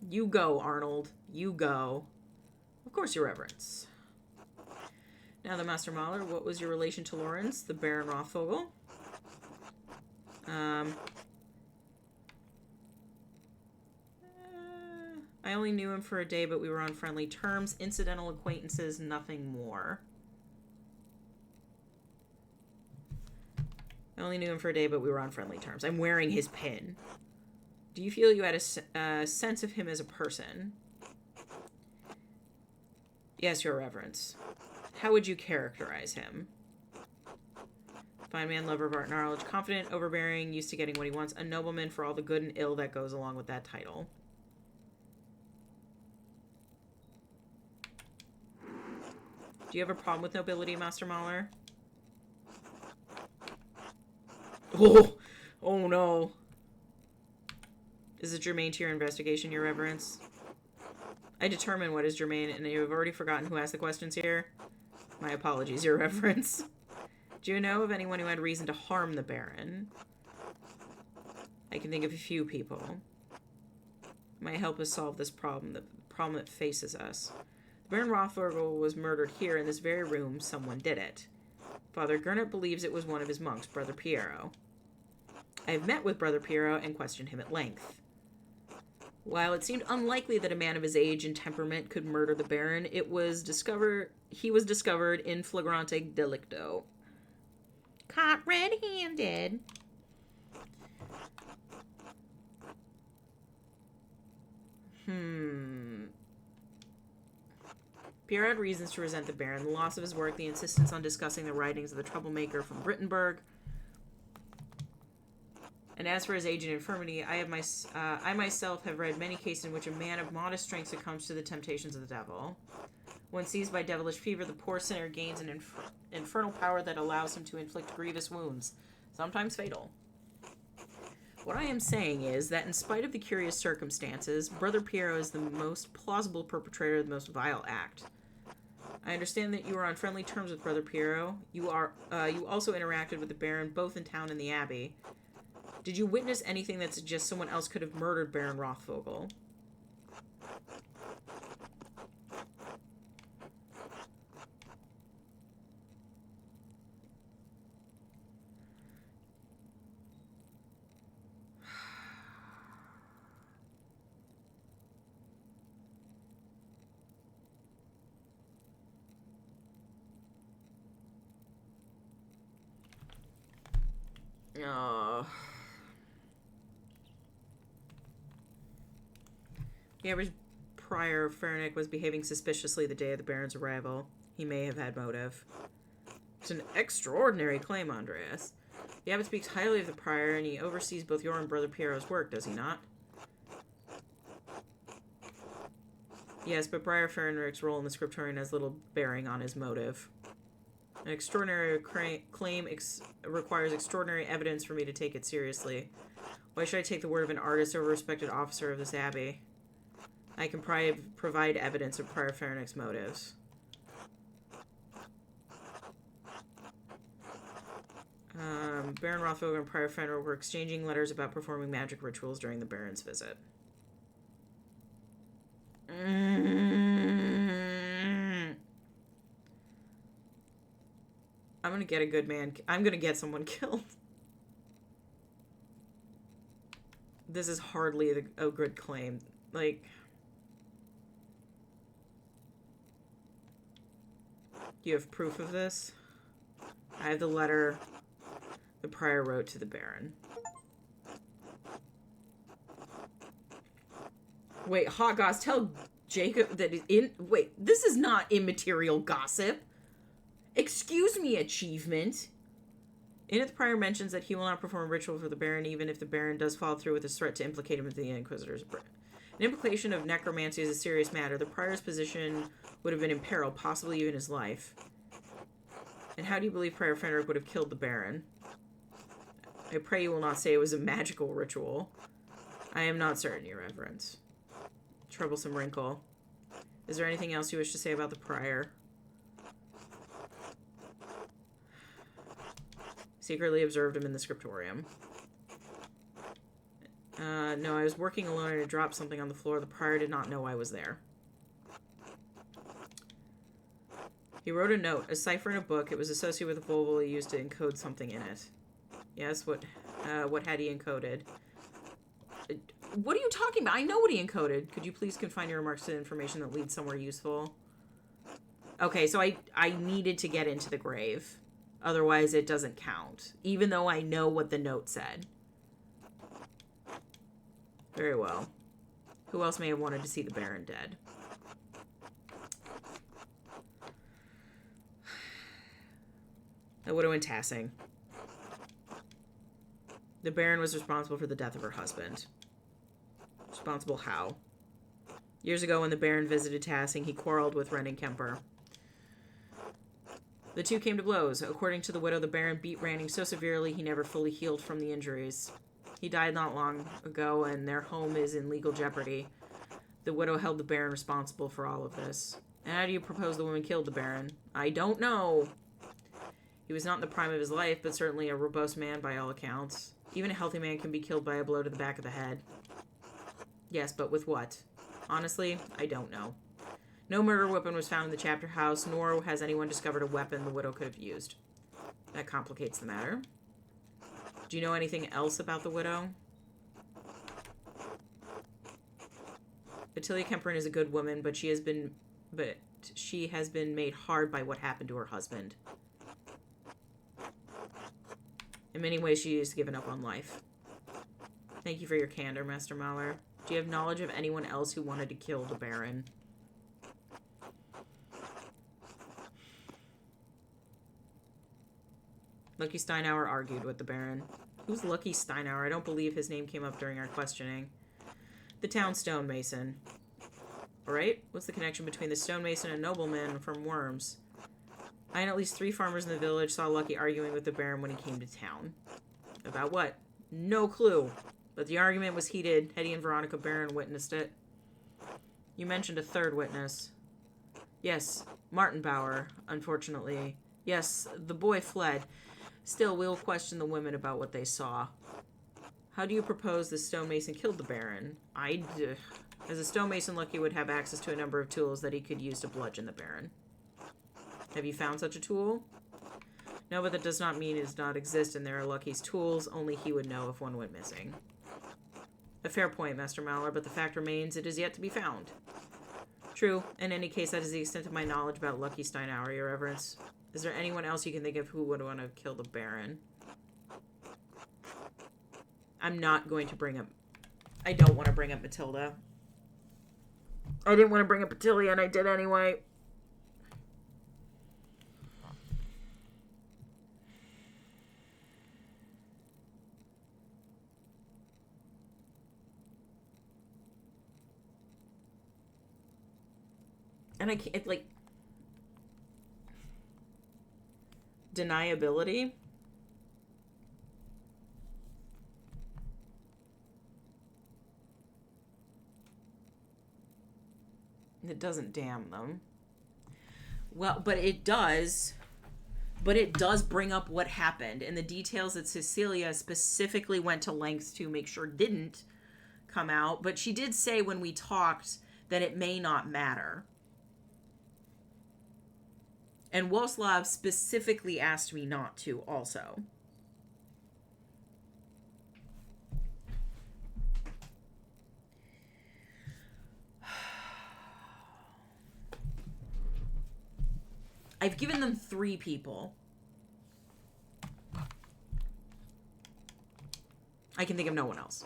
You go, Arnold. You go. Of course, Your Reverence. Now, the Master Mahler, what was your relation to Lawrence, the Baron Rothvogel? I only knew him for a day, but we were on friendly terms. Incidental acquaintances, nothing more. I only knew him for a day, but we were on friendly terms. I'm wearing his pin. Do you feel you had a sense of him as a person? Yes, Your Reverence. How would you characterize him? Fine man, lover of art and knowledge, confident, overbearing, used to getting what he wants, a nobleman for all the good and ill that goes along with that title. Do you have a problem with nobility, Master Mahler? Oh no. Is it germane to your investigation, Your Reverence? I determine what is germane, and you have already forgotten who asked the questions here. My apologies, Your Reverence. Do you know of anyone who had reason to harm the Baron? I can think of a few people. Might help us solve this problem, the problem that faces us. Baron Rothvogel was murdered here in this very room. Someone did it. Father Gernot believes it was one of his monks, Brother Piero. I have met with Brother Piero and questioned him at length. While it seemed unlikely that a man of his age and temperament could murder the Baron, he was discovered in flagrante delicto. Caught red-handed. Pierre had reasons to resent the Baron, the loss of his work, the insistence on discussing the writings of the troublemaker from Wittenberg. And as for his age and infirmity, I myself have read many cases in which a man of modest strength succumbs to the temptations of the devil. When seized by devilish fever, the poor sinner gains an infernal power that allows him to inflict grievous wounds, sometimes fatal. What I am saying is that in spite of the curious circumstances, Brother Piero is the most plausible perpetrator of the most vile act. I understand that you are on friendly terms with Brother Piero. You also interacted with the Baron both in town and the Abbey. Did you witness anything that suggests someone else could have murdered Baron Rothvogel? The average prior Fernick was behaving suspiciously the day of the Baron's arrival. He may have had motive. It's an extraordinary claim, Andreas. The abbot speaks highly of the prior, and he oversees both your and Brother Piero's work, does he not? Yes, but Prior Fernick's role in the scriptorium has little bearing on his motive. An extraordinary claim requires extraordinary evidence for me to take it seriously. Why should I take the word of an artist over a respected officer of this abbey? I can provide evidence of prior Pharynx motives. Baron Rothvogel and Prior Fenrir were exchanging letters about performing magic rituals during the Baron's visit. I'm gonna get a good man. I'm gonna get someone killed. This is hardly a good claim. Like, do you have proof of this? I have the letter the prior wrote to the Baron. Wait, Hot Goss, tell Jacob that wait, this is not immaterial gossip. Excuse me, achievement. In it, the prior mentions that he will not perform a ritual for the Baron, even if the Baron does follow through with his threat to implicate him in the Inquisitor's. An implication of necromancy is a serious matter. The prior's position would have been in peril, possibly even his life. And how do you believe Prior Fenrir would have killed the Baron? I pray you will not say it was a magical ritual. I am not certain, Your Reverence. Troublesome wrinkle. Is there anything else you wish to say about the Prior? Secretly observed him in the scriptorium. No, I was working alone and I dropped something on the floor. The Prior did not know I was there. He wrote a note, a cipher in a book. It was associated with a Volvo he used to encode something in it. Yes, what had he encoded? What are you talking about? I know what he encoded. Could you please confine your remarks to information that leads somewhere useful? Okay, so I needed to get into the grave. Otherwise, it doesn't count. Even though I know what the note said. Very well. Who else may have wanted to see the Baron dead? The widow in Tassing. The Baron was responsible for the death of her husband. Responsible how? Years ago, when the Baron visited Tassing, he quarreled with Renning-Kemper. The two came to blows. According to the widow, the Baron beat Ranning so severely he never fully healed from the injuries. He died not long ago, and their home is in legal jeopardy. The widow held the Baron responsible for all of this. And how do you propose the woman killed the Baron? I don't know. He was not in the prime of his life, but certainly a robust man by all accounts. Even a healthy man can be killed by a blow to the back of the head. Yes, but with what? Honestly, I don't know. No murder weapon was found in the chapter house, nor has anyone discovered a weapon the widow could have used. That complicates the matter. Do you know anything else about the widow? Attilia Kemperin is a good woman, but she has been made hard by what happened to her husband. In many ways, she has given up on life. Thank you for your candor, Master Mahler. Do you have knowledge of anyone else who wanted to kill the Baron? Lucky Steinauer argued with the Baron. Who's Lucky Steinauer? I don't believe his name came up during our questioning. The town stonemason. Alright, what's the connection between the stonemason and nobleman from Worms? I and at least 3 farmers in the village saw Lucky arguing with the Baron when he came to town. About what? No clue. But the argument was heated. Hetty and Veronica Baron witnessed it. You mentioned a third witness. Yes, Martin Bauer, unfortunately. Yes, the boy fled. Still, we'll question the women about what they saw. How do you propose the stonemason killed the Baron? As a stonemason, Lucky would have access to a number of tools that he could use to bludgeon the Baron. Have you found such a tool? No, but that does not mean it does not exist, and there are Lucky's tools. Only he would know if one went missing. A fair point, Master Mahler, but the fact remains it is yet to be found. True. In any case, that is the extent of my knowledge about Lucky Steinauer, Your Reverence. Is there anyone else you can think of who would want to kill the Baron? I'm not going to bring up... I don't want to bring up Matilda. I didn't want to bring up Attilia, and I did anyway. And I can't, like... Deniability. It doesn't damn them. Well, but it does bring up what happened and the details that Cecilia specifically went to lengths to make sure didn't come out. But she did say when we talked that it may not matter. And Woslav specifically asked me not to also. I've given them 3 people. I can think of no one else.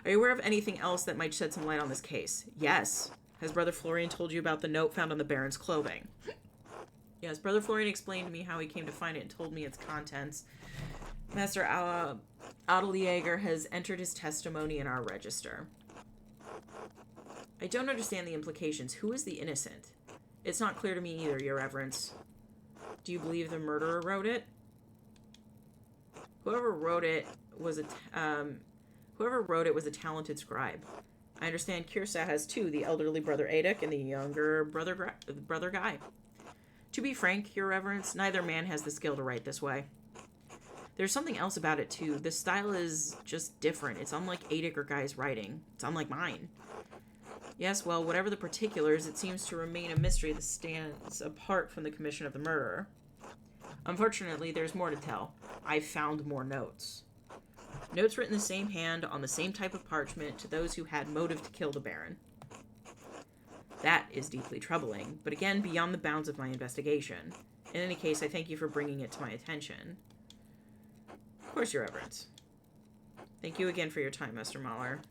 Are you aware of anything else that might shed some light on this case? Yes. Has Brother Florian told you about the note found on the Baron's clothing? Yes, Brother Florian explained to me how he came to find it and told me its contents. Master Adeljaeger has entered his testimony in our register. I don't understand the implications. Who is the innocent? It's not clear to me either, Your Reverence. Do you believe the murderer wrote it? Whoever wrote it was a talented scribe. I understand Kirsa has 2, the elderly Brother Adek and the younger Brother Guy. To be frank, Your Reverence, neither man has the skill to write this way. There's something else about it, too. The style is just different. It's unlike Adek or Guy's writing. It's unlike mine. Yes, well, whatever the particulars, it seems to remain a mystery that stands apart from the commission of the murderer. Unfortunately, there's more to tell. I've found more notes. Notes written the same hand on the same type of parchment to those who had motive to kill the Baron. That is deeply troubling, but again, beyond the bounds of my investigation. In any case, I thank you for bringing it to my attention. Of course, Your Reverence. Thank you again for your time, Master Mahler.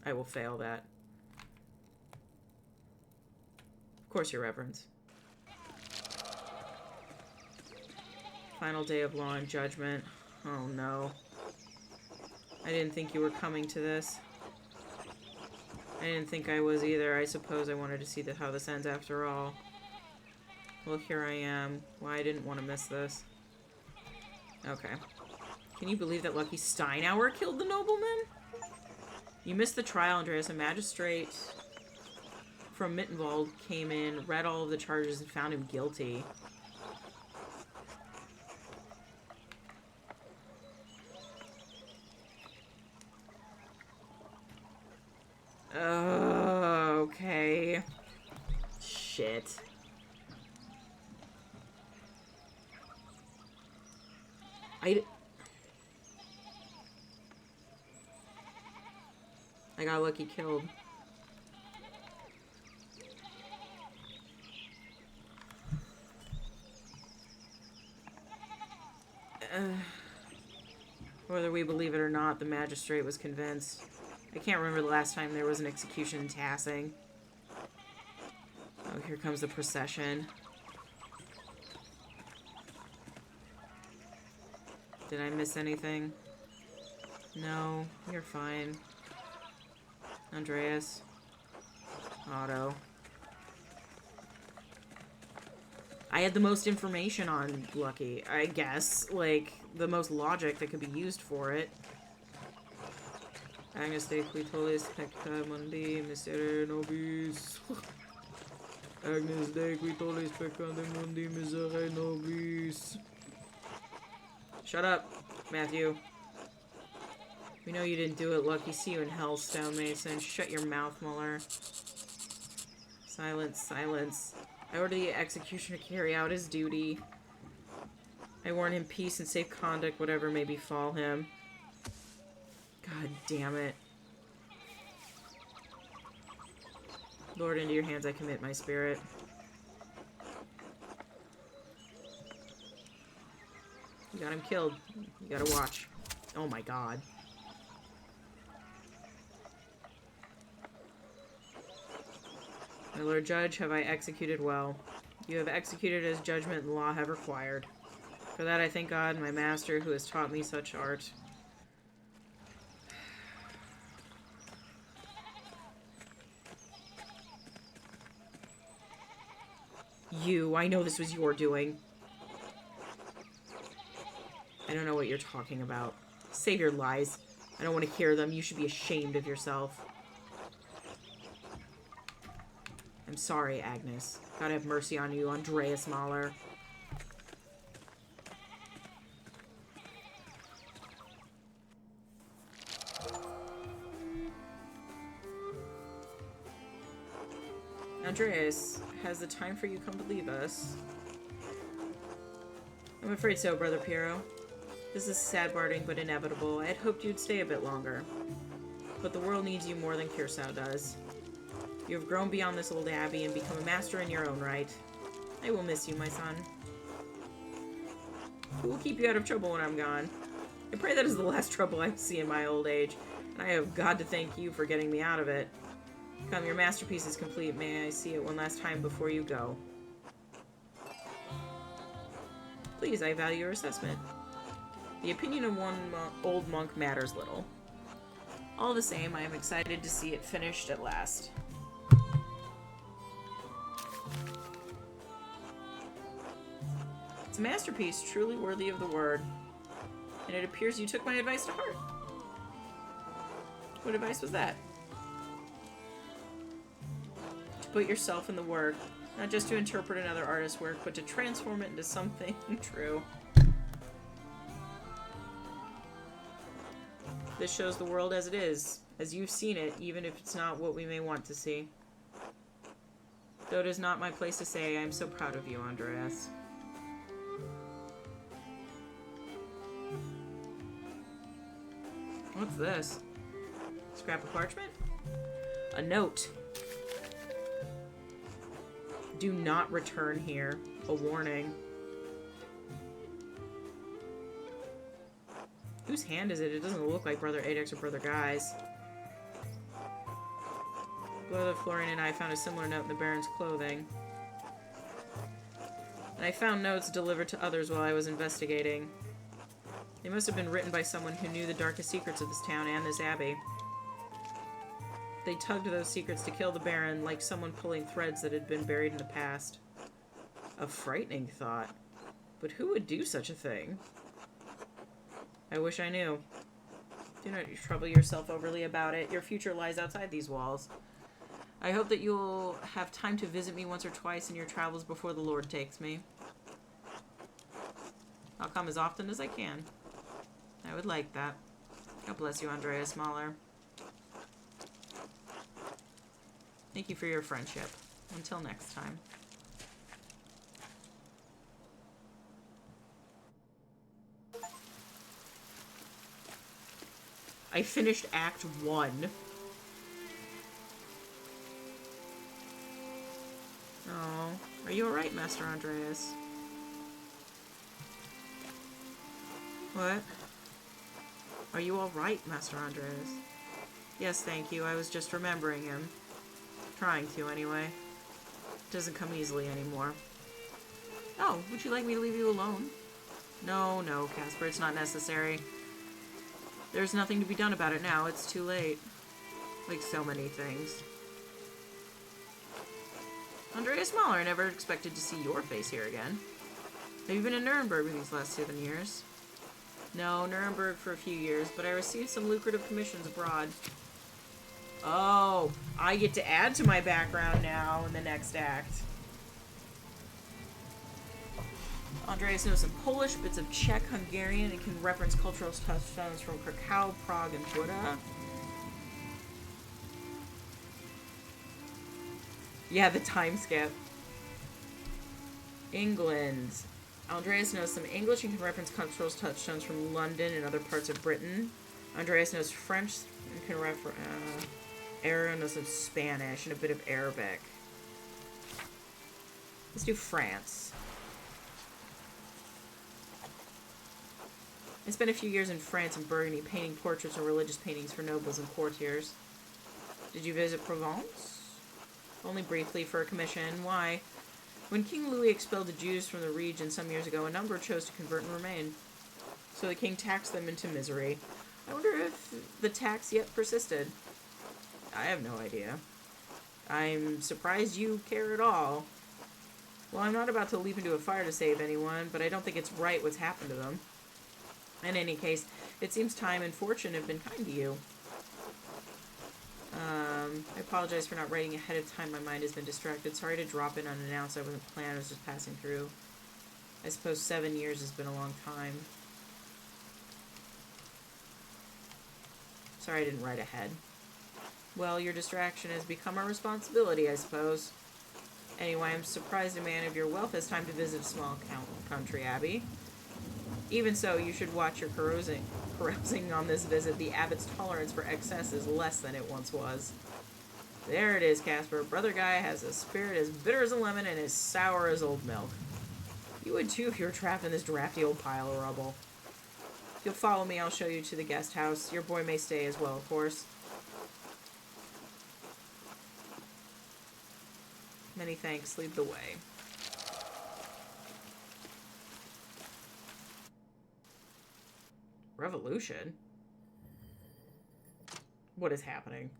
I will fail that. Of course, Your Reverence. Final day of law and judgment. Oh no. I didn't think you were coming to this. I didn't think I was either. I suppose I wanted to see how this ends after all. Well, here I am. Why I didn't want to miss this. Okay. Can you believe that Lucky Steinauer killed the nobleman? You missed the trial, Andreas. A magistrate from Mittenwald came in, read all of the charges, and found him guilty. Okay. Shit. I got Lucky killed. Whether we believe it or not, the magistrate was convinced. I can't remember the last time there was an execution in Tassing. Oh, here comes the procession. Did I miss anything? No, you're fine. Andreas. Otto. I had the most information on Lucky, I guess. Like, the most logic that could be used for it. Agnes de Quitolis pecta mundi miserere nobis. Agnes de Quitolis pecta mundi miserere nobis. Shut up, Matthew. We know you didn't do it, Lucky. See you in hell, Stonemason. Shut your mouth, Muller. Silence, silence. I order the executioner to carry out his duty. I warn him peace and safe conduct, whatever may befall him. God damn it. Lord, into your hands I commit my spirit. You got him killed. You gotta watch. Oh my god. My Lord Judge, have I executed well? You have executed as judgment and law have required. For that I thank God, my master, who has taught me such art. You, I know this was your doing. I don't know what you're talking about. Save your lies. I don't want to hear them. You should be ashamed of yourself. I'm sorry, Agnes. God have mercy on you, Andreas Mahler. Andreas, has the time for you come to leave us? I'm afraid so, Brother Piero. This is sad parting, but inevitable. I had hoped you'd stay a bit longer. But the world needs you more than Curacao does. You have grown beyond this old abbey and become a master in your own right. I will miss you, my son. Who will keep you out of trouble when I'm gone? I pray that is the last trouble I see in my old age, and I have God to thank you for getting me out of it. Come, your masterpiece is complete. May I see it one last time before you go? Please, I value your assessment. The opinion of one old monk matters little. All the same, I am excited to see it finished at last. It's a masterpiece, truly worthy of the word. And it appears you took my advice to heart. What advice was that? To put yourself in the work, not just to interpret another artist's work, but to transform it into something true. This shows the world as it is, as you've seen it, even if it's not what we may want to see. Though it is not my place to say, I am so proud of you, Andreas. What's this? Scrap of parchment? A note. Do not return here. A warning. Whose hand is it? It doesn't look like Brother Adex or Brother Guy's. Brother Florian and I found a similar note in the Baron's clothing. And I found notes delivered to others while I was investigating. They must have been written by someone who knew the darkest secrets of this town and this abbey. They tugged those secrets to kill the Baron, like someone pulling threads that had been buried in the past. A frightening thought. But who would do such a thing? I wish I knew. Do not trouble yourself overly about it. Your future lies outside these walls. I hope that you'll have time to visit me once or twice in your travels before the Lord takes me. I'll come as often as I can. I would like that. God bless you, Andreas Mahler. Thank you for your friendship. Until next time. I finished Act 1. Oh, are you alright, Master Andreas? What? Are you alright, Master Andreas? Yes, thank you. I was just remembering him. Trying to, anyway. It doesn't come easily anymore. Oh, would you like me to leave you alone? No, no, Casper, it's not necessary. There's nothing to be done about it now. It's too late. Like so many things. Andreas Mahler, I never expected to see your face here again. Have you been in Nuremberg these last 7 years? No, Nuremberg for a few years, but I received some lucrative commissions abroad. Oh, I get to add to my background now in the next act. Andreas knows some Polish, bits of Czech, Hungarian, and can reference cultural touchstones from Krakow, Prague, and Buda. Yeah, the time skip. England. Andreas knows some English and can reference cultural touchstones from London and other parts of Britain. Andreas knows French and can reference... Aaron knows some Spanish and a bit of Arabic. Let's do France. I spent a few years in France and Burgundy painting portraits and religious paintings for nobles and courtiers. Did you visit Provence? Only briefly for a commission. Why? When King Louis expelled the Jews from the region some years ago, a number chose to convert and remain. So the king taxed them into misery. I wonder if the tax yet persisted. I have no idea. I'm surprised you care at all. Well, I'm not about to leap into a fire to save anyone, but I don't think it's right what's happened to them. In any case, it seems time and fortune have been kind to you. I apologize for not writing ahead of time. My mind has been distracted. Sorry to drop in unannounced. I wasn't planned. I was just passing through. I suppose 7 years has been a long time. Sorry I didn't write ahead. Well, your distraction has become a responsibility, I suppose. Anyway, I'm surprised a man of your wealth has time to visit a small country abbey. Even so, you should watch your carousing on this visit. The abbot's tolerance for excess is less than it once was. There it is, Casper. Brother Guy has a spirit as bitter as a lemon and as sour as old milk. You would too if you were trapped in this drafty old pile of rubble. If you'll follow me, I'll show you to the guest house. Your boy may stay as well, of course. Many thanks. Lead the way. Revolution? What is happening?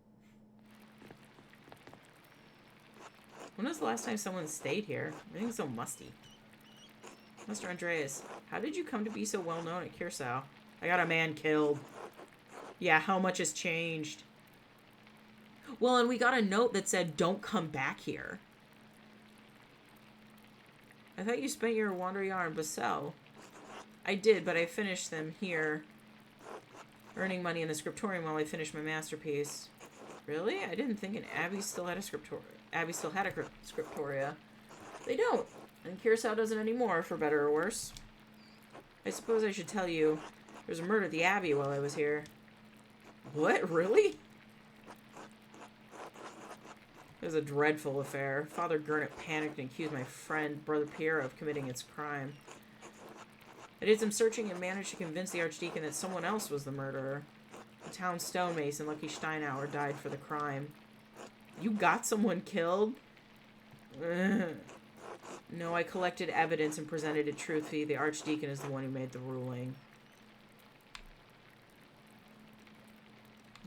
When was the last time someone stayed here? Everything's so musty. Mr. Andreas, how did you come to be so well known at Curacao? I got a man killed. Yeah, how much has changed? Well, and we got a note that said, don't come back here. I thought you spent your wander year in Basel. I did, but I finished them here. Earning money in the scriptorium while I finished my masterpiece. Really? I didn't think an abbey still had a scriptorium. Abbey still had a scriptoria. They don't. And Curacao doesn't anymore, for better or worse. I suppose I should tell you, there was a murder at the abbey while I was here. What? Really? It was a dreadful affair. Father Gurnet panicked and accused my friend, Brother Pierre, of committing its crime. I did some searching and managed to convince the Archdeacon that someone else was the murderer. The town stonemason, Lucky Steinauer, died for the crime. You got someone killed? No, I collected evidence and presented it truthfully. The Archdeacon is the one who made the ruling.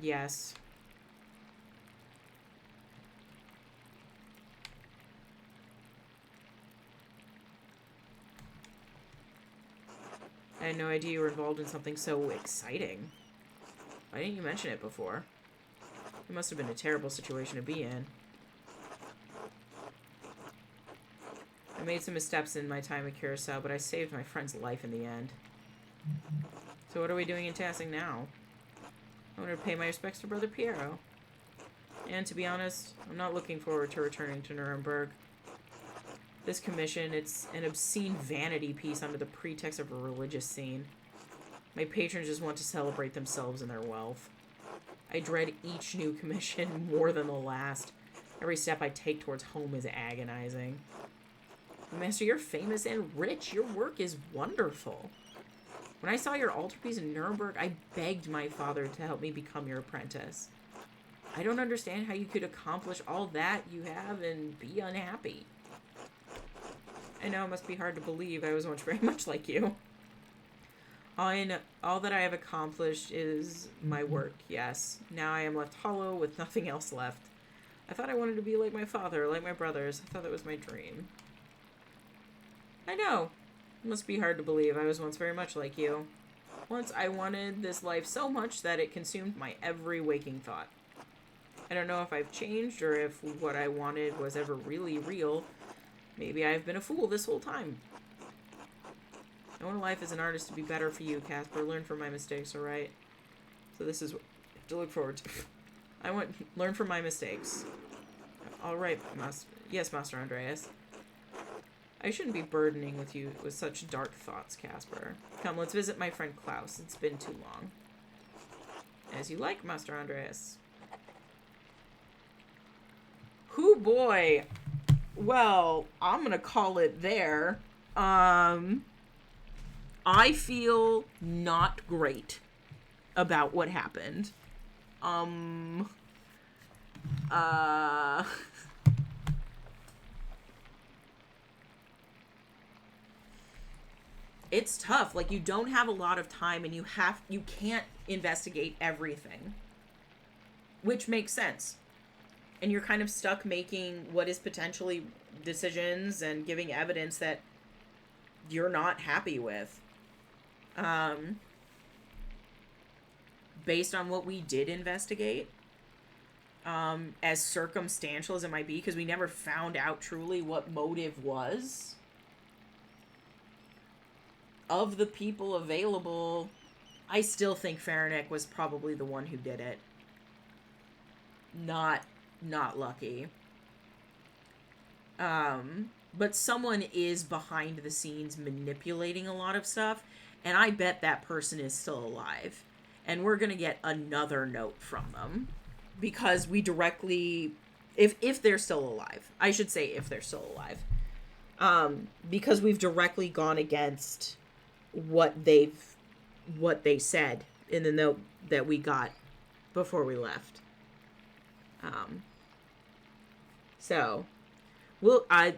Yes. I had no idea you were involved in something so exciting. Why didn't you mention it before? It must have been a terrible situation to be in. I made some missteps in my time at Curacao, but I saved my friend's life in the end. So what are we doing in Tassing now? I wanted to pay my respects to Brother Piero. And to be honest, I'm not looking forward to returning to Nuremberg. This commission, it's an obscene vanity piece under the pretext of a religious scene. My patrons just want to celebrate themselves and their wealth. I dread each new commission more than the last. Every step I take towards home is agonizing. Master, you're famous and rich. Your work is wonderful. When I saw your altarpiece in Nuremberg, I begged my father to help me become your apprentice. I don't understand how you could accomplish all that you have and be unhappy. I know it must be hard to believe. I was once very much like you. All that I have accomplished is my work, yes. Now I am left hollow with nothing else left. I thought I wanted to be like my father, like my brothers. I thought that was my dream. I know. It must be hard to believe. I was once very much like you. Once I wanted this life so much that it consumed my every waking thought. I don't know if I've changed or if what I wanted was ever really real. Maybe I've been a fool this whole time. I want life as an artist to be better for you, Casper. Learn from my mistakes, alright? So this is what I have to look forward to. I want learn from my mistakes. Alright, yes, Master Andreas. I shouldn't be burdening with you with such dark thoughts, Casper. Come, let's visit my friend Klaus. It's been too long. As you like, Master Andreas. Hoo boy. Well, I'm gonna call it there. I feel not great about what happened. It's tough. Like, you don't have a lot of time and you can't investigate everything. Which makes sense. and you're kind of stuck making what is potentially decisions and giving evidence that you're not happy with. Based on what we did investigate, as circumstantial as it might be, because we never found out truly what motive was, of the people available, I still think Faranick was probably the one who did it. Not Lucky. But someone is behind the scenes manipulating a lot of stuff, and I bet that person is still alive. And we're gonna get another note from them, because we directly, if they're still alive, I should say if they're still alive, because we've directly gone against what they said in the note that we got before we left. So, well, I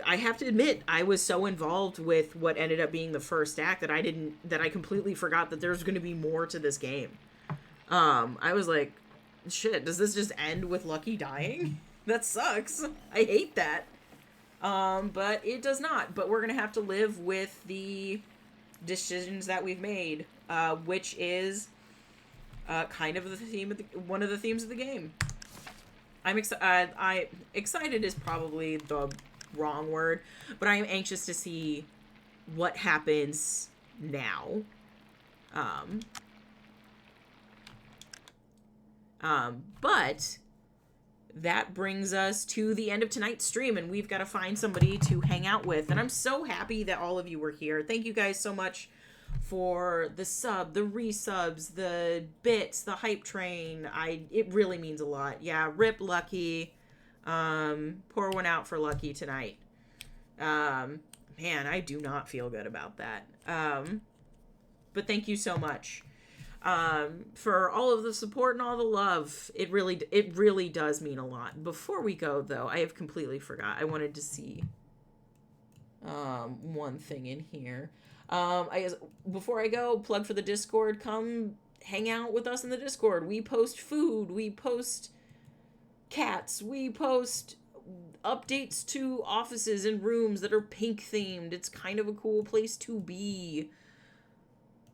have to admit, I was so involved with what ended up being the first act that I completely forgot that there's going to be more to this game. I was like, shit, does this just end with Lucky dying? That sucks. I hate that. But it does not. But we're going to have to live with the decisions that we've made, which is kind of the theme of one of the themes of the game. I'm excited is probably the wrong word, but I am anxious to see what happens now. But that brings us to the end of tonight's stream, and we've got to find somebody to hang out with. And I'm so happy that all of you were here. Thank you guys so much for the sub, the resubs, the bits, the hype train. It really means a lot. Yeah, rip Lucky. Pour one out for Lucky tonight. Man, I do not feel good about that. But thank you so much. For all of the support and all the love. It really does mean a lot. Before we go, though, I have completely forgot. I wanted to see one thing in here. Before I go, plug for the Discord. Come hang out with us in the Discord. We post food. We post cats. We post updates to offices and rooms that are pink themed. It's kind of a cool place to be.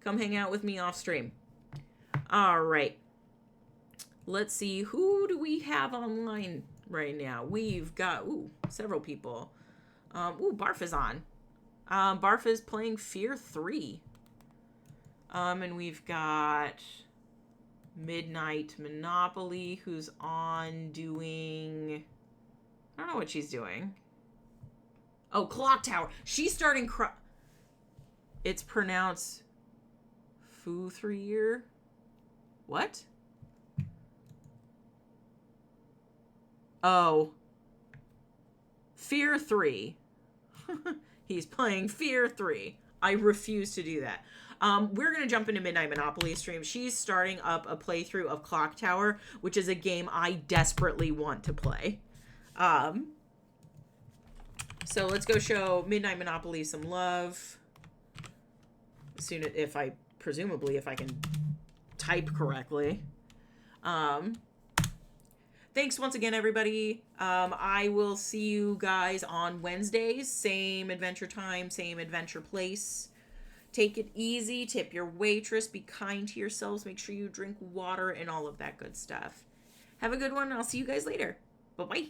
Come hang out with me off stream. All right. Let's see. Who do we have online right now? We've got, several people. Barf is on. Barf is playing Fear 3. And we've got Midnight Monopoly, who's on doing, I don't know what she's doing. Oh, Clock Tower. She's starting, it's pronounced Foo 3-year. What? Oh. Fear 3. He's playing Fear 3. I refuse to do that. We're going to jump into Midnight Monopoly stream. She's starting up a playthrough of Clock Tower, which is a game I desperately want to play. So let's go show Midnight Monopoly some love. Presumably if I can type correctly. Thanks once again, everybody. I will see you guys on Wednesdays. Same adventure time, same adventure place. Take it easy. Tip your waitress. Be kind to yourselves. Make sure you drink water and all of that good stuff. Have a good one. I'll see you guys later. Bye-bye.